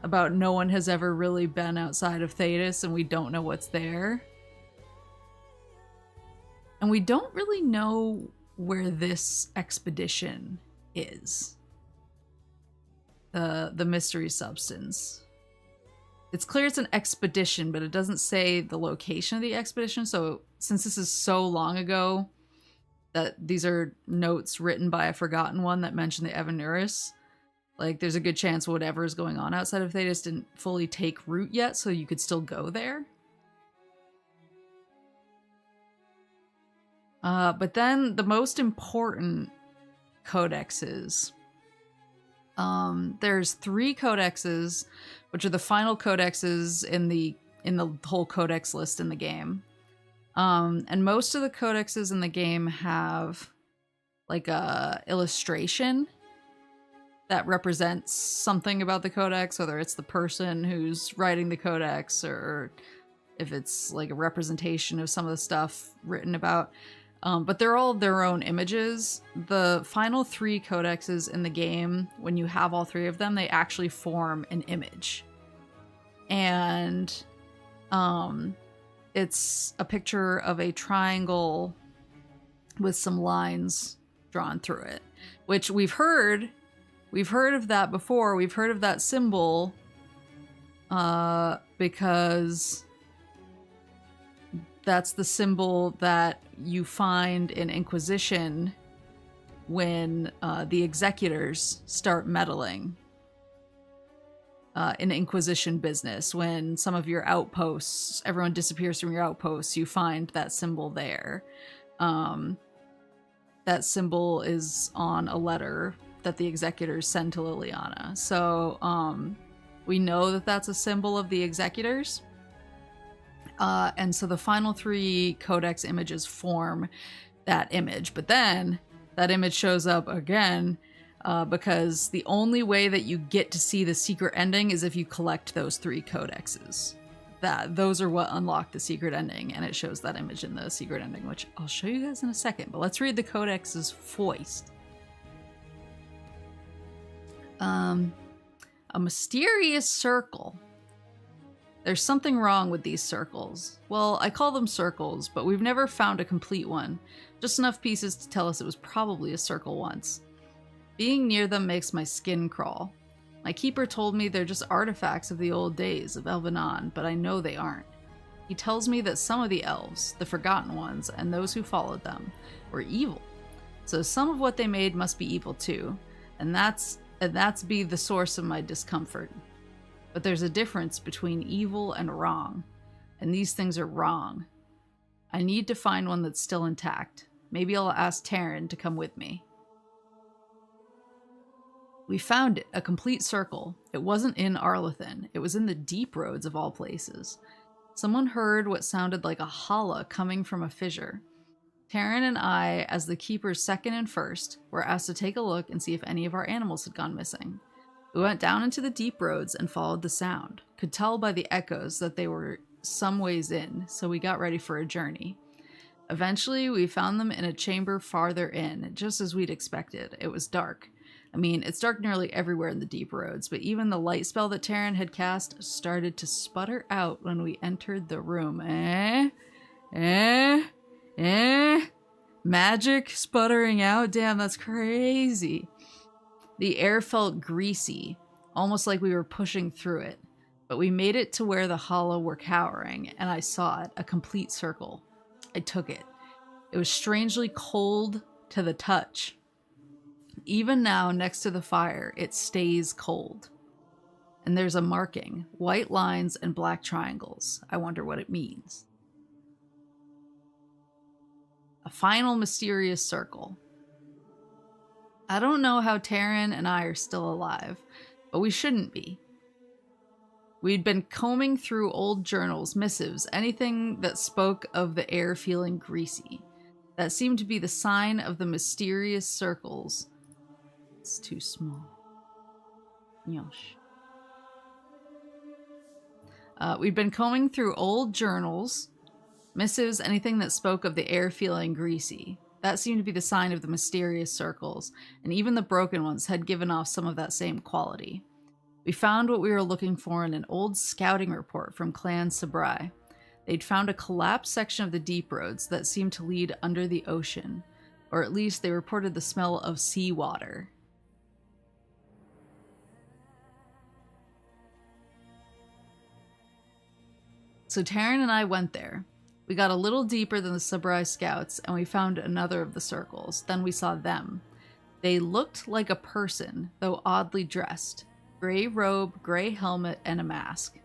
about no one has ever really been outside of Thetis and we don't know what's there. And we don't really know where this expedition is. The mystery substance. It's clear it's an expedition, but it doesn't say the location of the expedition. So since this is so long ago that these are notes written by a forgotten one that mentioned the Evanuris, like, there's a good chance whatever is going on outside of Thetis didn't fully take root yet, so you could still go there. But then the most important codexes. There's 3 codexes, which are the final codexes in the whole codex list in the game. And most of the codexes in the game have like a illustration that represents something about the codex, whether it's the person who's writing the codex or if it's like a representation of some of the stuff written about. But they're all their own images. The final 3 codexes in the game, when you have all 3 of them, they actually form an image. And it's a picture of a triangle with some lines drawn through it, which we've heard of that before. We've heard of that symbol because that's the symbol that you find in Inquisition when the executors start meddling in Inquisition business. When some of your outposts, everyone disappears from your outposts, you find that symbol there. That symbol is on a letter that the executors send to Liliana. So we know that that's a symbol of the executors. And so the final 3 codex images form that image. But then that image shows up again because the only way that you get to see the secret ending is if you collect those 3 codexes. Those are what unlock the secret ending, and it shows that image in the secret ending, which I'll show you guys in a second. But let's read the codexes first. A mysterious circle. There's something wrong with these circles. Well, I call them circles, but we've never found a complete one. Just enough pieces to tell us it was probably a circle once. Being near them makes my skin crawl. My keeper told me they're just artifacts of the old days of Elvenon, but I know they aren't. He tells me that some of the elves, the Forgotten Ones, and those who followed them, were evil. So some of what they made must be evil too, and that's be the source of my discomfort. But there's a difference between evil and wrong, and these things are wrong. I need to find one that's still intact. Maybe I'll ask Taryn to come with me. We found it, a complete circle. It wasn't in Arlethan. It was in the deep roads of all places. Someone heard what sounded like a holla coming from a fissure. Taryn and I, as the keeper's second and first, were asked to take a look and see if any of our animals had gone missing. We went down into the deep roads and followed the sound. Could tell by the echoes that they were some ways in, so we got ready for a journey. Eventually, we found them in a chamber farther in, just as we'd expected. It was dark. I mean, it's dark nearly everywhere in the deep roads, but even the light spell that Taryn had cast started to sputter out when we entered the room. Magic sputtering out? Damn, that's crazy. The air felt greasy, almost like we were pushing through it. But we made it to where the hollow were cowering, and I saw it, a complete circle. I took it. It was strangely cold to the touch. Even now, next to the fire, it stays cold. And there's a marking, white lines and black triangles. I wonder what it means. A final mysterious circle. I don't know how Taryn and I are still alive, but we shouldn't be. We'd been combing through old journals, missives, anything that spoke of the air feeling greasy. That seemed to be the sign of the mysterious circles. It's too small. Yosh. We'd been combing through old journals, missives, anything that spoke of the air feeling greasy. That seemed to be the sign of the mysterious circles, and even the broken ones had given off some of that same quality. We found what we were looking for in an old scouting report from Clan Sabrai. They'd found a collapsed section of the deep roads that seemed to lead under the ocean, or at least they reported the smell of seawater. So Taryn and I went there. We got a little deeper than the Sabrai scouts, and we found another of the circles. Then we saw them. They looked like a person, though oddly dressed. Gray robe, gray helmet, and a mask.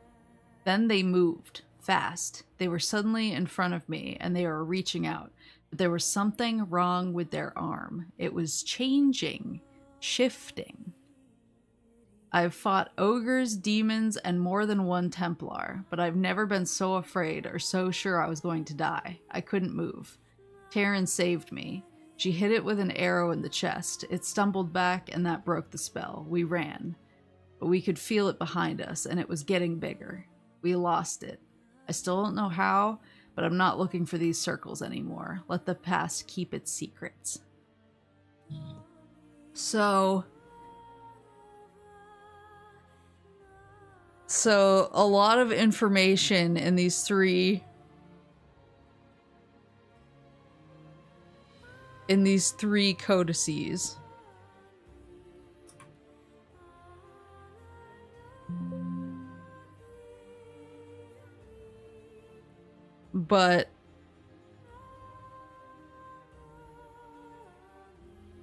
Then they moved, fast. They were suddenly in front of me, and they were reaching out. But there was something wrong with their arm. It was changing, shifting. I've fought ogres, demons, and more than one Templar, but I've never been so afraid or so sure I was going to die. I couldn't move. Taryn saved me. She hit it with an arrow in the chest. It stumbled back, and that broke the spell. We ran. But we could feel it behind us, and it was getting bigger. We lost it. I still don't know how, but I'm not looking for these circles anymore. Let the past keep its secrets. So a lot of information in these three codices. But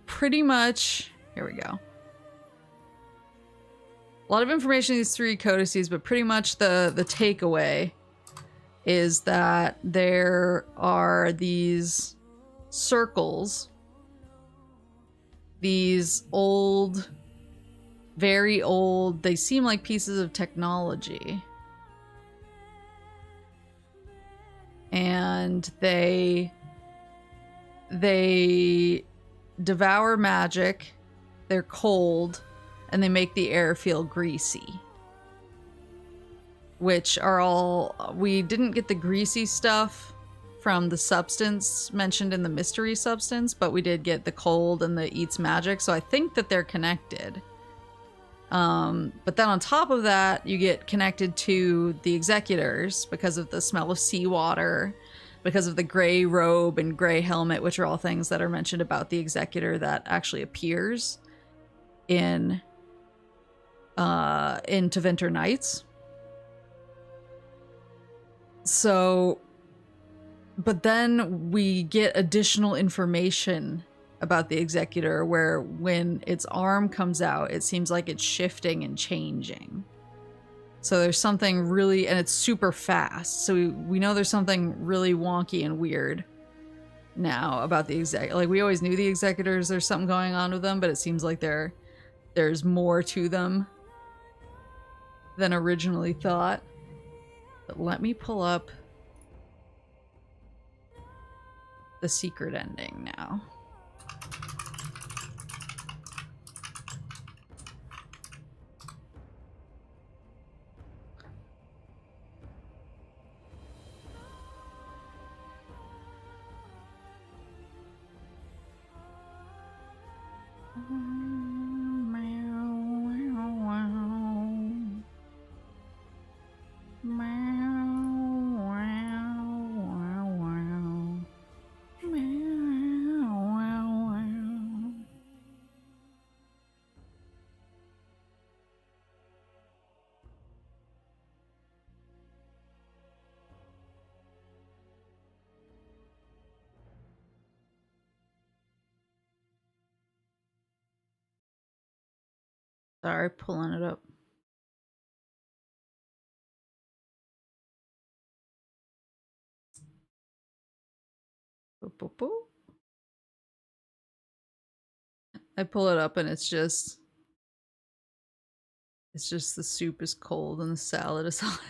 pretty much, here we go. A lot of information in these three codices, but pretty much the takeaway is that there are these circles, these old, very old, they seem like pieces of technology. And they devour magic, they're cold, and they make the air feel greasy. Which are all... We didn't get the greasy stuff from the substance mentioned in the mystery substance, but we did get the cold and the eats magic, so I think that they're connected. But then on top of that, you get connected to the executors because of the smell of seawater, because of the gray robe and gray helmet, which are all things that are mentioned about the executor that actually appears in To Winter Nights. So, but then we get additional information about the Executor where when its arm comes out, it seems like it's shifting and changing. So there's something really, and it's super fast. So we know there's something really wonky and weird now about the like we always knew the Executors, there's something going on with them, but it seems like there's more to them than originally thought. But let me pull up the secret ending now. Sorry, pulling it up. Boop, boop, boop. I pull it up and it's just the soup is cold and the salad is hot.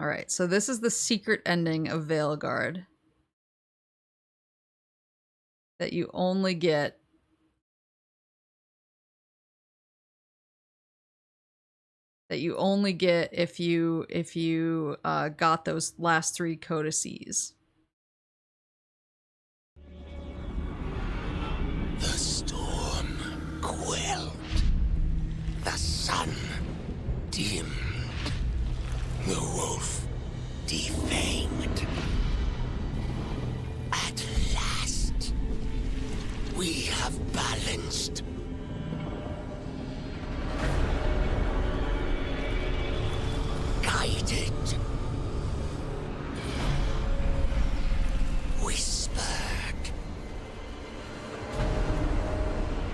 All right, so this is the secret ending of Veilguard that you only get if you got those last 3 codices. The storm quelled, the sun dimmed, the wolf defanged. At last, we have balanced. Guided. Whispered.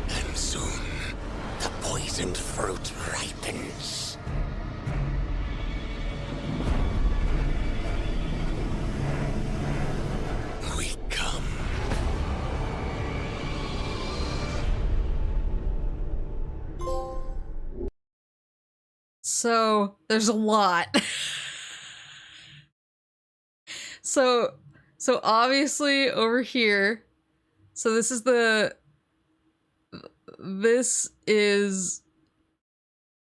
And soon, the poisoned fruit ripens. We come. So there's a lot. So obviously over here, so this is the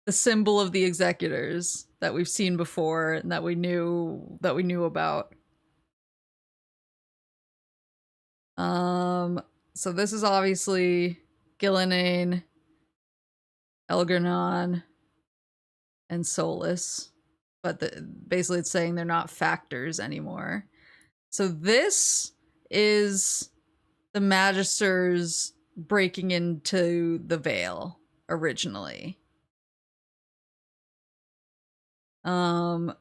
symbol of the Executors that we've seen before and that we knew about. So this is obviously Gillenane, Elgernon, and Solus, but basically it's saying they're not factors anymore. So this is the Magisters breaking into the Veil originally. Here's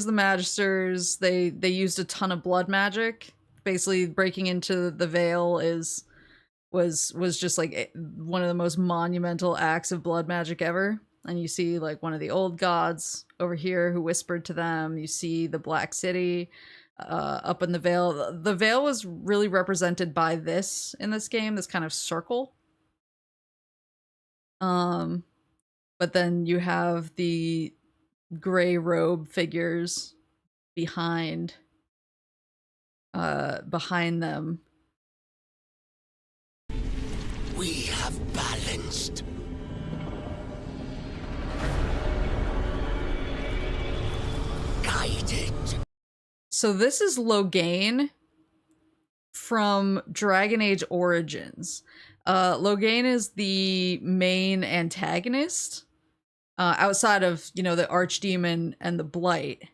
the Magisters. They used a ton of blood magic. Basically, breaking into the Veil was just like one of the most monumental acts of blood magic ever. And you see like one of the old gods over here who whispered to them. You see the Black City up in the Veil. The Veil was really represented by this in this game, this kind of circle. But then you have the gray robe figures behind them. We have balanced. Guided. So this is Loghain from Dragon Age Origins. Loghain is the main antagonist, outside of, you know, the Archdemon and the Blight.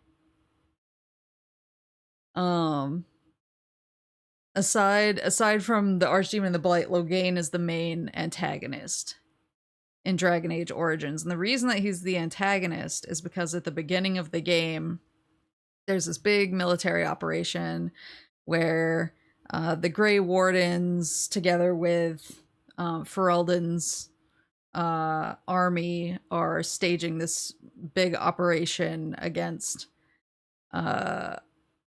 Aside from the Archdemon and the Blight, Loghain is the main antagonist. in Dragon Age Origins. And the reason that he's the antagonist is because at the beginning of the game, there's this big military operation where the Grey Wardens, together with Ferelden's army, are staging this big operation against a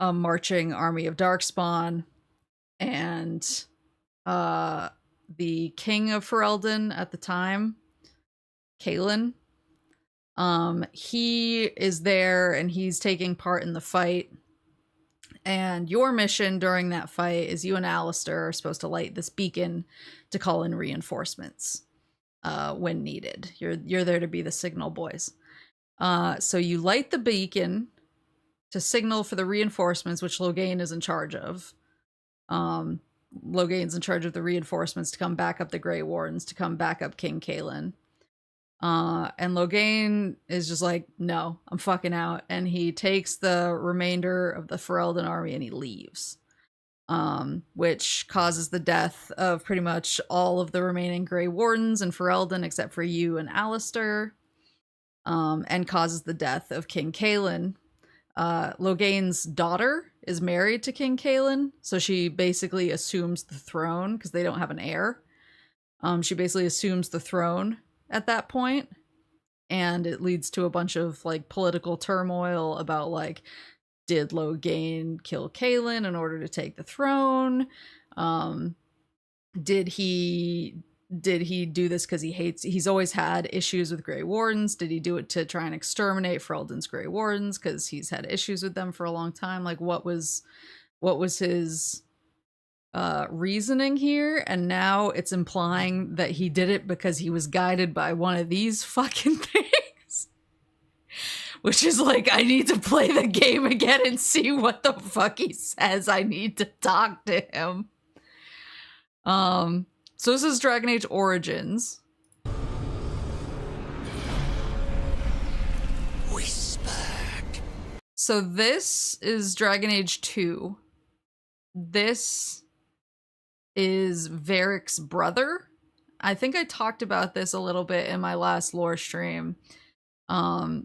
marching army of Darkspawn. And the king of Ferelden at the time, Kalen, he is there and he's taking part in the fight. And your mission during that fight is you and Alistair are supposed to light this beacon to call in reinforcements when needed. You're there to be the signal boys. So you light the beacon to signal for the reinforcements, which Loghain is in charge of. Loghain's in charge of the reinforcements to come back up the Grey Wardens, to come back up King Kalen. And Loghain is just like, no, I'm fucking out. And he takes the remainder of the Ferelden army and he leaves. Which causes the death of pretty much all of the remaining Grey Wardens in Ferelden except for you and Alistair. And causes the death of King Kalen. Loghain's daughter is married to King Kalen, so she basically assumes the throne because they don't have an heir. She basically assumes the throne at that point, and it leads to a bunch of like political turmoil about like, did Loghain kill Kalen in order to take the throne? Did he do this because he's always had issues with Grey Wardens? Did he do it to try and exterminate Ferelden's Grey Wardens because he's had issues with them for a long time? Like, what was his reasoning here? And now it's implying that he did it because he was guided by one of these fucking things. Which is like, I need to play the game again and see what the fuck he says. I need to talk to him. So this is Dragon Age Origins. Whispered. So this is Dragon Age 2. This is Varric's brother. I think I talked about this a little bit in my last lore stream.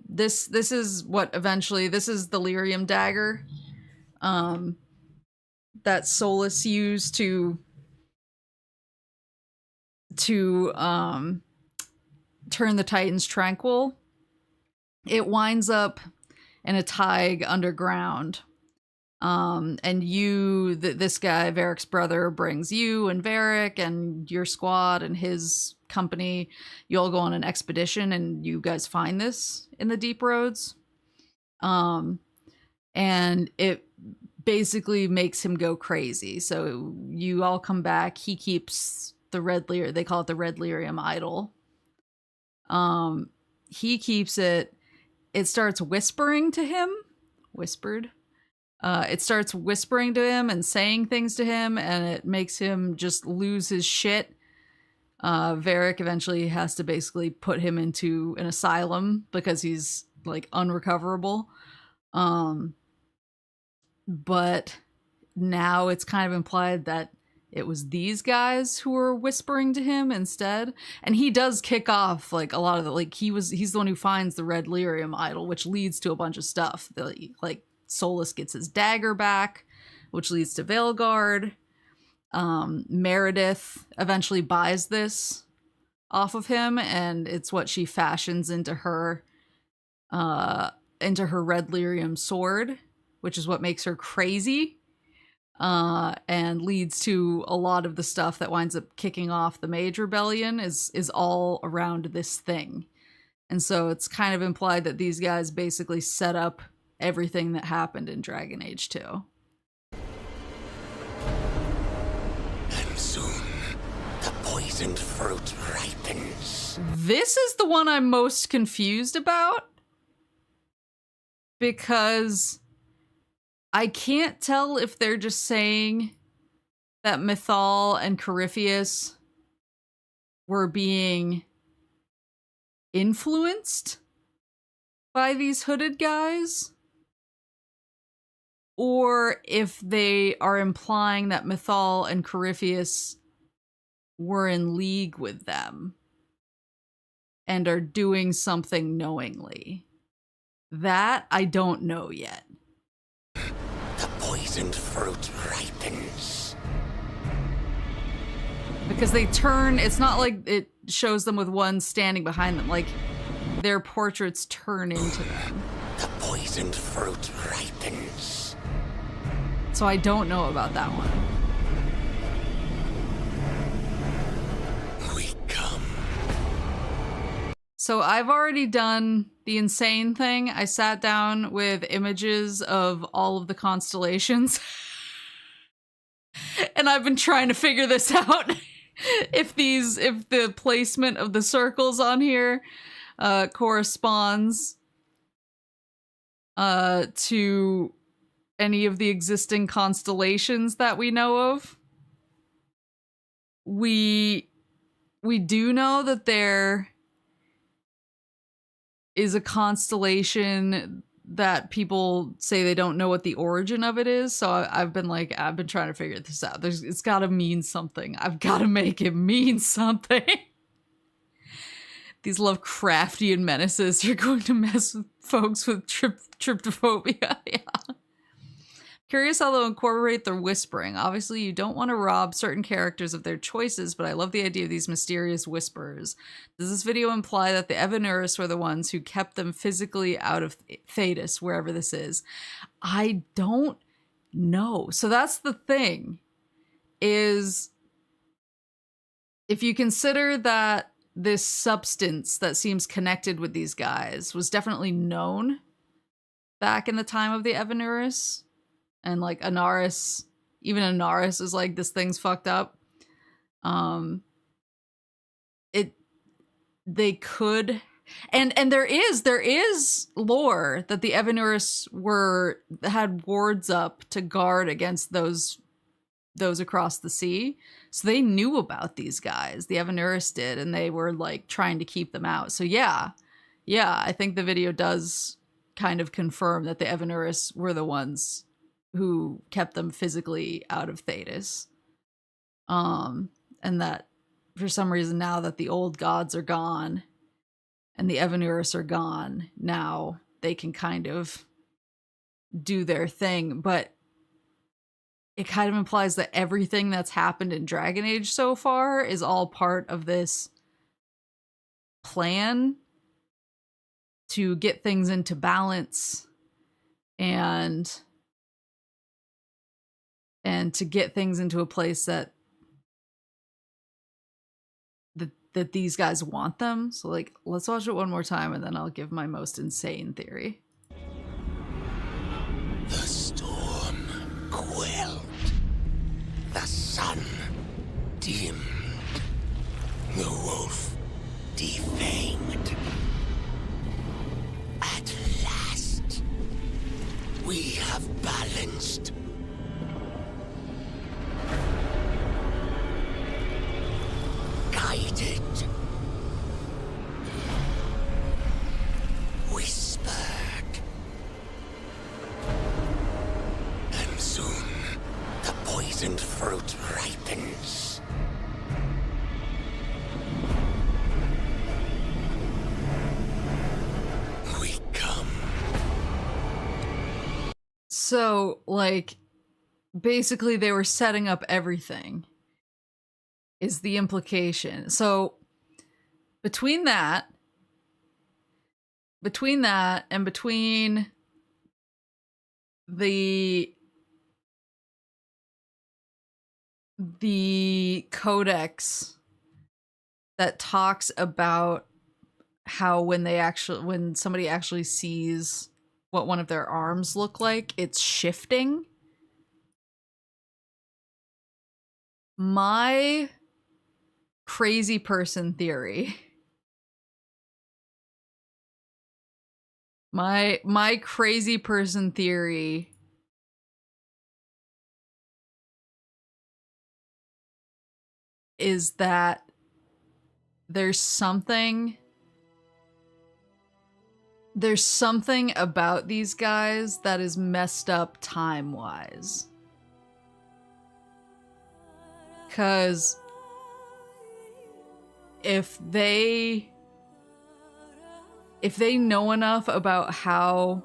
This is what eventually, this is the lyrium dagger that Solus used to turn the Titans tranquil. It winds up in a Tig underground. And this guy, Varric's brother, brings you and Varric and your squad and his company. You all go on an expedition and you guys find this in the deep roads. And it basically makes him go crazy. So you all come back. He keeps the red lyrium. They call it the red lyrium idol. He keeps it. It starts whispering to him. Whispered. It starts whispering to him and saying things to him, and it makes him just lose his shit. Varric eventually has to basically put him into an asylum because he's like unrecoverable. But now it's kind of implied that it was these guys who were whispering to him instead. And he does kick off like a lot of the, like he's the one who finds the red lyrium idol, which leads to a bunch of stuff. Like Solus gets his dagger back, which leads to Veilguard. Meredith eventually buys this off of him, and it's what she fashions into her red lyrium sword, which is what makes her crazy. And leads to a lot of the stuff that winds up kicking off the Mage Rebellion is all around this thing. And so it's kind of implied that these guys basically set up everything that happened in Dragon Age 2. And soon, the poisoned fruit ripens. This is the one I'm most confused about, because I can't tell if they're just saying that Mythal and Corypheus were being influenced by these hooded guys, or if they are implying that Mythal and Corypheus were in league with them. and are doing something knowingly. That I don't know yet. The poisoned fruit ripens. Because they turn, it's not like it shows them with one standing behind them. Like, their portraits turn into them. The poisoned fruit ripens. So I don't know about that one. We come. So I've already done the insane thing. I sat down with images of all of the constellations. And I've been trying to figure this out. If the placement of the circles on here corresponds to any of the existing constellations that we know of. We do know that there is a constellation that people say they don't know what the origin of it is. So I've been trying to figure this out. It's got to mean something. I've got to make it mean something. These Lovecraftian menaces are going to mess with folks with tryptophobia. Yeah. Curious how they'll incorporate their whispering. Obviously, you don't want to rob certain characters of their choices, but I love the idea of these mysterious whisperers. Does this video imply that the Evanurus were the ones who kept them physically out of Thetis, wherever this is? I don't know. So that's the thing, is if you consider that this substance that seems connected with these guys was definitely known back in the time of the Evanurus, and like Anaris, even Anaris is like, this thing's fucked up. They could, and there is lore that the Evanurus had wards up to guard against those across the sea. So they knew about these guys. The Evanurus did, and they were like trying to keep them out. So yeah, I think the video does kind of confirm that the Evanurus were the ones who kept them physically out of Thetis. And that for some reason, now that the old gods are gone and the Evanurus are gone, now they can kind of do their thing. But it kind of implies that everything that's happened in Dragon Age so far is all part of this plan to get things into balance and to get things into a place that these guys want them. So like, let's watch it one more time and then I'll give my most insane theory. The storm quelled. The sun dimmed. The wolf defanged. At last, we have balanced. Guided. Whispered. And soon, the poisoned fruit ripens. We come. So, like, basically they were setting up everything, is the implication. So between that and between the codex that talks about how when somebody actually sees what one of their arms look like, it's shifting. My crazy person theory. My crazy person theory is that there's something about these guys that is messed up time-wise. 'Cause if they if they know enough about how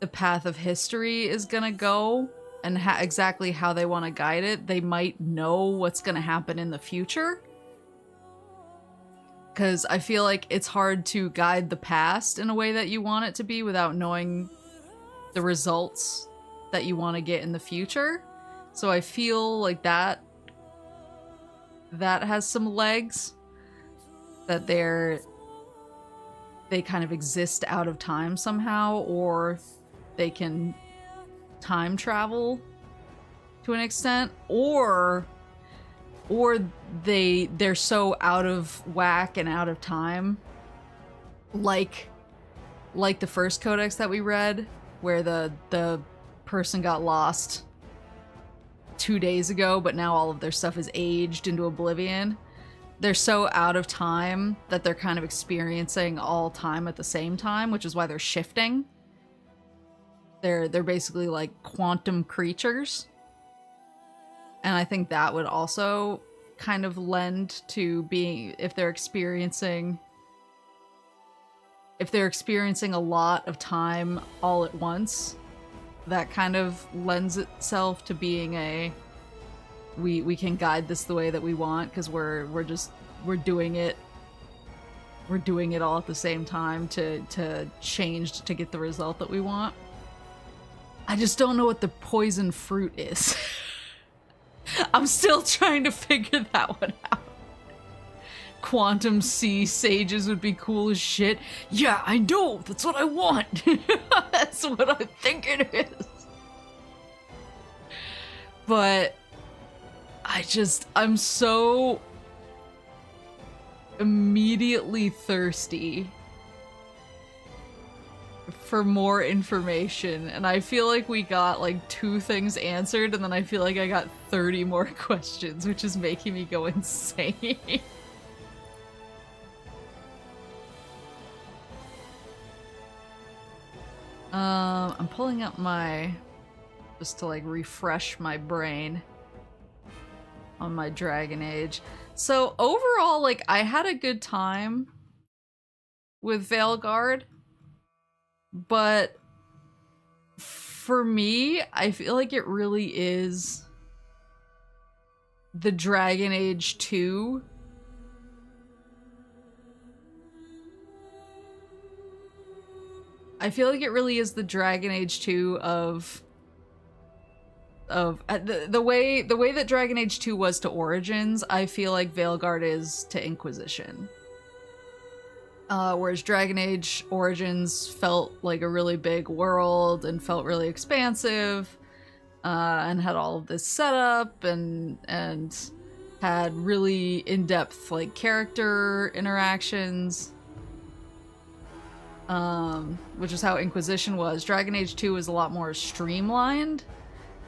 the path of history is gonna go and exactly how they want to guide it, they might know what's gonna happen in the future. Because I feel like it's hard to guide the past in a way that you want it to be without knowing the results that you want to get in the future. So I feel like that has some legs, that they kind of exist out of time somehow, or they can time travel to an extent, or they're so out of whack and out of time, like the first codex that we read, where the person got lost 2 days ago, but now all of their stuff is aged into oblivion. They're so out of time that they're kind of experiencing all time at the same time, which is why they're shifting. They're basically like quantum creatures. And I think that would also kind of lend to being, if they're experiencing a lot of time all at once, that kind of lends itself to being we can guide this the way that we want, because we're doing it all at the same time to change to get the result that we want. I just don't know what the poison fruit is. I'm still trying to figure that one out. Quantum sea sages would be cool as shit. Yeah, I know. That's what I want. That's what I think it is. But I'm so immediately thirsty for more information, and I feel like we got like 2 things answered, and then I feel like I got 30 more questions, which is making me go insane. I'm pulling up just to like refresh my brain on my Dragon Age. So overall, like, I had a good time with Veilguard, but for me, I feel like it really is the Dragon Age 2. I feel like it really is the Dragon Age 2 of the way that Dragon Age 2 was to Origins. I feel like Veilguard is to Inquisition. Whereas Dragon Age Origins felt like a really big world and felt really expansive, and had all of this setup and had really in-depth like character interactions, which is how Inquisition was. Dragon Age 2 was a lot more streamlined,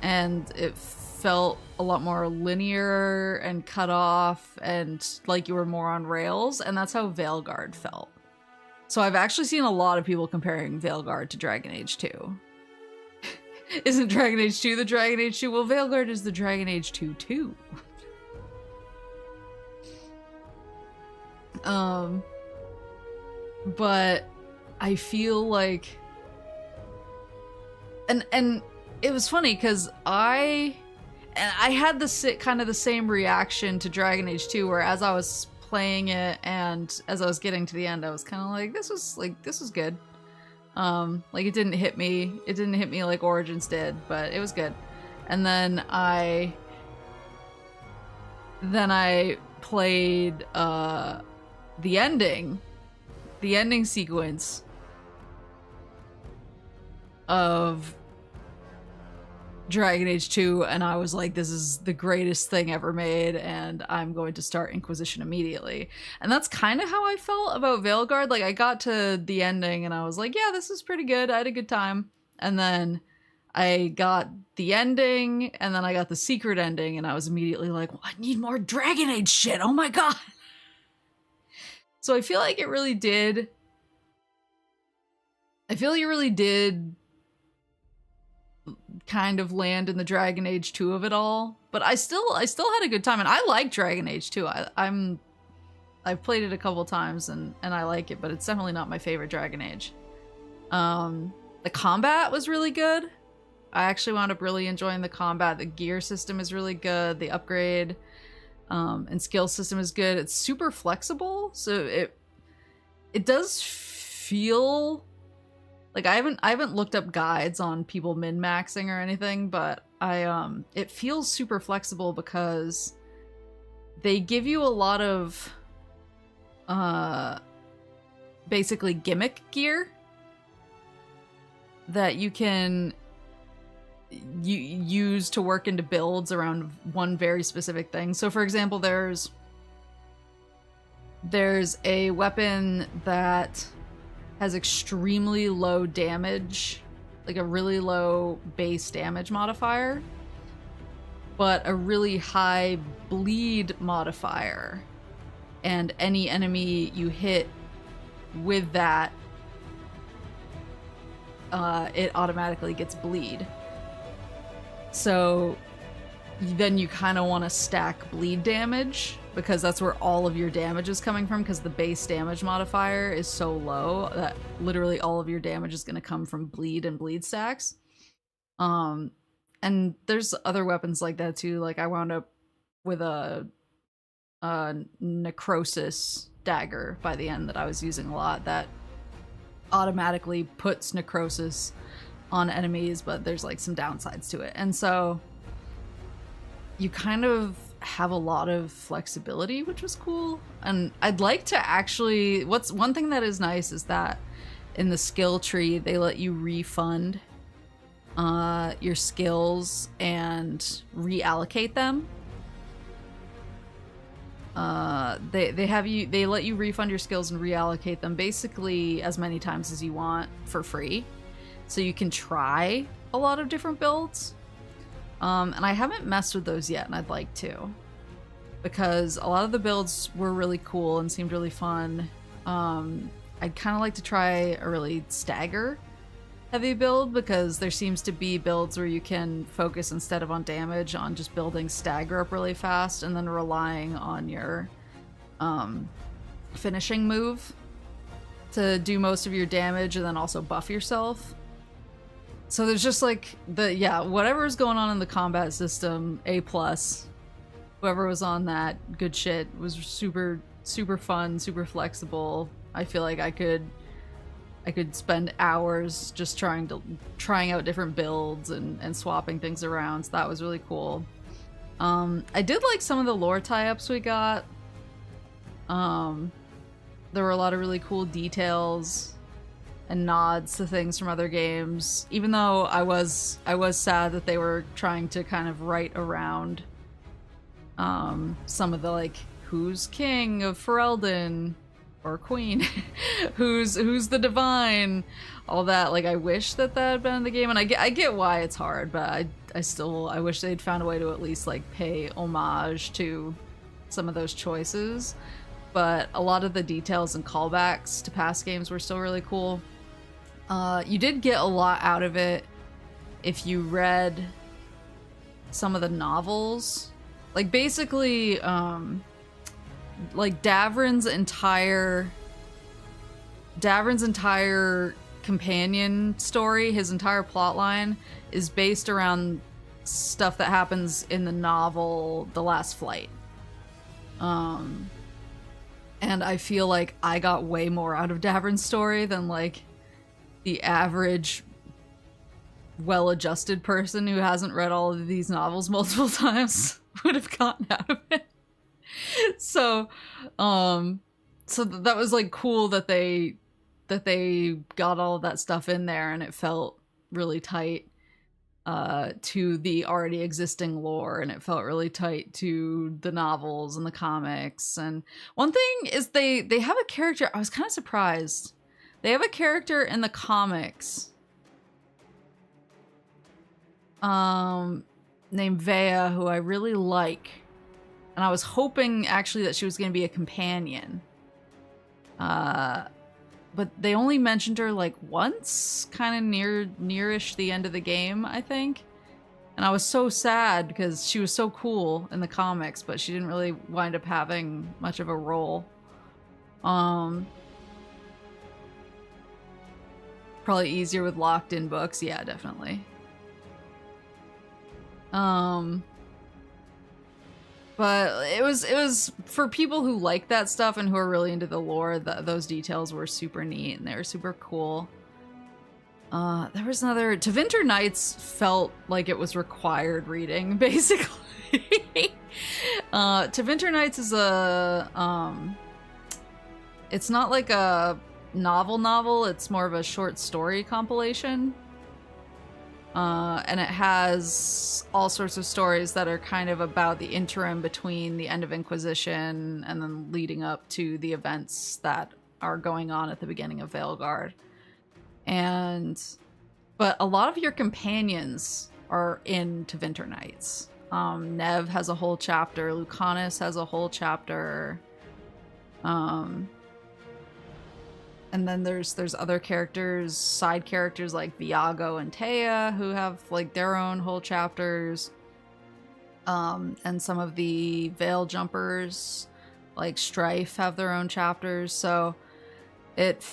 and it felt a lot more linear and cut off and like you were more on rails, and that's how Veilguard felt. So I've actually seen a lot of people comparing Veilguard to Dragon Age 2. Isn't Dragon Age 2 the Dragon Age 2? Well, Veilguard is the Dragon Age 2 too. But I feel like, and it was funny because I had kind of the same reaction to Dragon Age 2, where as I was playing it and as I was getting to the end, I was kind of like, this was good. Like, it didn't hit me like Origins did, but it was good. And then I played the ending sequence of Dragon Age 2, and I was like, this is the greatest thing ever made, and I'm going to start Inquisition immediately. And that's kind of how I felt about Veilguard. Like, I got to the ending and I was like, yeah, this is pretty good. I had a good time. And then I got the ending, and then I got the secret ending, and I was immediately like, well, I need more Dragon Age shit. Oh my god. So I feel like it really did kind of land in the Dragon Age 2 of it all, but I still had a good time, and I like Dragon Age 2. I've played it a couple times and I like it, but it's definitely not my favorite Dragon Age. The combat was really good. I actually wound up really enjoying the combat. The gear system is really good. The upgrade and skill system is good. It's super flexible, so it does feel like I haven't looked up guides on people min-maxing or anything, but it feels super flexible because they give you a lot of basically gimmick gear that you can use to work into builds around one very specific thing. So for example, there's a weapon that has extremely low damage, like a really low base damage modifier, but a really high bleed modifier. And any enemy you hit with that, it automatically gets bleed. So then you kind of want to stack bleed damage, because that's where all of your damage is coming from, because the base damage modifier is so low that literally all of your damage is going to come from bleed and bleed stacks. And there's other weapons like that too. Like I wound up with a necrosis dagger by the end that I was using a lot that automatically puts necrosis on enemies, but there's like some downsides to it. And so you kind of have a lot of flexibility, which was cool. And I'd like to actually, one thing that is nice is that in the skill tree they let you refund your skills and reallocate them. They let you refund your skills and reallocate them basically as many times as you want for free. So you can try a lot of different builds. And I haven't messed with those yet, and I'd like to, because a lot of the builds were really cool and seemed really fun. I'd kind of like to try a really stagger heavy build, because there seems to be builds where you can focus instead of on damage on just building stagger up really fast and then relying on your finishing move to do most of your damage and then also buff yourself. So there's just like whatever's going on in the combat system, A+. Whoever was on that, good shit. Was super fun, super flexible. I feel like I could spend hours just trying out different builds and swapping things around, so that was really cool. I did like some of the lore tie-ups we got. There were a lot of really cool details and nods to things from other games, even though I was sad that they were trying to kind of write around some of the, like, who's king of Ferelden or queen, who's the divine, all that. Like, I wish that had been in the game, and I get why it's hard, but I wish they'd found a way to at least like pay homage to some of those choices. But a lot of the details and callbacks to past games were still really cool. You did get a lot out of it if you read some of the novels. Like, basically, like Davrin's entire companion story, his entire plot line is based around stuff that happens in the novel The Last Flight. And I feel like I got way more out of Davrin's story than like the average well-adjusted person who hasn't read all of these novels multiple times would have gotten out of it. So that was like cool that they got all of that stuff in there, and it felt really tight to the already existing lore, and it felt really tight to the novels and the comics. And one thing is they have a character, I was kind of surprised. They have a character in the comics named Vea, who I really like. And I was hoping actually that she was going to be a companion. But they only mentioned her like once, kind of nearish the end of the game, I think. And I was so sad because she was so cool in the comics, but she didn't really wind up having much of a role. Probably easier with locked in books. Yeah, definitely. But it was for people who like that stuff and who are really into the lore, those details were super neat and they were super cool. There was another... Tevinter Nights felt like it was required reading, basically. Tevinter Nights is a... it's not like a novel, it's more of a short story compilation. And it has all sorts of stories that are kind of about the interim between the end of Inquisition and then leading up to the events that are going on at the beginning of Veilguard. But a lot of your companions are in Tevinter Nights. Nev has a whole chapter, Lucanus has a whole chapter. And then there's other characters, side characters like Viago and Taya, who have like their own whole chapters. And some of the Veil Jumpers, like Strife, have their own chapters. So it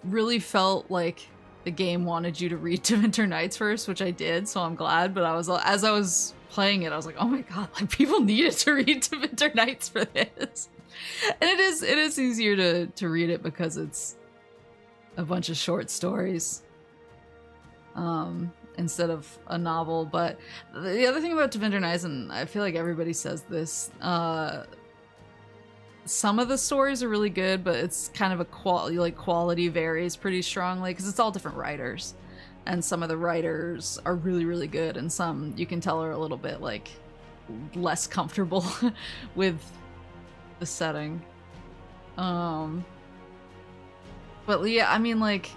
really felt like the game wanted you to read Tevinter Nights first, which I did, so I'm glad. But as I was playing it, I was like, oh my god, like people needed to read Tevinter Nights for this. And it is easier to read it because it's a bunch of short stories instead of a novel. But the other thing about Tevinter Nights, and I feel like everybody says this, some of the stories are really good, but it's kind of a quality varies pretty strongly because it's all different writers, and some of the writers are really, really good, and some you can tell are a little bit like less comfortable with the setting. But yeah, I mean, like,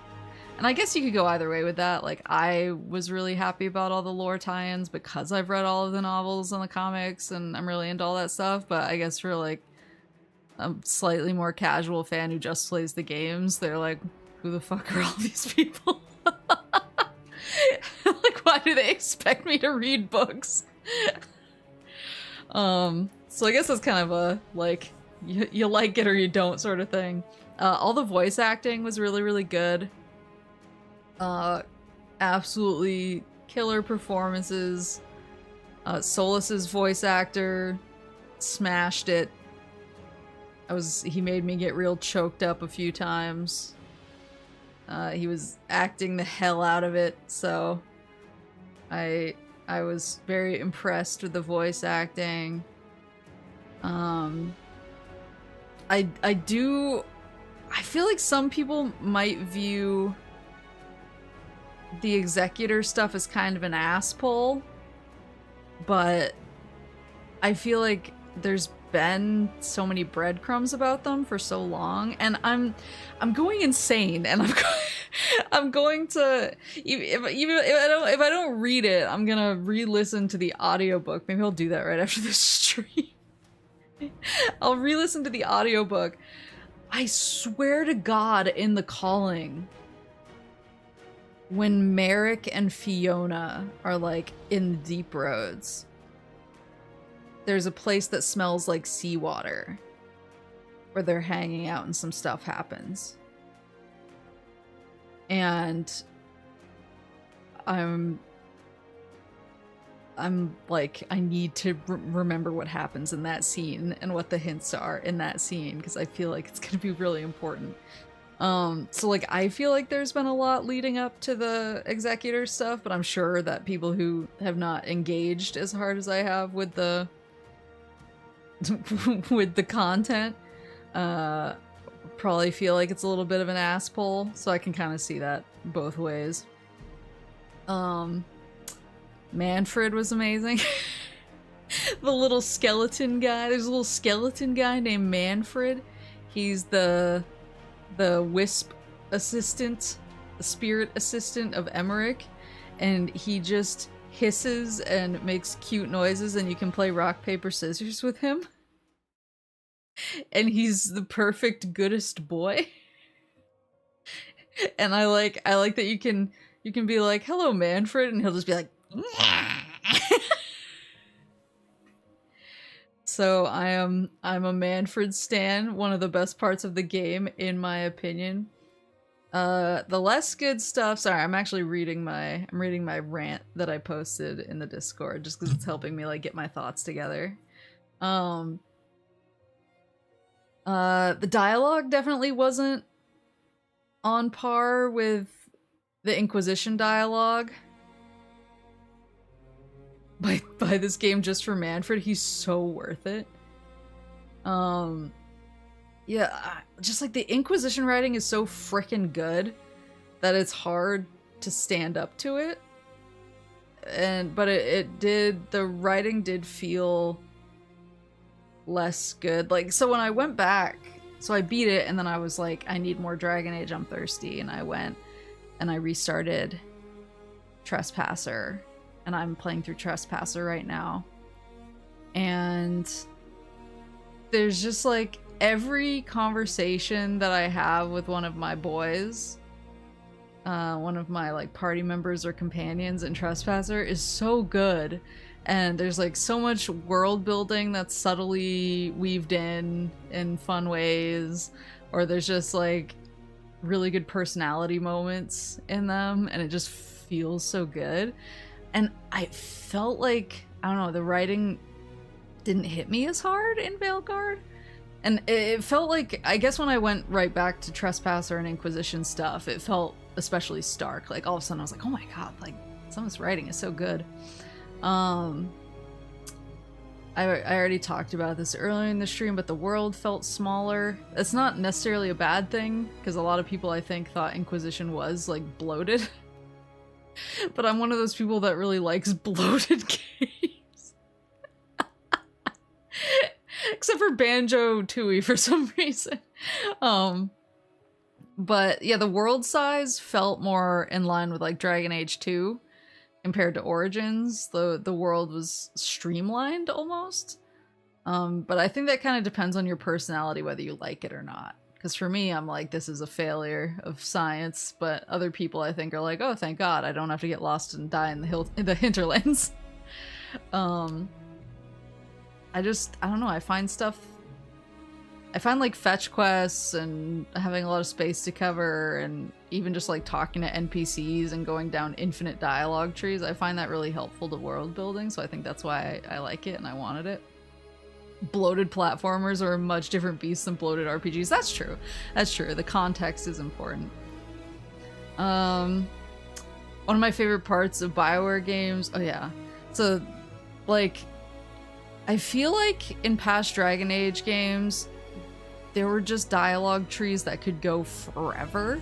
and I guess you could go either way with that. Like, I was really happy about all the lore tie-ins because I've read all of the novels and the comics, and I'm really into all that stuff. But I guess for like a slightly more casual fan who just plays the games, they're like, who the fuck are all these people? Like, why do they expect me to read books? So I guess that's kind of a, like, you like it or you don't sort of thing. All the voice acting was really, really good. Absolutely killer performances. Solus's voice actor smashed it. He made me get real choked up a few times. He was acting the hell out of it, so I was very impressed with the voice acting. I feel like some people might view the Executor stuff as kind of an ass-pull, but I feel like there's been so many breadcrumbs about them for so long, and I'm going insane, and I'm going to, if I don't read it, I'm gonna re-listen to the audiobook. Maybe I'll do that right after this stream. I'll re-listen to the audiobook. I swear to God, in The Calling, when Merrick and Fiona are like in the deep roads, there's a place that smells like seawater where they're hanging out and some stuff happens. And I'm like, I need to remember what happens in that scene and what the hints are in that scene, because I feel like it's gonna be really important. So like, I feel like there's been a lot leading up to the Executor stuff, but I'm sure that people who have not engaged as hard as I have with the with the content probably feel like it's a little bit of an ass pull, so I can kind of see that both ways. Manfred was amazing. The little skeleton guy, there's a little skeleton guy named Manfred. He's the wisp assistant, the spirit assistant of Emmerich, and he just hisses and makes cute noises, and you can play rock, paper, scissors with him. And he's the perfect goodest boy. And I like that you can be like, hello Manfred, and he'll just be like So I'm a Manfred stan, one of the best parts of the game, in my opinion. The less good stuff. Sorry, I'm actually reading my rant that I posted in the Discord just because it's helping me like get my thoughts together. The dialogue definitely wasn't on par with the Inquisition dialogue. By this game just for Manfred, he's so worth it. Yeah, just like the Inquisition writing is so freaking good that it's hard to stand up to it. But the writing did feel less good. Like, so when I went back, so I beat it and then I was like, I need more Dragon Age, I'm thirsty, and I went and I restarted Trespasser, and I'm playing through Trespasser right now. And there's just like every conversation that I have with one of my boys, one of my like party members or companions in Trespasser, is so good. And there's like so much world building that's subtly weaved in fun ways, or there's just like really good personality moments in them, and it just feels so good. And I felt like, I don't know, the writing didn't hit me as hard in Veilguard. And it felt like, I guess when I went right back to Trespasser and Inquisition stuff, it felt especially stark. Like all of a sudden I was like, oh my god, like some of this writing is so good. I already talked about this earlier in the stream, but the world felt smaller. It's not necessarily a bad thing, because a lot of people I think thought Inquisition was like bloated. But I'm one of those people that really likes bloated games. Except for Banjo-Tooie for some reason. But yeah, the world size felt more in line with like Dragon Age 2 compared to Origins. The world was streamlined almost. But I think that kind of depends on your personality whether you like it or not. Because for me, I'm like, this is a failure of science, but other people I think are like, oh, thank God, I don't have to get lost and die in the hinterlands. I don't know, I find like fetch quests and having a lot of space to cover, and even just like talking to NPCs and going down infinite dialogue trees, I find that really helpful to world building, so I think that's why I like it and I wanted it. Bloated platformers are a much different beast than bloated RPGs. That's true. That's true. The context is important. One of my favorite parts of BioWare games... Oh yeah. So, like, I feel like in past Dragon Age games, there were just dialogue trees that could go forever.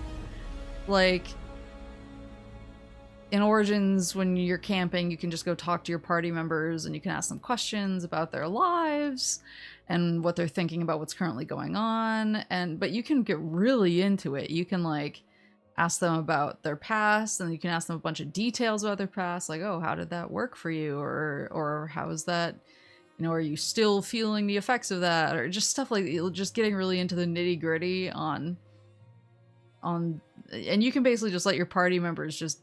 Like, in Origins, when you're camping, you can just go talk to your party members and you can ask them questions about their lives and what they're thinking about what's currently going on. But you can get really into it. You can like ask them about their past, and you can ask them a bunch of details about their past, like, oh, how did that work for you? Or how is that, you know, are you still feeling the effects of that? Or just stuff like, just getting really into the nitty gritty on, and you can basically just let your party members just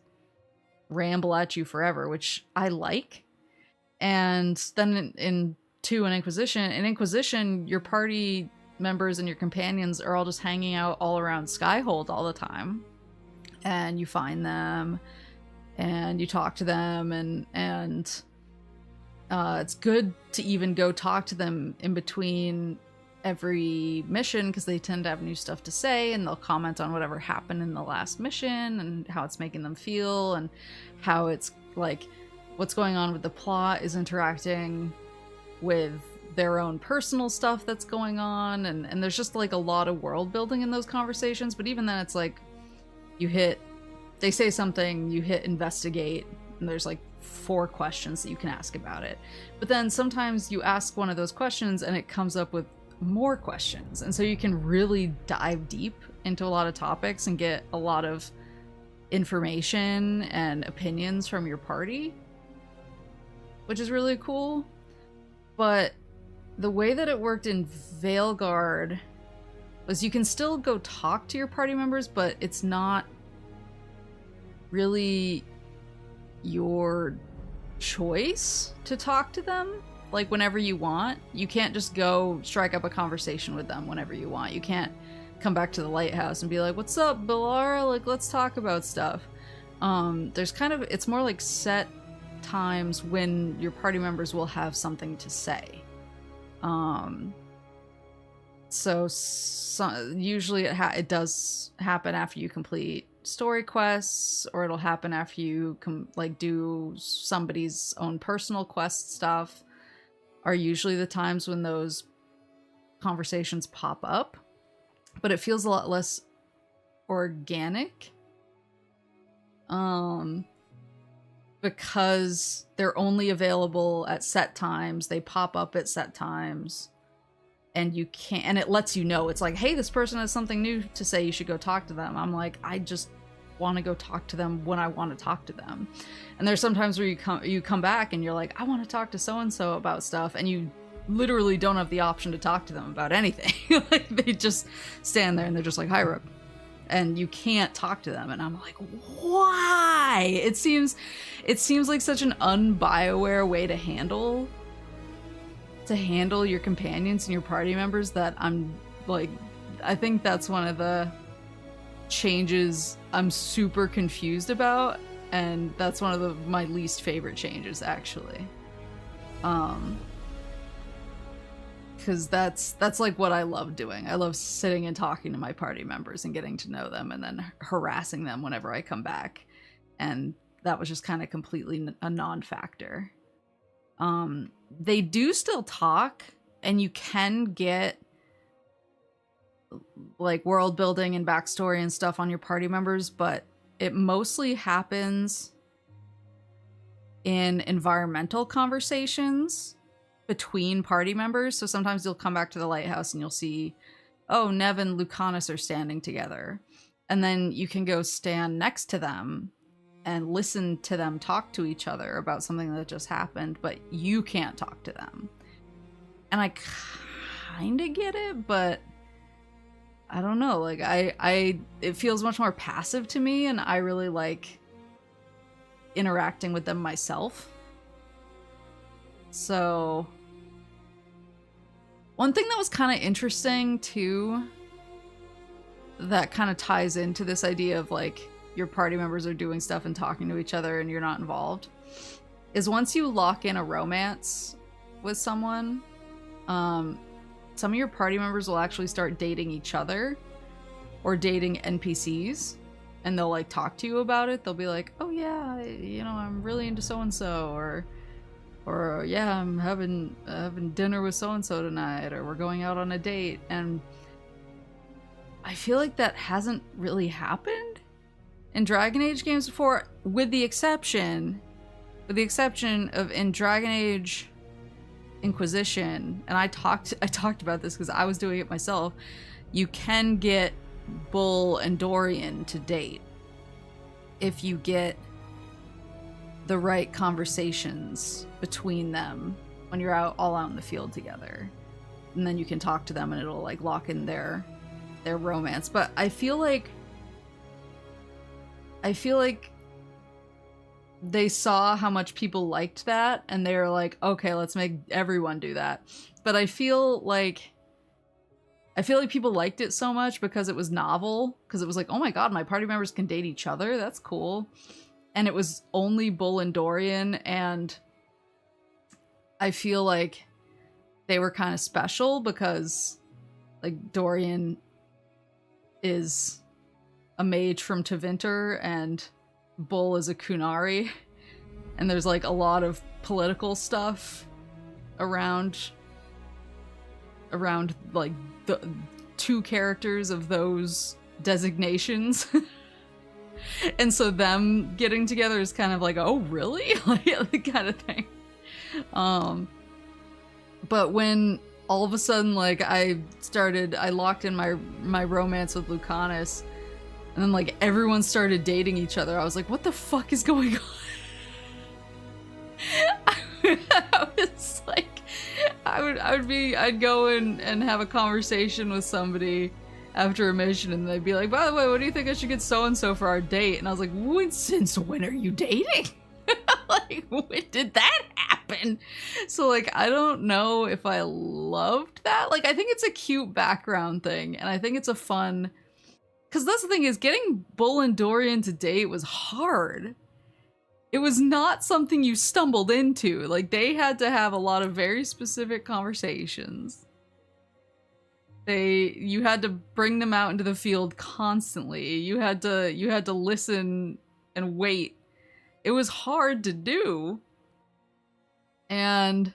ramble at you forever, which I like. And then in 2 in Inquisition, your party members and your companions are all just hanging out all around Skyhold all the time, and you find them and you talk to them, and it's good to even go talk to them in between every mission, because they tend to have new stuff to say, and they'll comment on whatever happened in the last mission and how it's making them feel, and how it's like what's going on with the plot is interacting with their own personal stuff that's going on, and there's just like a lot of world building in those conversations. But even then, it's like they say something, you hit investigate, and there's like 4 questions that you can ask about it. But then sometimes you ask one of those questions and it comes up with more questions, and so you can really dive deep into a lot of topics and get a lot of information and opinions from your party, which is really cool. But the way that it worked in Veilguard was you can still go talk to your party members, but it's not really your choice to talk to them. like whenever you want. You can't just go strike up a conversation with them whenever you want. You can't come back to the lighthouse and be like, what's up, Bilara? Like, let's talk about stuff. There's kind of, it's more like set times when your party members will have something to say. So usually it does happen after you complete story quests, or it'll happen after you like do somebody's own personal quest stuff, are usually the times when those conversations pop up. But it feels a lot less organic. Because they're only available at set times, they pop up at set times, and you can't, and it lets you know, it's like, hey, this person has something new to say, you should go talk to them. I'm like, I just want to go talk to them when I want to talk to them. And there's sometimes where you come back and you're like, I want to talk to so-and-so about stuff, and you literally don't have the option to talk to them about anything. Like, they just stand there and they're just like, hi, Rook. And you can't talk to them, and I'm like, why? It seems like such an un-BioWare way to handle your companions and your party members that I'm like, I think that's one of the changes I'm super confused about, and that's one of my least favorite changes, actually. Because that's like what I love doing. I love sitting and talking to my party members and getting to know them, and then harassing them whenever I come back. And that was just kind of completely a non-factor. They do still talk, and you can get like world building and backstory and stuff on your party members, but it mostly happens in environmental conversations between party members. So sometimes you'll come back to the lighthouse and you'll see, oh, Nev and Lucanus are standing together. And then you can go stand next to them and listen to them talk to each other about something that just happened, but you can't talk to them. And I kind of get it, but I don't know. Like, it feels much more passive to me, and I really like interacting with them myself. So one thing that was kind of interesting too, that kind of ties into this idea of like your party members are doing stuff and talking to each other and you're not involved, is once you lock in a romance with someone, some of your party members will actually start dating each other or dating NPCs, and they'll like talk to you about it. They'll be like, oh yeah, you know, I'm really into so-and-so, or yeah, I'm having dinner with so-and-so tonight, or we're going out on a date. And I feel like that hasn't really happened in Dragon Age games before, with the exception of in Dragon Age Inquisition. And I talked about this because I was doing it myself. You can get Bull and Dorian to date if you get the right conversations between them when you're all out in the field together, and then you can talk to them and it'll like lock in their romance. But I feel like they saw how much people liked that, and they were like, okay, let's make everyone do that. But I feel like people liked it so much because it was novel, because it was like, oh my god, my party members can date each other, that's cool. And it was only Bull and Dorian, and I feel like they were kind of special because like Dorian is a mage from Tevinter and Bull is a Kunari, and there's like a lot of political stuff around like the two characters of those designations. And so them getting together is kind of like, oh really? Like that kind of thing. But when all of a sudden like I locked in my romance with Lucanus, and then like everyone started dating each other, I was like, what the fuck is going on? I was like, I'd go and have a conversation with somebody after a mission, and they'd be like, by the way, what do you think I should get so-and-so for our date? And I was like, since when are you dating? Like, when did that happen? So, like, I don't know if I loved that. Like, I think it's a cute background thing, and I think it's a fun... Because that's the thing, is getting Bull and Dorian to date was hard. It was not something you stumbled into. Like, they had to have a lot of very specific conversations. You had to bring them out into the field constantly. You had to listen and wait. It was hard to do. And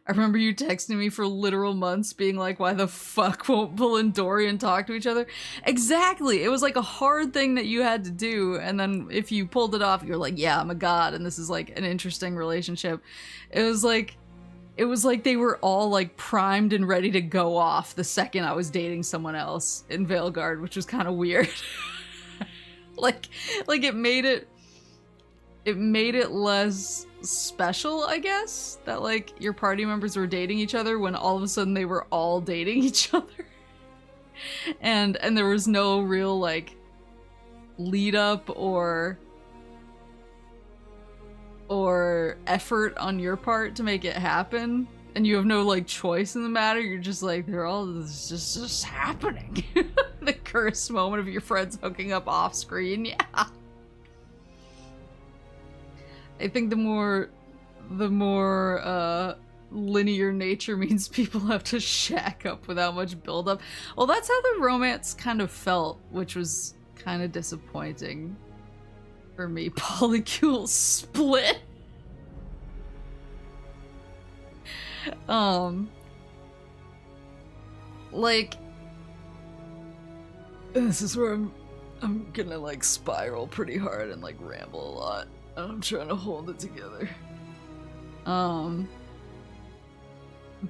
I remember you texting me for literal months being like, why the fuck won't Bull and Dorian talk to each other? Exactly. It was like a hard thing that you had to do. And then if you pulled it off, you're like, yeah, I'm a god. And this is like an interesting relationship. It was like they were all like primed and ready to go off the second I was dating someone else in Veilguard, which was kind of weird. like it made it less special, I guess, that like your party members were dating each other when all of a sudden they were all dating each other. and there was no real like lead up or effort on your part to make it happen, and you have no like choice in the matter. You're just like, they're all just happening. The cursed moment of your friends hooking up off screen. Yeah, I think the more linear nature means people have to shack up without much buildup. Well, that's how the romance kind of felt, which was kind of disappointing for me. Polycule split. Like, this is where I'm gonna like spiral pretty hard and like ramble a lot. I'm trying to hold it together.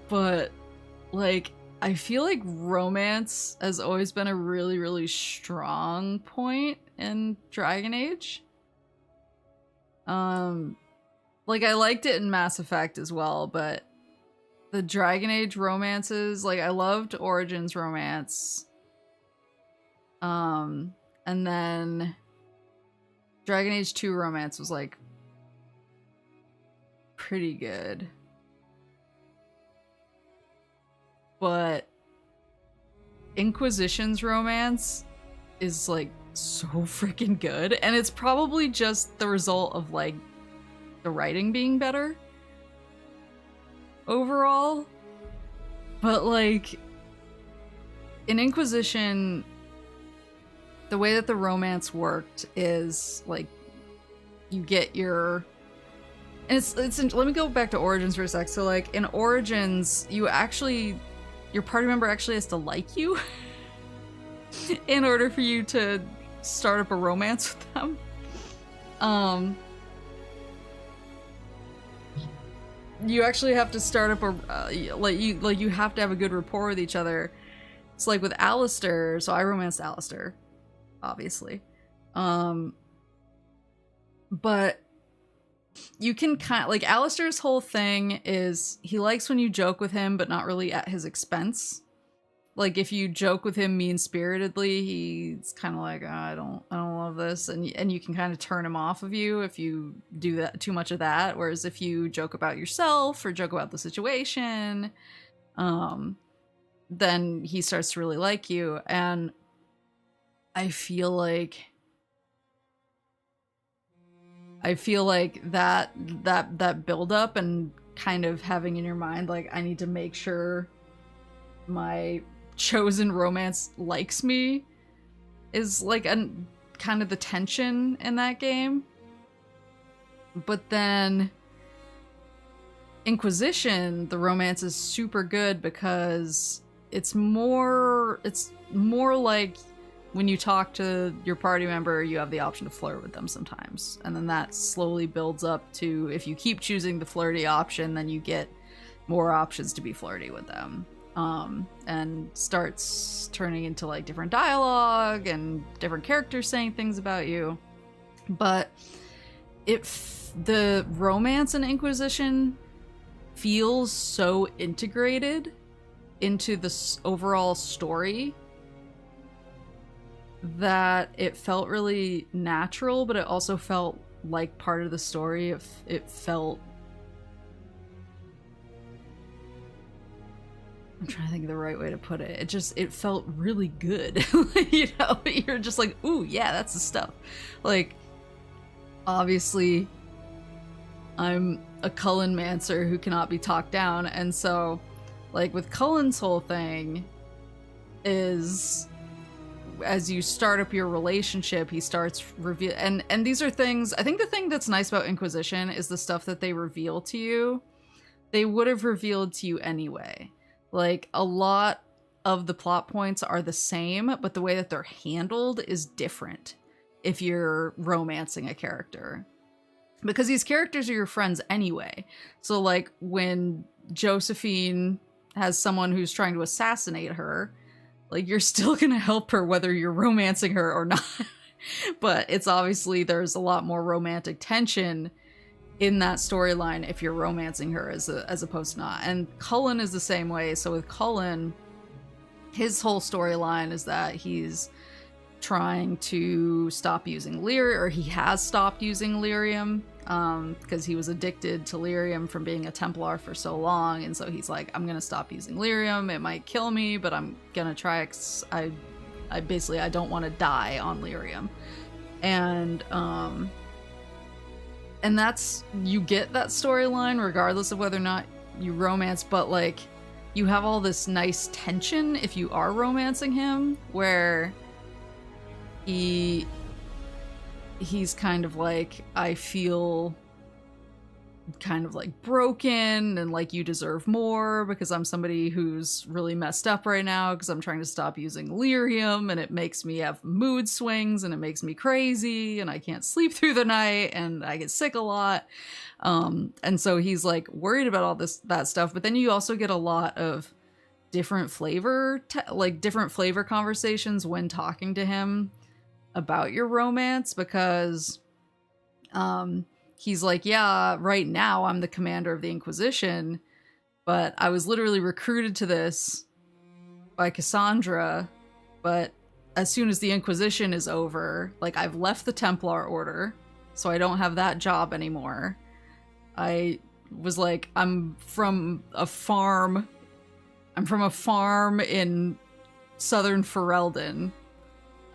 But like, I feel like romance has always been a really, really strong point in Dragon Age. Like, I liked it in Mass Effect as well, but the Dragon Age romances, like, I loved Origins romance. And then Dragon Age 2 romance was like pretty good. But Inquisition's romance is like so freaking good, and it's probably just the result of like the writing being better overall. But like in Inquisition, the way that the romance worked is like you get your... And it's let me go back to Origins for a sec. So like in Origins, your party member actually has to like you in order for you to start up a romance with them. You actually have to start up a you have to have a good rapport with each other. It's like with Alistair, so I romanced Alistair, obviously. But you can kind of, like, Alistair's whole thing is he likes when you joke with him, but not really at his expense. Like, if you joke with him mean-spiritedly, he's kind of like, oh, I don't love this, and you can kind of turn him off of you if you do that too much of that. Whereas if you joke about yourself or joke about the situation, then he starts to really like you. And I feel like that build up and kind of having in your mind, like, I need to make sure my chosen romance likes me, is like a kind of the tension in that game. But then Inquisition, the romance is super good because it's more like when you talk to your party member, you have the option to flirt with them sometimes. And then that slowly builds up to, if you keep choosing the flirty option, then you get more options to be flirty with them. And starts turning into like different dialogue and different characters saying things about you. But the romance in Inquisition feels so integrated into the overall story that it felt really natural, but it also felt like part of the story, if it felt, I'm trying to think of the right way to put it. It felt really good. You know, you're just like, ooh, yeah, that's the stuff. Like, obviously, I'm a Cullen Mancer who cannot be talked down, and so, like, with Cullen's whole thing is, as you start up your relationship, he starts reveal, and these are things, I think the thing that's nice about Inquisition is the stuff that they reveal to you, they would have revealed to you anyway. Like, a lot of the plot points are the same, but the way that they're handled is different if you're romancing a character. Because these characters are your friends anyway. So, like, when Josephine has someone who's trying to assassinate her, like, you're still gonna help her whether you're romancing her or not. But it's obviously, there's a lot more romantic tension in that storyline if you're romancing her as opposed to not. And Cullen is the same way. So with Cullen, his whole storyline is that he's trying to stop using lyrium, or he has stopped using lyrium, because he was addicted to lyrium from being a Templar for so long, and so he's like, I'm gonna stop using lyrium, it might kill me, but I'm gonna try, I don't want to die on lyrium. And that's, you get that storyline regardless of whether or not you romance, but like, you have all this nice tension if you are romancing him, where he's kind of like, I feel kind of like broken and like you deserve more because I'm somebody who's really messed up right now because I'm trying to stop using lyrium and it makes me have mood swings and it makes me crazy and I can't sleep through the night and I get sick a lot. And so he's like worried about all that stuff, but then you also get a lot of different flavor conversations when talking to him about your romance, because he's like, yeah, right now I'm the commander of the Inquisition, but I was literally recruited to this by Cassandra, but as soon as the Inquisition is over, like, I've left the Templar Order, so I don't have that job anymore. I was like, I'm from a farm in southern Ferelden.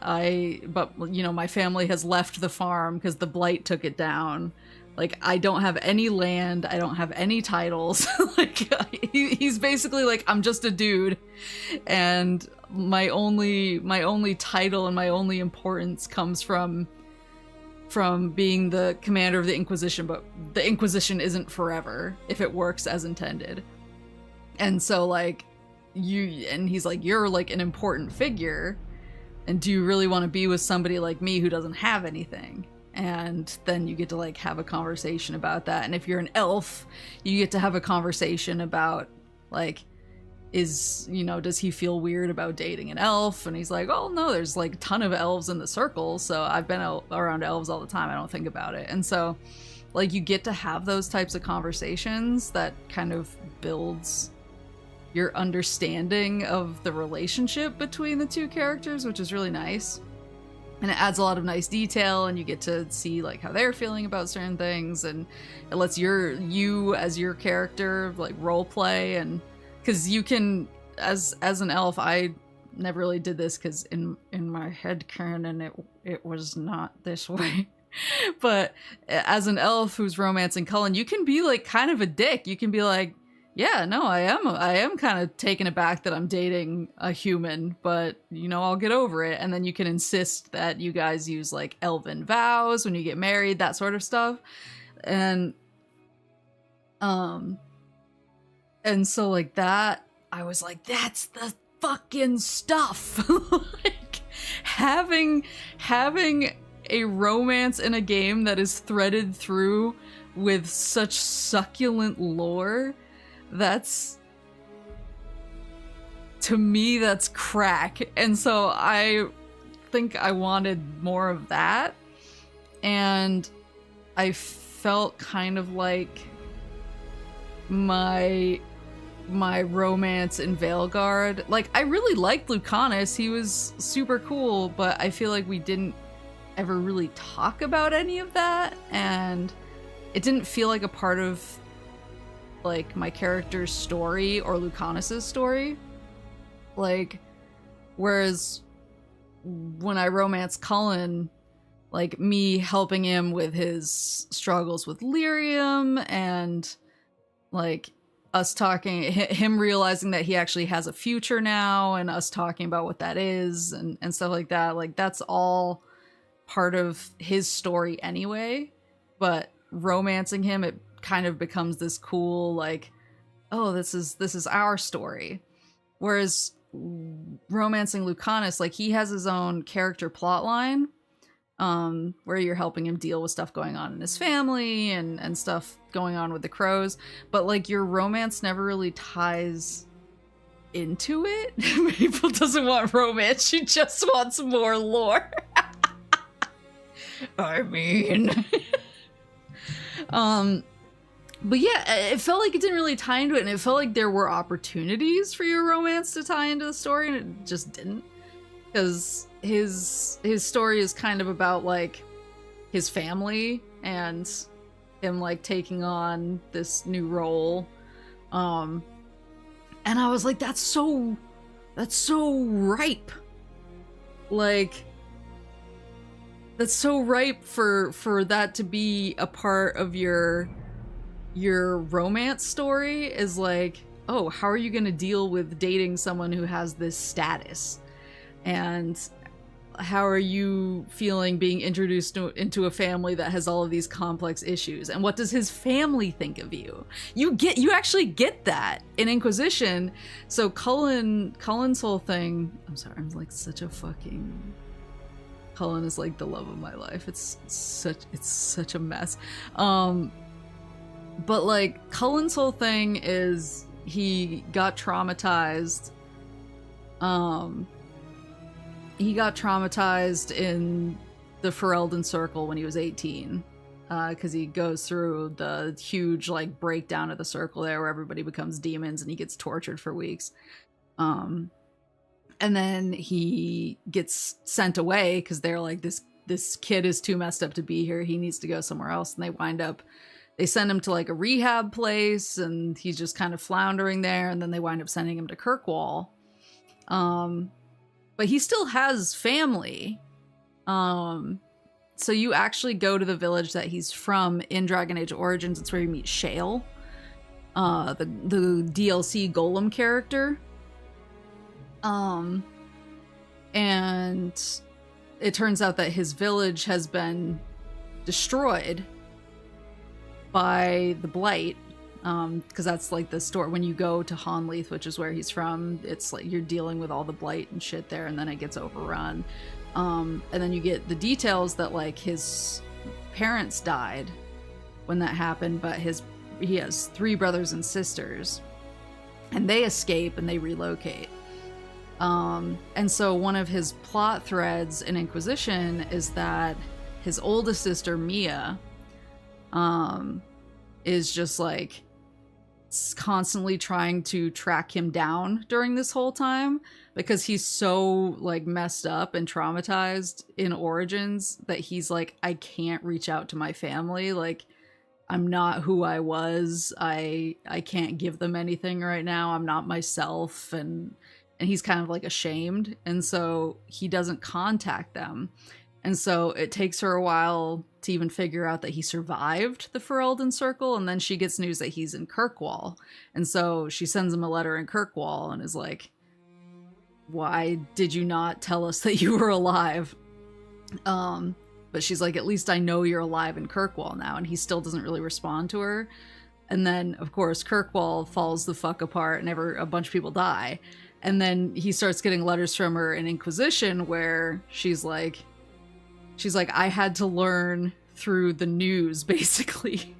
But you know, my family has left the farm because the Blight took it down. Like, I don't have any land, I don't have any titles. Like, he's basically like, I'm just a dude, and my only title and my only importance comes from being the commander of the Inquisition, but the Inquisition isn't forever if it works as intended. And so, like, he's like, you're like an important figure, and do you really want to be with somebody like me who doesn't have anything? And then you get to like have a conversation about that. And if you're an elf, you get to have a conversation about like, does he feel weird about dating an elf? And he's like, oh no, there's like a ton of elves in the circle, so I've been around elves all the time, I don't think about it. And so like, you get to have those types of conversations that kind of builds your understanding of the relationship between the two characters, which is really nice. And it adds a lot of nice detail, and you get to see like how they're feeling about certain things, and it lets you as your character like role play. And because you can, as an elf, I never really did this because in my head canon it was not this way. But as an elf who's romancing Cullen, you can be like kind of a dick. You can be like, yeah, no, I am kind of taken aback that I'm dating a human, but I'll get over it. And then you can insist that you guys use like elven vows when you get married, that sort of stuff. And so like that, I was like, that's the fucking stuff. Like, having a romance in a game that is threaded through with such succulent lore, to me, that's crack. And so I think I wanted more of that. And I felt kind of like my romance in Veilguard. Like, I really liked Lucanus. He was super cool, but I feel like we didn't ever really talk about any of that, and it didn't feel like a part of like my character's story or Lucanus's story. Like, whereas when I romance Cullen, like me helping him with his struggles with lyrium and like us talking, him realizing that he actually has a future now and us talking about what that is and stuff like that, like that's all part of his story anyway. But romancing him, it kind of becomes this cool like, oh, this is our story. Whereas romancing Lucanus, like he has his own character plot line, where you're helping him deal with stuff going on in his family and stuff going on with the crows, but like your romance never really ties into it. Maple doesn't want romance, she just wants more lore. I mean but yeah, it felt like it didn't really tie into it, and it felt like there were opportunities for your romance to tie into the story, and it just didn't. Because his story is kind of about, like, his family and him, like, taking on this new role. And I was like, that's so ripe. Like, that's so ripe for that to be a part of your romance story, is like, oh, how are you going to deal with dating someone who has this status? And how are you feeling being introduced into a family that has all of these complex issues? And what does his family think of you? You actually get that in Inquisition. So Cullen's whole thing, I'm sorry, I'm like such a fucking... Cullen is like the love of my life. It's such a mess. But like Cullen's whole thing is he got traumatized. He got traumatized in the Ferelden Circle when he was 18. Because he goes through the huge like breakdown of the circle there where everybody becomes demons and he gets tortured for weeks. And then he gets sent away because they're like, this kid is too messed up to be here. He needs to go somewhere else. And they send him to like a rehab place and he's just kind of floundering there. And then they wind up sending him to Kirkwall. But he still has family. So you actually go to the village that he's from in Dragon Age Origins. It's where you meet Shale, the DLC Golem character. And it turns out that his village has been destroyed by the Blight, because that's like the story. When you go to Honleith, which is where he's from, it's like you're dealing with all the Blight and shit there, and then it gets overrun. And then you get the details that like his parents died when that happened, but he has 3 brothers and sisters, and they escape and they relocate. And so one of his plot threads in Inquisition is that his oldest sister, Mia, is just like constantly trying to track him down during this whole time because he's so like messed up and traumatized in Origins that he's like, I can't reach out to my family. Like, I'm not who I was. I can't give them anything right now. I'm not myself. And he's kind of like ashamed. And so he doesn't contact them. And so it takes her a while to even figure out that he survived the Ferelden Circle, and then she gets news that he's in Kirkwall. And so she sends him a letter in Kirkwall and is like, why did you not tell us that you were alive? But she's like, at least I know you're alive in Kirkwall now, and he still doesn't really respond to her. And then, of course, Kirkwall falls the fuck apart and a bunch of people die. And then he starts getting letters from her in Inquisition where she's like, I had to learn through the news, basically,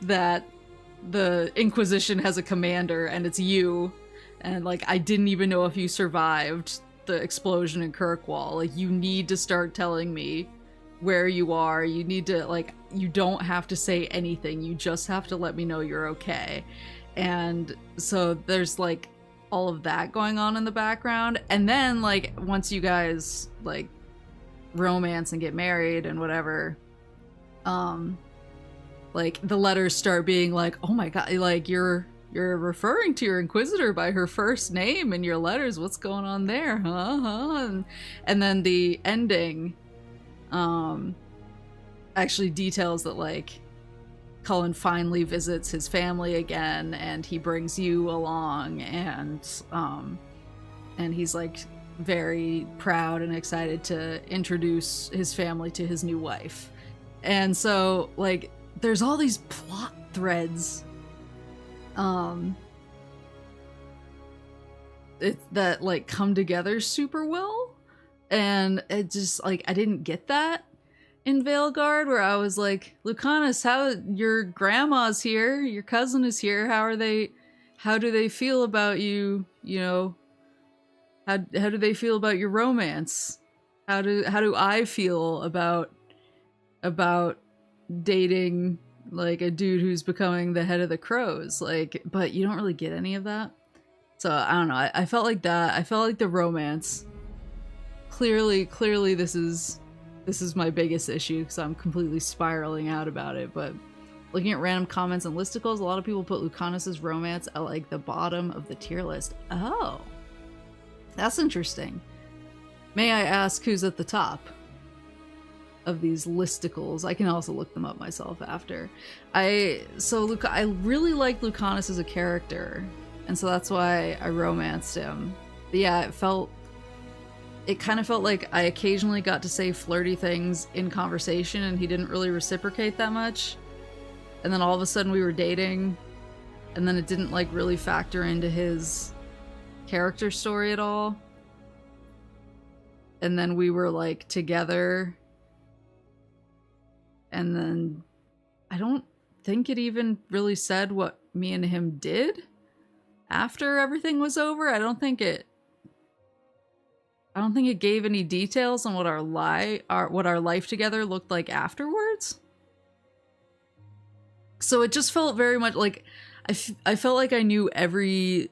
that the Inquisition has a commander and it's you. And, like, I didn't even know if you survived the explosion in Kirkwall. Like, you need to start telling me where you are. You need to, like, you don't have to say anything. You just have to let me know you're okay. And so there's, like, all of that going on in the background. And then, like, once you guys, like, romance and get married and whatever, like the letters start being like, oh my god, like you're referring to your inquisitor by her first name in your letters, what's going on there, and then the ending actually details that like Cullen finally visits his family again, and he brings you along, and he's like very proud and excited to introduce his family to his new wife. And so like there's all these plot threads that like come together super well, and it just like I didn't get that in Veilguard, where I was like, Lucanus, how your grandma's here, your cousin is here, how do they feel about you, you know, how do they feel about your romance, how do I feel about dating like a dude who's becoming the head of the Crows, like, but you don't really get any of that. So I don't know, I felt like that. I felt like the romance, clearly this is my biggest issue because I'm completely spiraling out about it. But looking at random comments and listicles, a lot of people put Lucanus's romance at like the bottom of the tier list. Oh, that's interesting. May I ask who's at the top of these listicles? I can also look them up myself after. I really like Lucanus as a character, and so that's why I romanced him. But yeah, it kind of felt like I occasionally got to say flirty things in conversation and he didn't really reciprocate that much. And then all of a sudden we were dating, and then it didn't like really factor into his character story at all. And then we were like together, and then I don't think it even really said what me and him did after everything was over. I don't think it gave any details on what our life together looked like afterwards. So it just felt very much like I felt like I knew every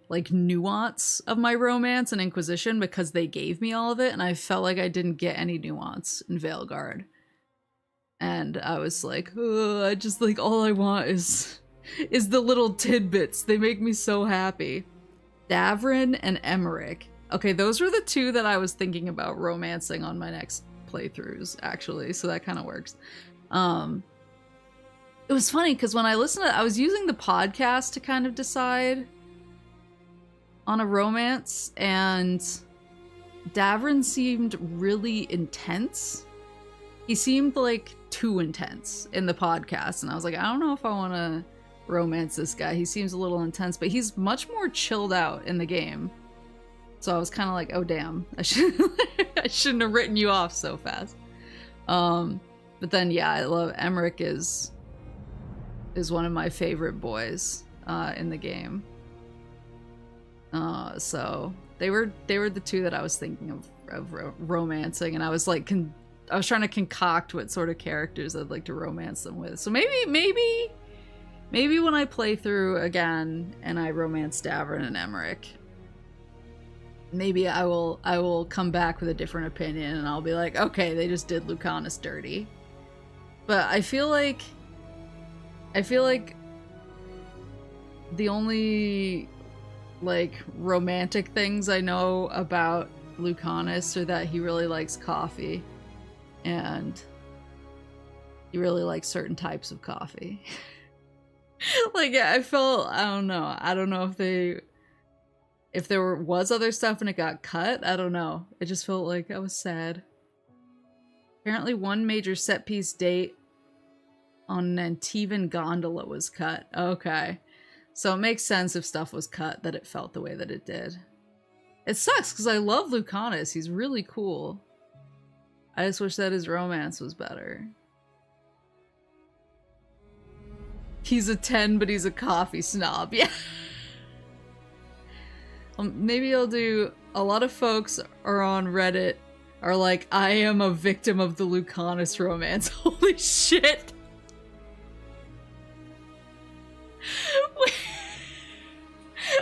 like nuance of my romance and Inquisition because they gave me all of it, and I felt like I didn't get any nuance in Veilguard. And I was like, I just like, all I want is the little tidbits. They make me so happy. Davrin and Emmerich. Okay, those were the two that I was thinking about romancing on my next playthroughs, actually, so that kind of works. It was funny, because when I listened to it, I was using the podcast to kind of decide on a romance, and Davrin seemed really intense. He seemed like too intense in the podcast, and I was like, I don't know if I want to romance this guy. He seems a little intense, but he's much more chilled out in the game. So I was kind of like, oh damn, I shouldn't have written you off so fast. But then yeah, I love Emmerich is one of my favorite boys in the game. So they were the two that I was thinking of romancing, and I was like I was trying to concoct what sort of characters I'd like to romance them with. So maybe when I play through again and I romance Davrin and Emmerich, maybe I will come back with a different opinion, and I'll be like, okay, they just did Lucanus dirty. But I feel like the only like romantic things I know about Lucanus are that he really likes coffee, and he really likes certain types of coffee. Like I don't know if there was other stuff and it got cut. I don't know. It just felt like I was sad. Apparently one major set piece date on an Antivan gondola was cut. Okay. So it makes sense if stuff was cut that it felt the way that it did. It sucks because I love Lucanus. He's really cool. I just wish that his romance was better. He's a 10, but he's a coffee snob. Yeah. Maybe I'll do... A lot of folks are on Reddit are like, I am a victim of the Lucanus romance. Holy shit.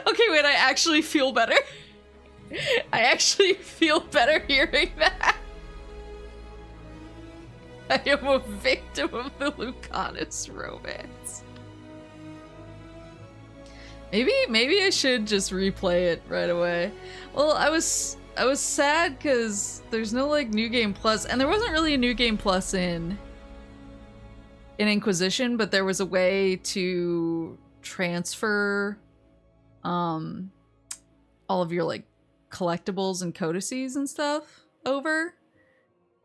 Okay, wait, I actually feel better. I actually feel better hearing that. I am a victim of the Lucanus romance. Maybe I should just replay it right away. Well, I was sad because there's no like New Game Plus, and there wasn't really a New Game Plus in Inquisition, but there was a way to transfer all of your like collectibles and codices and stuff over,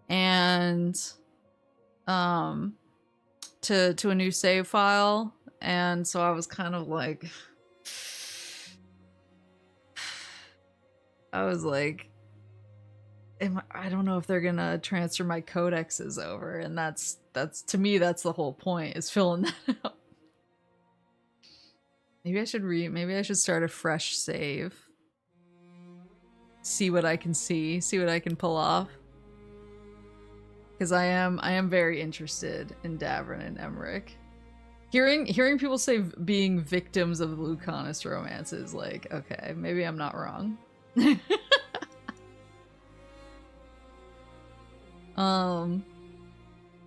and to a new save file, and so I was kind of like I don't know if they're gonna transfer my codexes over, and that's to me that's the whole point, is filling that out. Maybe I should start a fresh save. See what I can see what I can pull off. Because I am very interested in Davrin and Emmerich. Hearing people say being victims of Lucanus romance is like, okay, maybe I'm not wrong.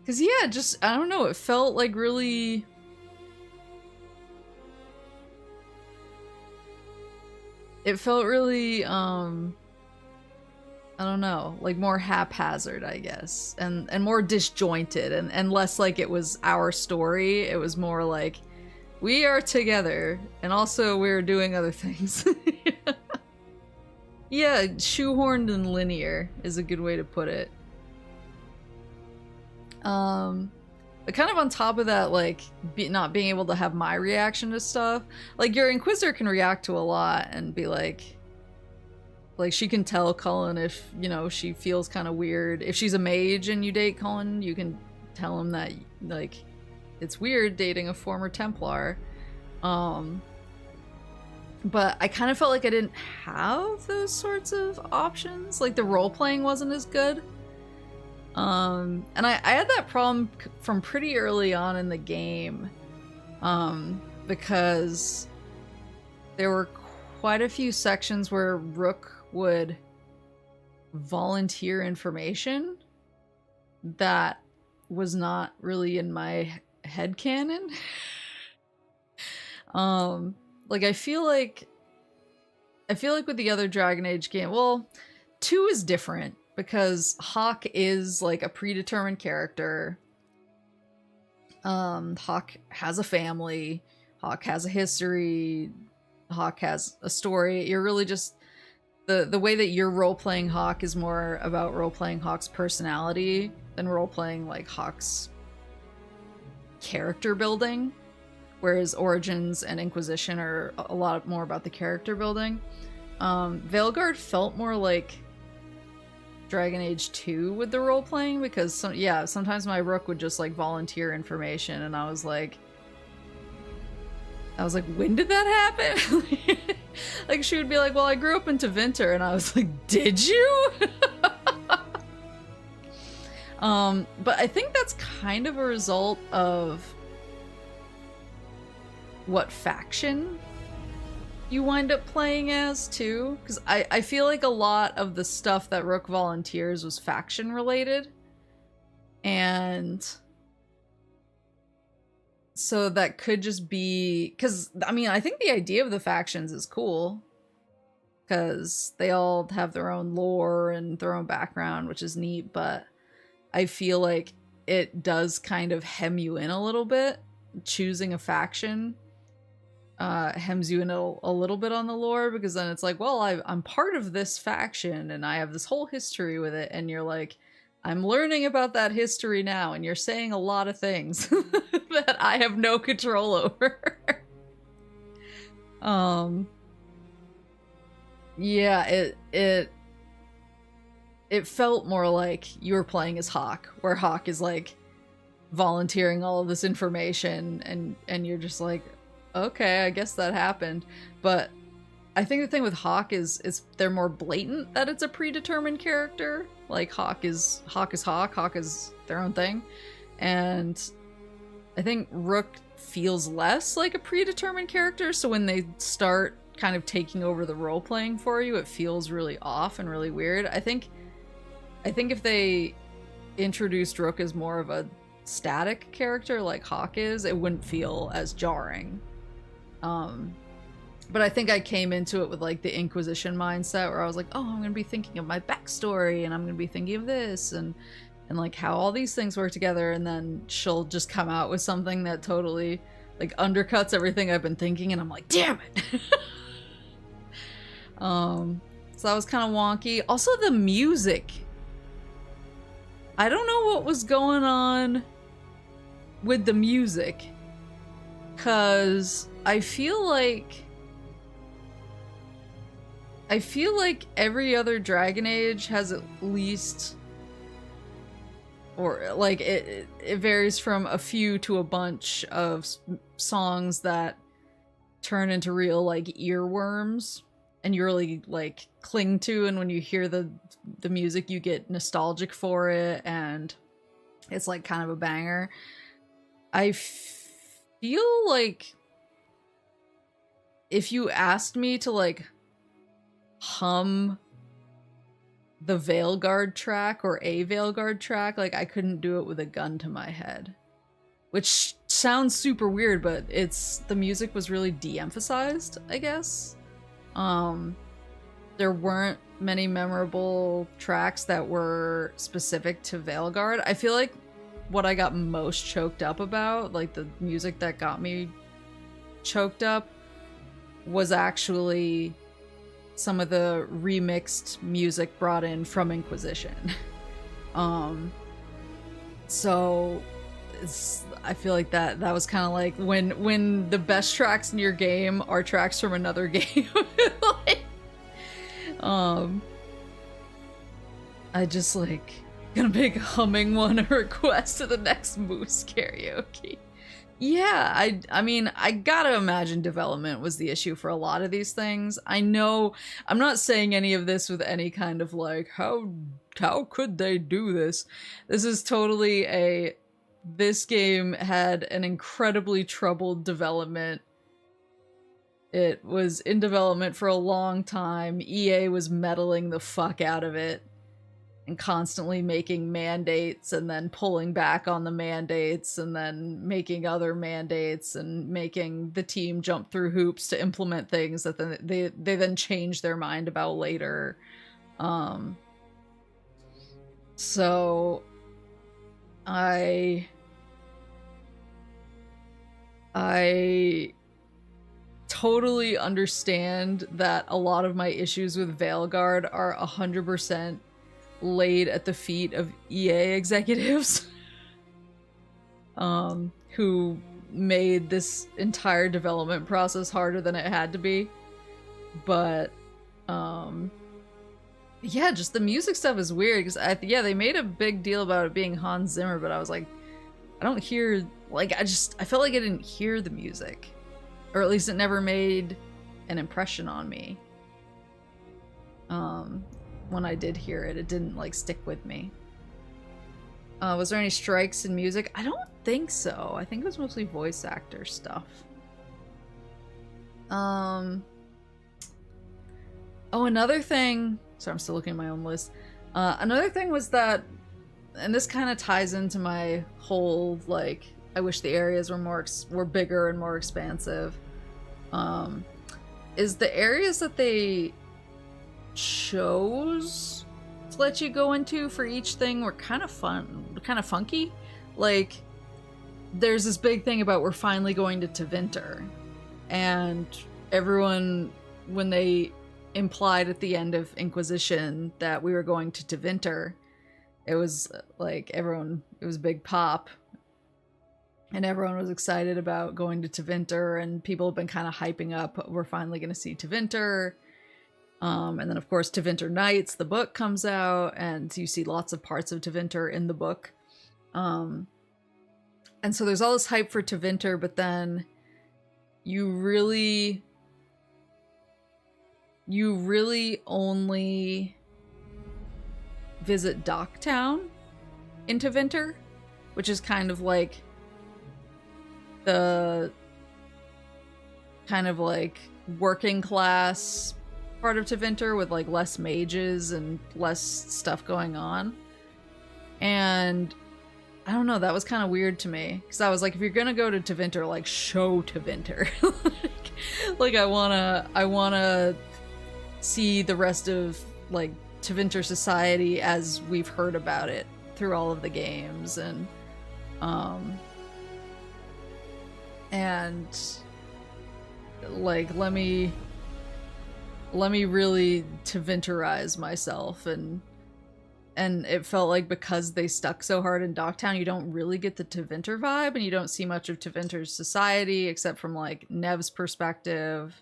Cause yeah, just I don't know, it felt like really I don't know, like more haphazard, I guess, and more disjointed, and less like it was our story. It was more like we are together, and also we're doing other things. Yeah, shoehorned and linear is a good way to put it. But kind of on top of that, like not being able to have my reaction to stuff, like your Inquisitor can react to a lot and be like she can tell Cullen if, you know, she feels kind of weird. If she's a mage and you date Cullen, you can tell him that, like, it's weird dating a former Templar. But I kind of felt like I didn't have those sorts of options. Like, the role-playing wasn't as good. And I had that problem from pretty early on in the game. Because there were quite a few sections where Rook would volunteer information that was not really in my headcanon. Like I feel like with the other Dragon Age game, well, 2 is different because Hawk is like a predetermined character. Hawk has a family, Hawk has a history, Hawk has a story. You're really just the way that you're role-playing Hawk is more about role-playing Hawk's personality than role-playing like Hawk's character building, whereas Origins and Inquisition are a lot more about the character building. Veilguard felt more like Dragon Age 2 with the role-playing, because sometimes my Rook would just like volunteer information, and I was like, when did that happen? Like, she would be like, well, I grew up in Tevinter, and I was like, did you? But I think that's kind of a result of what faction you wind up playing as, too. Because I feel like a lot of the stuff that Rook volunteers was faction related. And so that could just be... Because, I mean, I think the idea of the factions is cool. Because they all have their own lore and their own background, which is neat. But I feel like it does kind of hem you in a little bit. Choosing a faction hems you in a little bit on the lore, because then it's like, well, I'm part of this faction and I have this whole history with it, and you're like, I'm learning about that history now, and you're saying a lot of things that I have no control over. Yeah, it felt more like you were playing as Hawk, where Hawk is like volunteering all of this information, and you're just like, okay, I guess that happened. But I think the thing with Hawk is they're more blatant that it's a predetermined character. Like Hawk is Hawk is their own thing. And I think Rook feels less like a predetermined character, so when they start kind of taking over the role playing for you, it feels really off and really weird. I think if introduced Rook as more of a static character like Hawk is, it wouldn't feel as jarring. But I think I came into it with like the Inquisition mindset where I was like, oh, I'm gonna be thinking of my backstory and I'm gonna be thinking of this and like how all these things work together, and then she'll just come out with something that totally like undercuts everything I've been thinking, and I'm like, damn it. So that was kind of wonky. Also the music. I don't know what was going on with the music, cause I feel like every other Dragon Age has at least, or like it varies from a few to a bunch of songs that turn into real like earworms and you really like cling to, and when you hear the music you get nostalgic for it and it's like kind of a banger. I feel like if you asked me to like hum the Veilguard track or a Veilguard track, like I couldn't do it with a gun to my head, which sounds super weird, but the music was really de-emphasized, I guess. There weren't many memorable tracks that were specific to Veilguard. I feel like what I got most choked up about, like the music that got me choked up, was actually some of the remixed music brought in from Inquisition. So I feel like that was kind of like when the best tracks in your game are tracks from another game. Like, I just like gonna make a humming one a request to the next Moose karaoke. Yeah, I mean, I gotta imagine development was the issue for a lot of these things. I know, I'm not saying any of this with any kind of like, how could they do this? This is totally this game had an incredibly troubled development. It was in development for a long time. EA was meddling the fuck out of it and constantly making mandates and then pulling back on the mandates and then making other mandates and making the team jump through hoops to implement things that they then change their mind about later. So I totally understand that a lot of my issues with Veilguard are 100% laid at the feet of EA executives who made this entire development process harder than it had to be. But yeah, just the music stuff is weird because yeah, they made a big deal about it being Hans Zimmer, but I was like, I don't hear, like, I felt like I didn't hear the music, or at least it never made an impression on me. When I did hear it, it didn't like stick with me. Was there any strikes in music? I don't think so. I think it was mostly voice actor stuff. Oh, another thing. Sorry, I'm still looking at my own list. Another thing was that, and this kind of ties into my whole like, I wish the areas were bigger and more expansive. Is the areas that they chose to let you go into for each thing were kind of fun, kind of funky. Like, there's this big thing about we're finally going to Tevinter, and everyone, when they implied at the end of Inquisition that we were going to Tevinter, it was like everyone, it was a big pop, and everyone was excited about going to Tevinter, and people have been kind of hyping up, we're finally going to see Tevinter. And then of course Tevinter Nights, the book, comes out, and you see lots of parts of Tevinter in the book. And so there's all this hype for Tevinter, but then you really only visit Docktown in Tevinter, which is kind of like the kind of like working class part of Tevinter with like less mages and less stuff going on. And I don't know, that was kind of weird to me, because I was like, if you're gonna go to Tevinter, like, show Tevinter. Like, I wanna see the rest of, like, Tevinter society as we've heard about it through all of the games, and like, let me really Tevinterize myself, and it felt like because they stuck so hard in Docktown, you don't really get the Tevinter vibe, and you don't see much of Tevinter's society except from, like, Nev's perspective.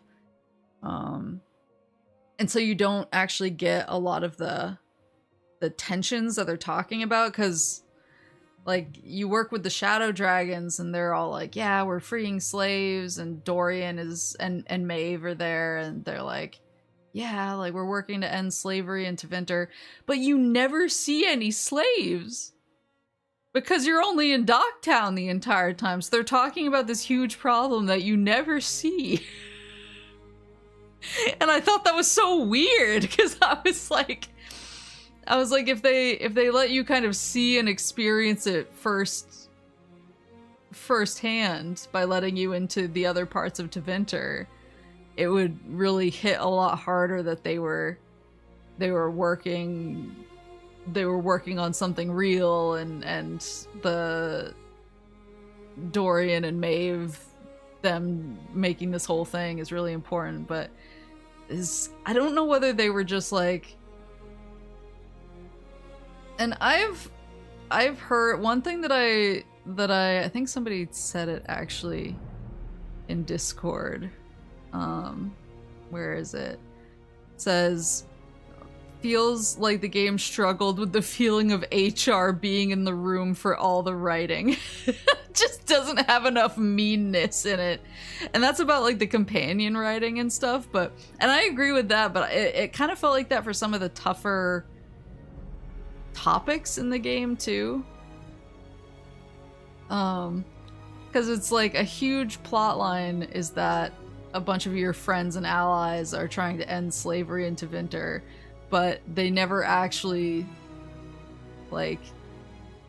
And so you don't actually get a lot of the tensions that they're talking about, because, like, you work with the Shadow Dragons, and they're all like, yeah, we're freeing slaves, and Dorian and Maeve are there, and they're like, yeah, like, we're working to end slavery in Tevinter, but you never see any slaves because you're only in Docktown the entire time. So they're talking about this huge problem that you never see. And I thought that was so weird, because I was like, if they let you kind of see and experience it firsthand by letting you into the other parts of Tevinter, it would really hit a lot harder that they were working on something real, and the Dorian and Maeve, them making this whole thing is really important. But I don't know whether they were just like, and I've heard one thing that I think somebody said it actually in Discord. Where is it? It says, feels like the game struggled with the feeling of HR being in the room for all the writing. Just doesn't have enough meanness in it. And that's about, like, the companion writing and stuff, and I agree with that, but it kind of felt like that for some of the tougher topics in the game too. Because it's like a huge plot line is that a bunch of your friends and allies are trying to end slavery in Tevinter, but they never actually, like,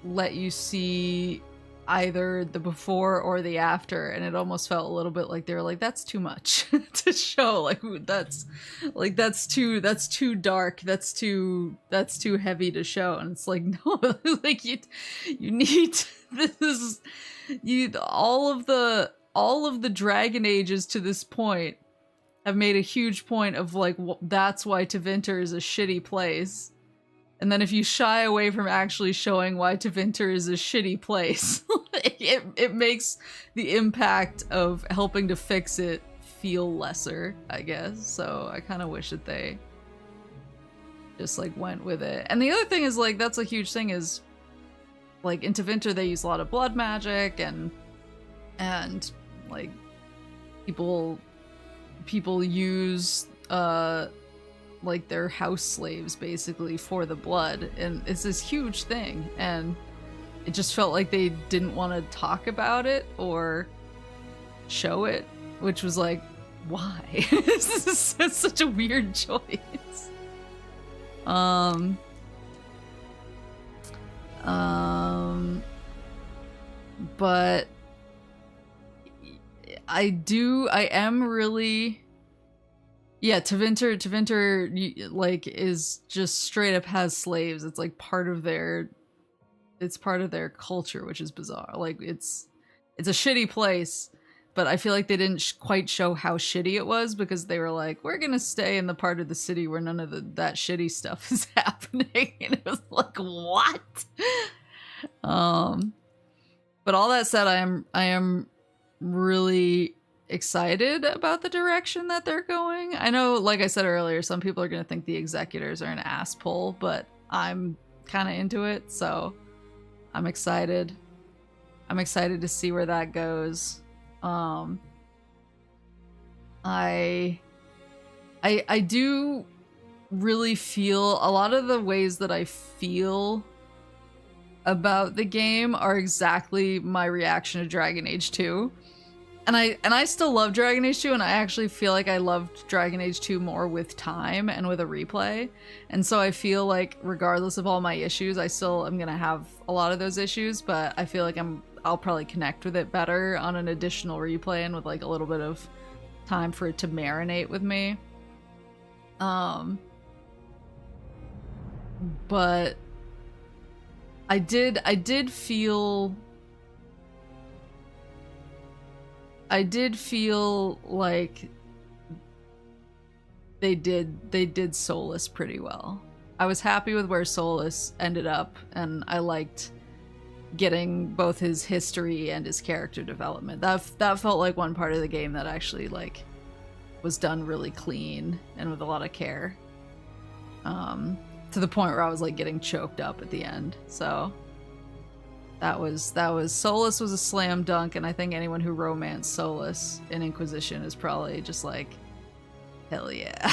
let you see either the before or the after, and it almost felt a little bit like they were like, that's too much to show, like, that's too dark, that's too heavy to show. And it's like, no, like, you need this, all of the Dragon Ages to this point have made a huge point of, like, that's why Tevinter is a shitty place. And then if you shy away from actually showing why Tevinter is a shitty place, it makes the impact of helping to fix it feel lesser, I guess. So I kind of wish that they just, like, went with it. And the other thing is, like, that's a huge thing is, like, in Tevinter they use a lot of blood magic, and like, people use like, their house slaves basically for the blood, and it's this huge thing, and it just felt like they didn't want to talk about it or show it, which was like, why? This is such a weird choice. But I am really, yeah, Tevinter, like, is just straight up has slaves. It's like part of their culture, which is bizarre. Like, it's a shitty place, but I feel like they didn't quite show how shitty it was, because they were like, we're gonna stay in the part of the city where none of that shitty stuff is happening. And it was like, what? But all that said, I am really excited about the direction that they're going. I know, like I said earlier, some people are going to think the executors are an ass pull, but I'm kind of into it, so I'm excited. I'm excited to see where that goes. I do really feel a lot of the ways that I feel about the game are exactly my reaction to Dragon Age 2. And I still love Dragon Age 2, and I actually feel like I loved Dragon Age 2 more with time and with a replay. And so I feel like regardless of all my issues, I still am gonna have a lot of those issues, but I feel like I'll probably connect with it better on an additional replay and with like a little bit of time for it to marinate with me. But I did feel like they did Solus pretty well. I was happy with where Solus ended up, and I liked getting both his history and his character development. That felt like one part of the game that actually like was done really clean and with a lot of care. To the point where I was like getting choked up at the end. So that was Solus was a slam dunk, and I think anyone who romanced Solus in Inquisition is probably just like, hell yeah.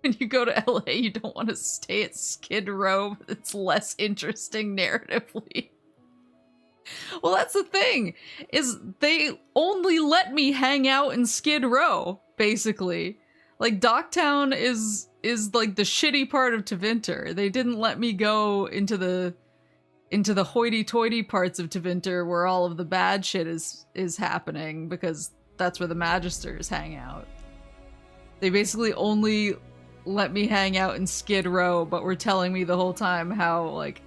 When you go to LA, you don't want to stay at Skid Row. It's less interesting narratively. Well, that's the thing, is they only let me hang out in Skid Row, basically. Like, Docktown is like the shitty part of Tevinter. They didn't let me go into the hoity-toity parts of Tevinter where all of the bad shit is happening, because that's where the Magisters hang out. They basically only let me hang out in Skid Row, but were telling me the whole time how, like,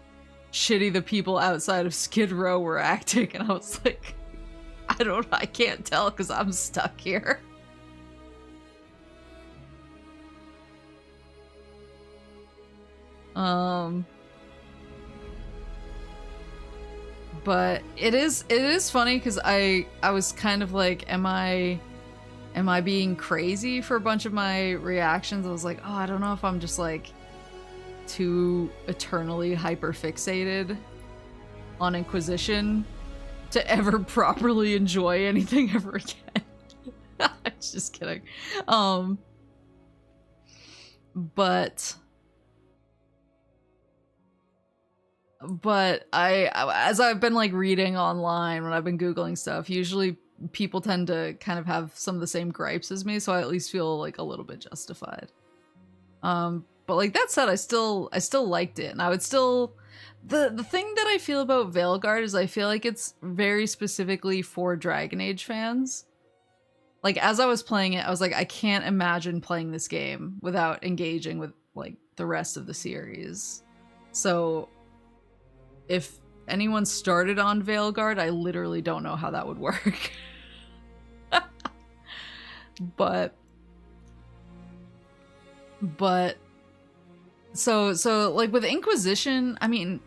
shitty the people outside of Skid Row were acting, and I was like, I can't tell because I'm stuck here. But it is funny because I was kind of like, am I being crazy for a bunch of my reactions? I was like, oh, I don't know if I'm just like too eternally hyper-fixated on Inquisition to ever properly enjoy anything ever again. Just kidding. But I, as I've been like reading online when I've been Googling stuff, usually people tend to kind of have some of the same gripes as me, so I at least feel like a little bit justified. But like that said, I still liked it, and I would still... The thing that I feel about Veilguard is I feel like it's very specifically for Dragon Age fans. Like, as I was playing it, I was like, I can't imagine playing this game without engaging with, like, the rest of the series. So, if anyone started on Veilguard, I literally don't know how that would work. But so like with Inquisition, I mean,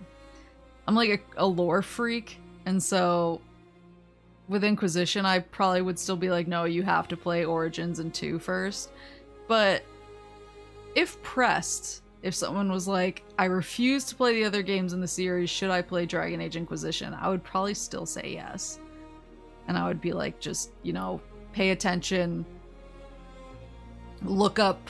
I'm like a lore freak, and so with Inquisition, I probably would still be like, no, you have to play Origins and 2 first. But if pressed, if someone was like, I refuse to play the other games in the series, should I play Dragon Age Inquisition? I would probably still say yes. And I would be like, just, you know, pay attention, look up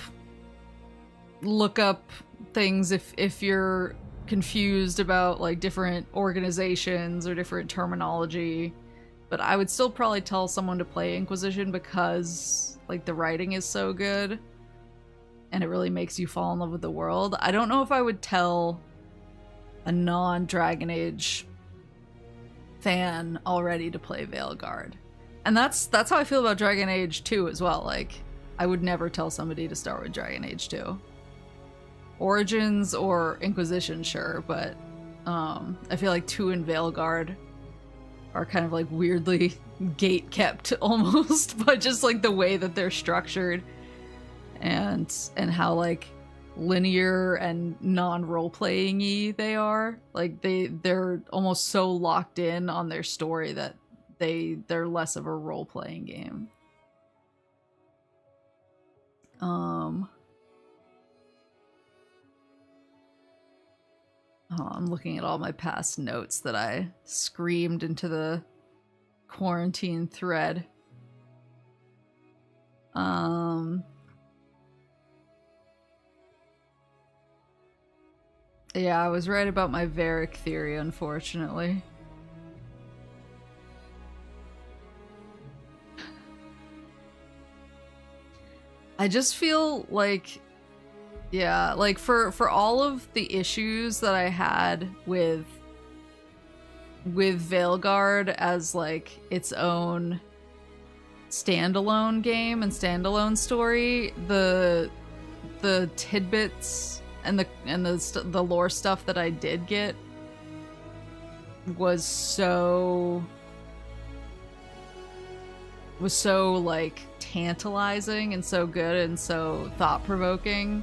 things if you're confused about like different organizations or different terminology. But I would still probably tell someone to play Inquisition because like the writing is so good and it really makes you fall in love with the world. I don't know if I would tell a non-Dragon Age fan already to play Veilguard. And that's how I feel about Dragon Age 2 as well. Like, I would never tell somebody to start with Dragon Age 2. Origins or Inquisition, sure, but I feel like 2 and Veilguard are kind of like weirdly gate-kept almost, but just like the way that they're structured and how like linear and non-role-playing-y they are. Like they're almost so locked in on their story that they're less of a role-playing game. Oh, I'm looking at all my past notes that I screamed into the quarantine thread. Yeah, I was right about my Varric theory, unfortunately. I just feel like, yeah, like for all of the issues that I had with Veilguard as like its own standalone game and standalone story, the tidbits and the lore stuff that I did get was so like tantalizing and so good and so thought-provoking,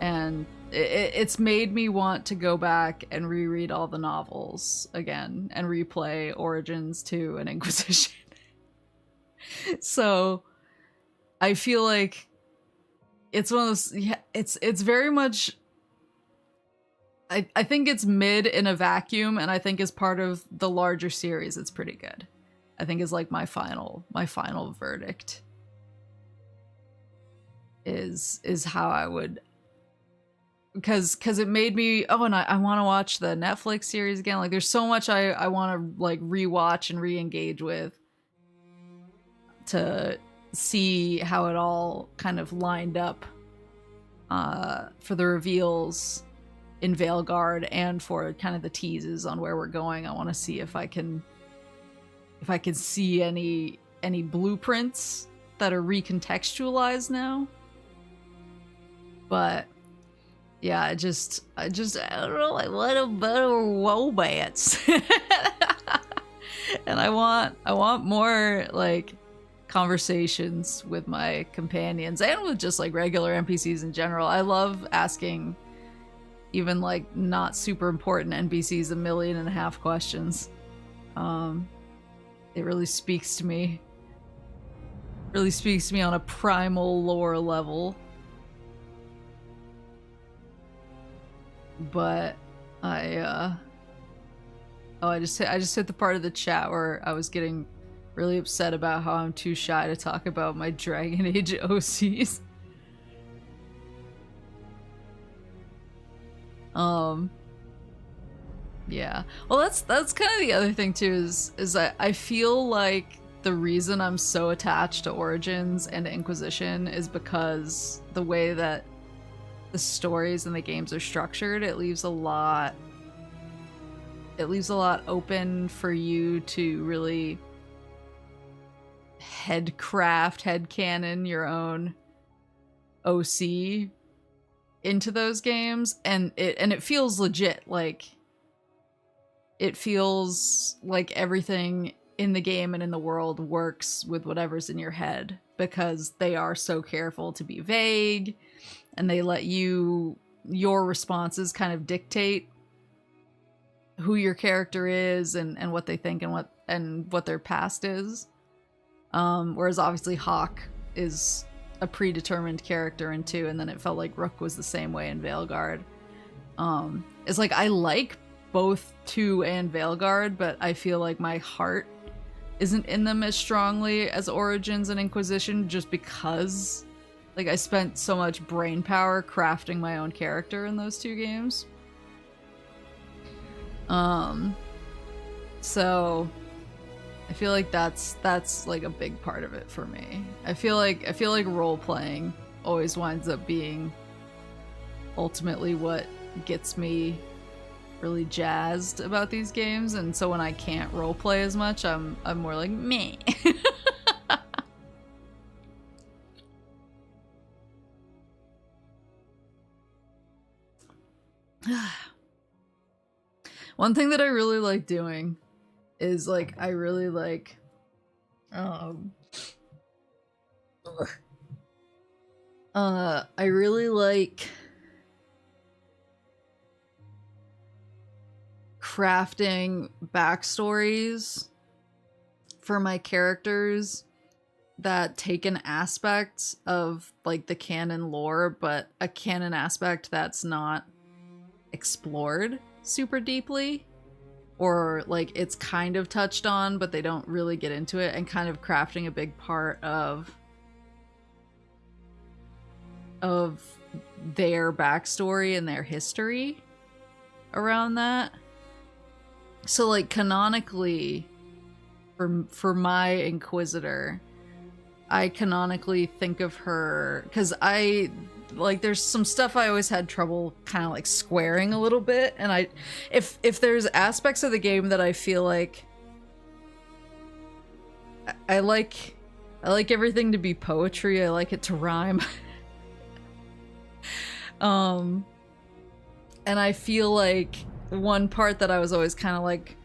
and it's made me want to go back and reread all the novels again and replay Origins 2 and Inquisition. So I feel like it's one of those, yeah, it's very much, I think it's mid in a vacuum, and I think as part of the larger series it's pretty good. I think is like my final verdict is how I would, because it made me, oh, and I want to watch the Netflix series again. Like there's so much I want to like rewatch and re-engage with to see how it all kind of lined up for the reveals in Veilguard and for kind of the teases on where we're going. I want to see if I can see any blueprints that are recontextualized now. But yeah, I don't know, I want a better romance. And I want more like conversations with my companions and with just like regular NPCs in general. I love asking even like not super important NPCs 1.5 million questions. It really speaks to me. Really speaks to me on a primal lore level. But I just hit the part of the chat where I was getting really upset about how I'm too shy to talk about my Dragon Age OCs. Yeah. Well, that's kind of the other thing too, is I feel like the reason I'm so attached to Origins and Inquisition is because the way that the stories and the games are structured, it leaves a lot open for you to really headcanon your own OC into those games, and it feels legit. Like it feels like everything in the game and in the world works with whatever's in your head, because they are so careful to be vague, and they let your responses kind of dictate who your character is and what they think and what their past is. Whereas obviously Hawk is a predetermined character in 2, and then it felt like Rook was the same way in Veilguard. It's like I like both 2 and Veilguard, but I feel like my heart isn't in them as strongly as Origins and Inquisition, just because like I spent so much brain power crafting my own character in those 2 games. So I feel like that's like a big part of it for me. I feel like role playing always winds up being ultimately what gets me really jazzed about these games, and so when I can't role play as much, I'm more like meh. One thing that I really like doing is like I really like crafting backstories for my characters that take an aspect of like the canon lore, but a canon aspect that's not explored super deeply, or like it's kind of touched on but they don't really get into it, and kind of crafting a big part of their backstory and their history. around that. So like canonically, for my Inquisitor, I canonically think of her because there's some stuff I always had trouble kind of like squaring a little bit, and if there's aspects of the game that I feel like I like everything to be poetry. I like it to rhyme. And I feel like one part that I was always kind of like,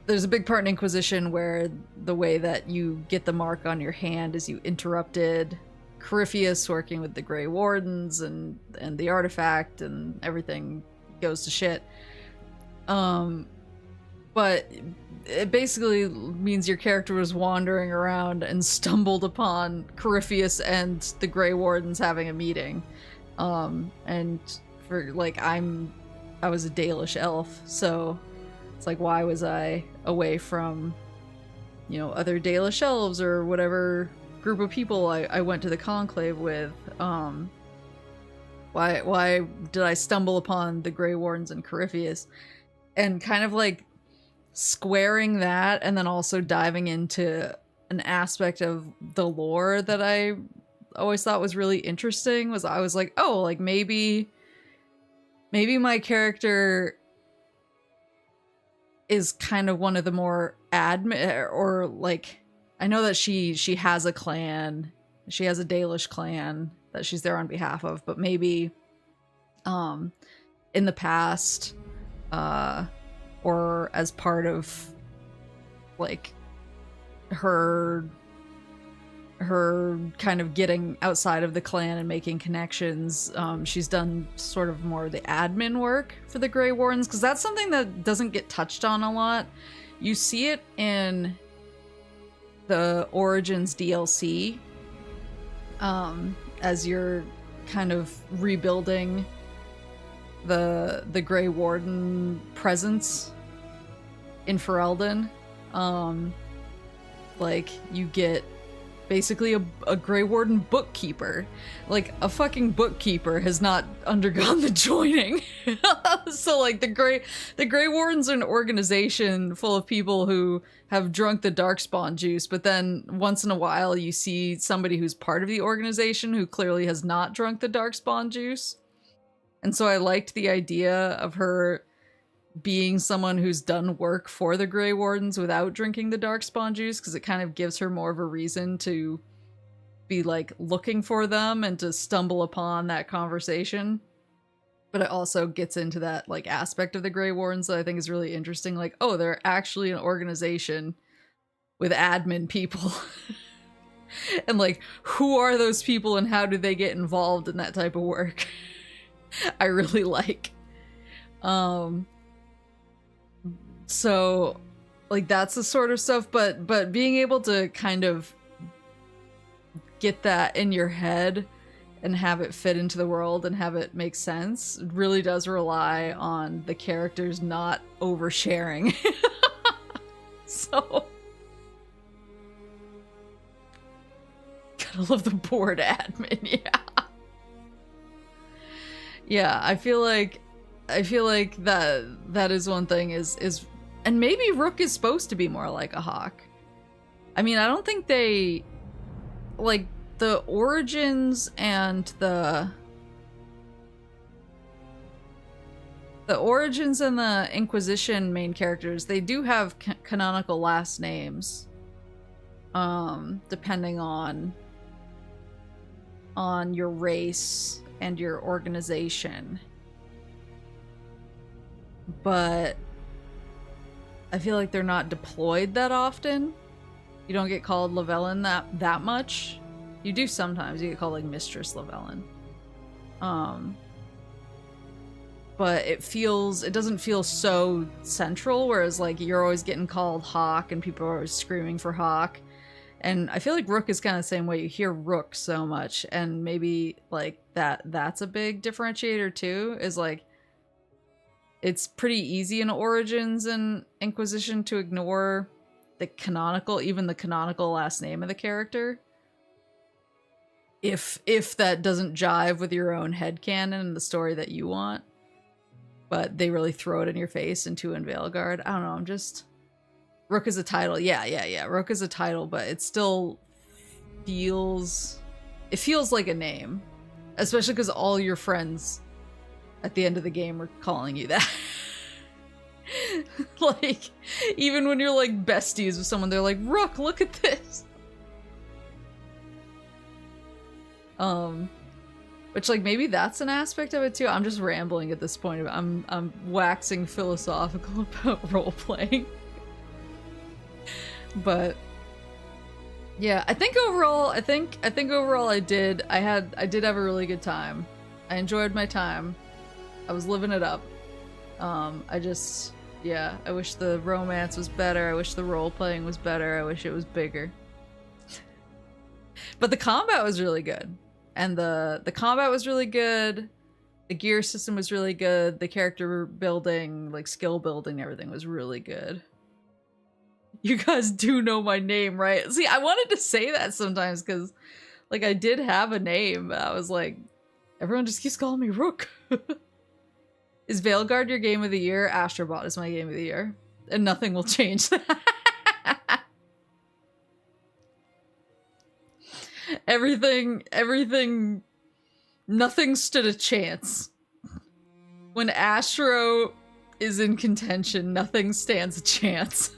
there's a big part in Inquisition where the way that you get the mark on your hand is you interrupted Corypheus working with the Grey Wardens and the artifact, and everything goes to shit. But it basically means your character was wandering around and stumbled upon Corypheus and the Grey Wardens having a meeting. And for like, I was a Dalish elf, so it's like, why was I away from, you know, other Dalish elves or whatever group of people I went to the conclave with? Why did I stumble upon the Grey Wardens and Corypheus? And kind of like squaring that, and then also diving into an aspect of the lore that I always thought was really interesting, was I was like, oh, like maybe my character is kind of one of the more admin, or like, I know that she has a clan, she has a Dalish clan that she's there on behalf of, but maybe in the past, or as part of like her kind of getting outside of the clan and making connections, she's done sort of more the admin work for the Grey Wardens, because that's something that doesn't get touched on a lot. You see it in the Origins DLC, as you're kind of rebuilding the Grey Warden presence in Ferelden. Like, you get basically a Grey Warden bookkeeper. Like, a fucking bookkeeper has not undergone the joining. So like, the Grey Wardens are an organization full of people who have drunk the Darkspawn juice, but then once in a while you see somebody who's part of the organization who clearly has not drunk the Darkspawn juice. And so I liked the idea of her being someone who's done work for the Grey Wardens without drinking the Darkspawn juice, because it kind of gives her more of a reason to be like looking for them and to stumble upon that conversation. But it also gets into that like aspect of the Grey Wardens that I think is really interesting. Like, oh, they're actually an organization with admin people. And like, who are those people and how do they get involved in that type of work? I really like. So like, that's the sort of stuff, but being able to kind of get that in your head and have it fit into the world and have it make sense really does rely on the characters not oversharing. So gotta love the board admin. Yeah, I feel like that is one thing is and maybe Rook is supposed to be more like a hawk. I mean, I don't think they like the Origins and the Origins and the Inquisition main characters, they do have canonical last names, depending on your race and your organization. But I feel like they're not deployed that often. You don't get called Llewellyn that much. You do sometimes. You get called like Mistress Llewellyn. But it doesn't feel so central, whereas like you're always getting called Hawk and people are always screaming for Hawk. And I feel like Rook is kind of the same way. You hear Rook so much, and maybe like that's a big differentiator too, is like it's pretty easy in Origins and Inquisition to ignore even the canonical last name of the character. If that doesn't jive with your own headcanon and the story that you want. but they really throw it in your face in 2 and Veilguard. I don't know, I'm just... Rook is a title. Yeah. Rook is a title, but it still feels... It feels like a name. Especially because all your friends at the end of the game were calling you that. Like, even when you're like besties with someone, they're like, Rook, look at this. Which, like, maybe that's an aspect of it too. I'm just rambling at this point. I'm waxing philosophical about role-playing. But yeah, I think overall I did have a really good time. I enjoyed my time. I was living it up. I wish the romance was better. I wish the role-playing was better. I wish it was bigger. But the combat was really good. And the combat was really good. The gear system was really good. The character building, like skill building, everything was really good. You guys do know my name, right? See, I wanted to say that sometimes because, like, I did have a name. I was like, everyone just keeps calling me Rook. Is Veilguard your game of the year? Astrobot is my game of the year. And nothing will change that. Nothing stood a chance. When Astro is in contention, nothing stands a chance.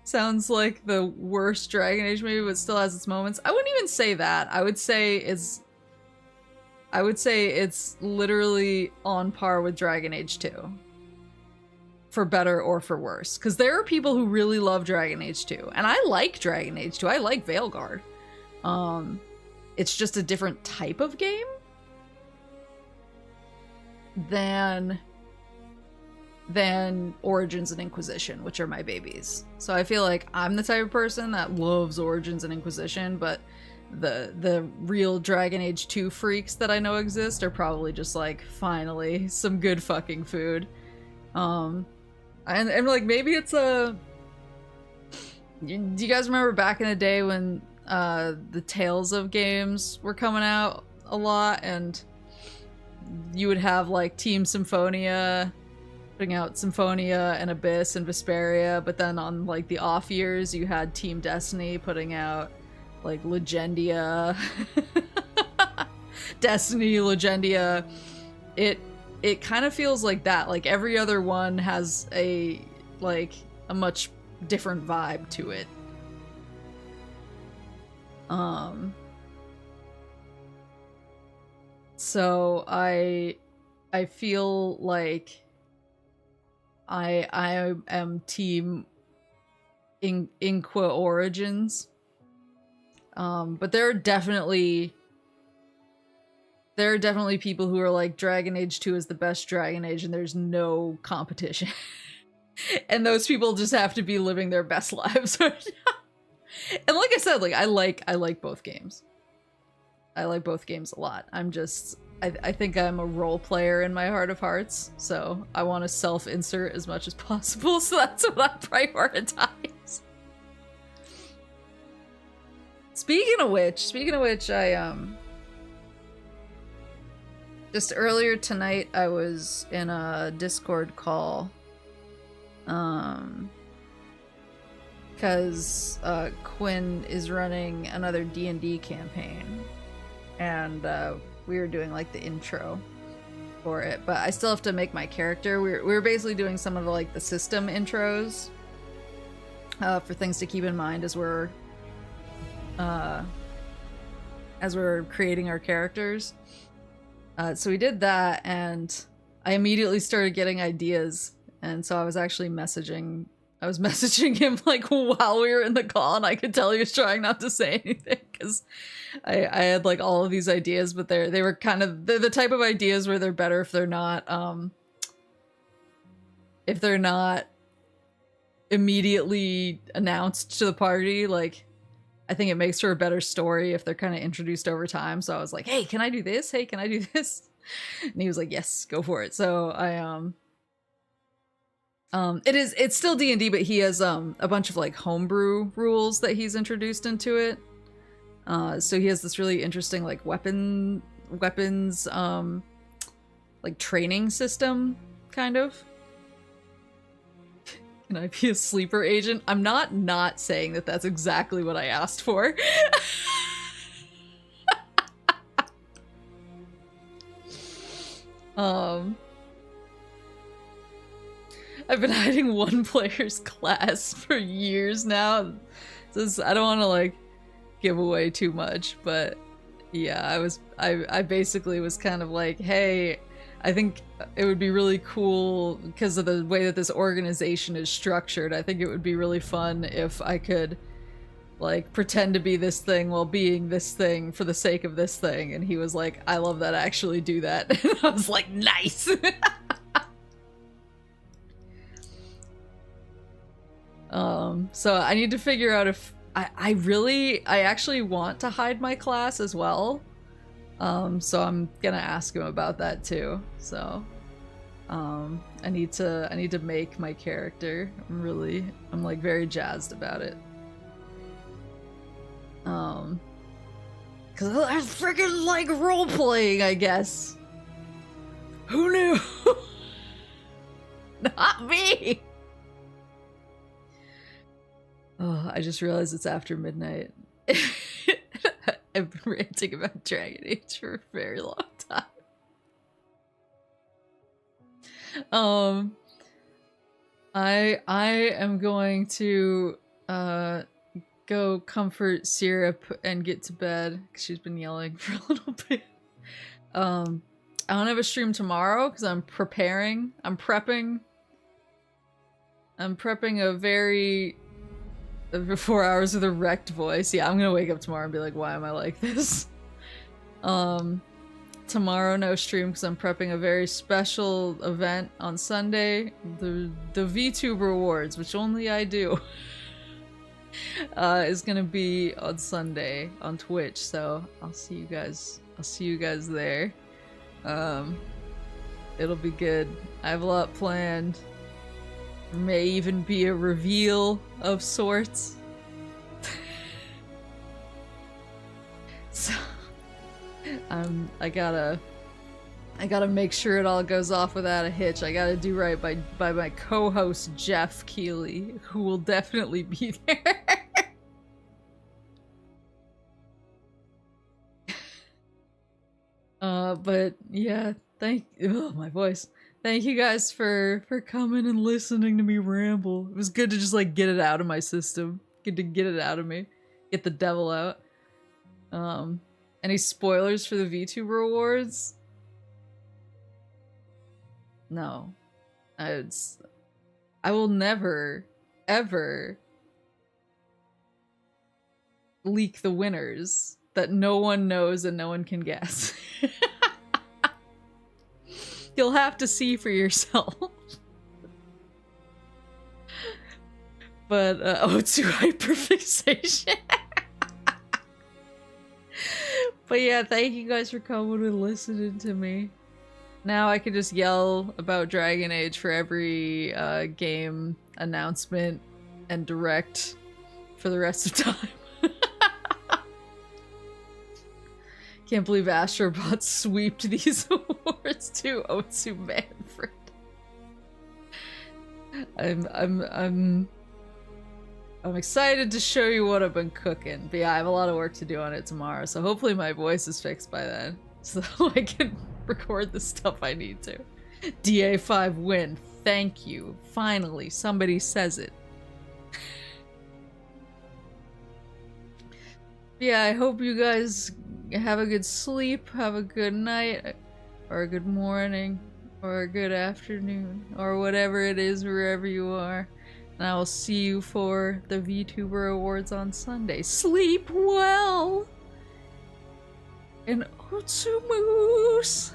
Sounds like the worst Dragon Age maybe, but still has its moments. I wouldn't even say that. I would say it's literally on par with Dragon Age 2. For better or for worse. Because there are people who really love Dragon Age 2. And I like Dragon Age 2. I like Veilguard. It's just a different type of game than Origins and Inquisition, which are my babies. So I feel like I'm the type of person that loves Origins and Inquisition, but the real Dragon Age 2 freaks that I know exist are probably just like, finally, some good fucking food. And like, maybe it's a... Do you guys remember back in the day when the Tales of games were coming out a lot, and you would have like Team Symphonia putting out Symphonia and Abyss and Vesperia, but then on like the off years you had Team Destiny putting out like Legendia. Destiny, Legendia. It kind of feels like that. Like every other one has a much different vibe to it. So I feel like I am team Inqua Origins. But there are definitely people who are like, Dragon Age 2 is the best Dragon Age and there's no competition. And those people just have to be living their best lives right now. And like I said, like I like both games. I like both games a lot. I think I'm a role player in my heart of hearts, so I want to self-insert as much as possible, so that's what I prioritize. Speaking of which, I just earlier tonight I was in a Discord call, because Quinn is running another D&D campaign, and we were doing like the intro for it, but I still have to make my character. We were basically doing some of the, like the system intros for things to keep in mind as we're creating our characters. So we did that, and I immediately started getting ideas, and so I was actually messaging him like while we were in the call, and I could tell he was trying not to say anything because I had like all of these ideas, but they were kind of the type of ideas where they're better if they're not immediately announced to the party. Like, I think it makes for a better story if they're kind of introduced over time. So I was like, hey, can I do this? Hey, can I do this? And he was like, yes, go for it. So it's still D&D, but he has a bunch of like homebrew rules that he's introduced into it. So he has this really interesting like weapon weapons, like training system, kind of. Can I be a sleeper agent? I'm not saying that that's exactly what I asked for. I've been hiding one player's class for years now. I don't want to like give away too much, but yeah, I basically was kind of like, hey, I think it would be really cool because of the way that this organization is structured. I think it would be really fun if I could like pretend to be this thing while being this thing for the sake of this thing. And he was like, I love that, actually do that. And I was like, nice. So I need to figure out if I actually want to hide my class as well. So I'm gonna ask him about that too. So, I need to make my character. I'm like very jazzed about it. Cause I freaking like role-playing, I guess. Who knew? Not me! Oh, I just realized it's after midnight. I've been ranting about Dragon Age for a very long time. I am going to go comfort Syrup and get to bed because she's been yelling for a little bit. I don't have a stream tomorrow because I'm preparing. I'm prepping a very 4 hours with a wrecked voice. Yeah, I'm gonna wake up tomorrow and be like, why am I like this? Tomorrow no stream because I'm prepping a very special event on Sunday. The VTuber Awards, which only I do, is gonna be on Sunday on Twitch, so I'll see you guys there. It'll be good. I have a lot planned. May even be a reveal of sorts. So I gotta make sure it all goes off without a hitch. I gotta do right by my co-host Jeff Keeley, who will definitely be there. But yeah, my voice. Thank you guys for coming and listening to me ramble. It was good to just like get it out of my system. Good to get it out of me. Get the devil out. Any spoilers for the VTuber Awards? No. I will never, ever leak the winners that no one knows and no one can guess. You'll have to see for yourself. But, Otsu hyperfixation. But yeah, thank you guys for coming and listening to me. Now I can just yell about Dragon Age for every game announcement and direct for the rest of time. Can't believe Astrobot sweeped these awards to Otsu Manfred. I'm excited to show you what I've been cooking. But yeah, I have a lot of work to do on it tomorrow, so hopefully my voice is fixed by then, so I can record the stuff I need to. DA5 win. Thank you. Finally, somebody says it. Yeah, I hope you guys have a good sleep, have a good night, or a good morning, or a good afternoon, or whatever it is wherever you are. And I will see you for the VTuber Awards on Sunday. Sleep well! And Otsu Moose!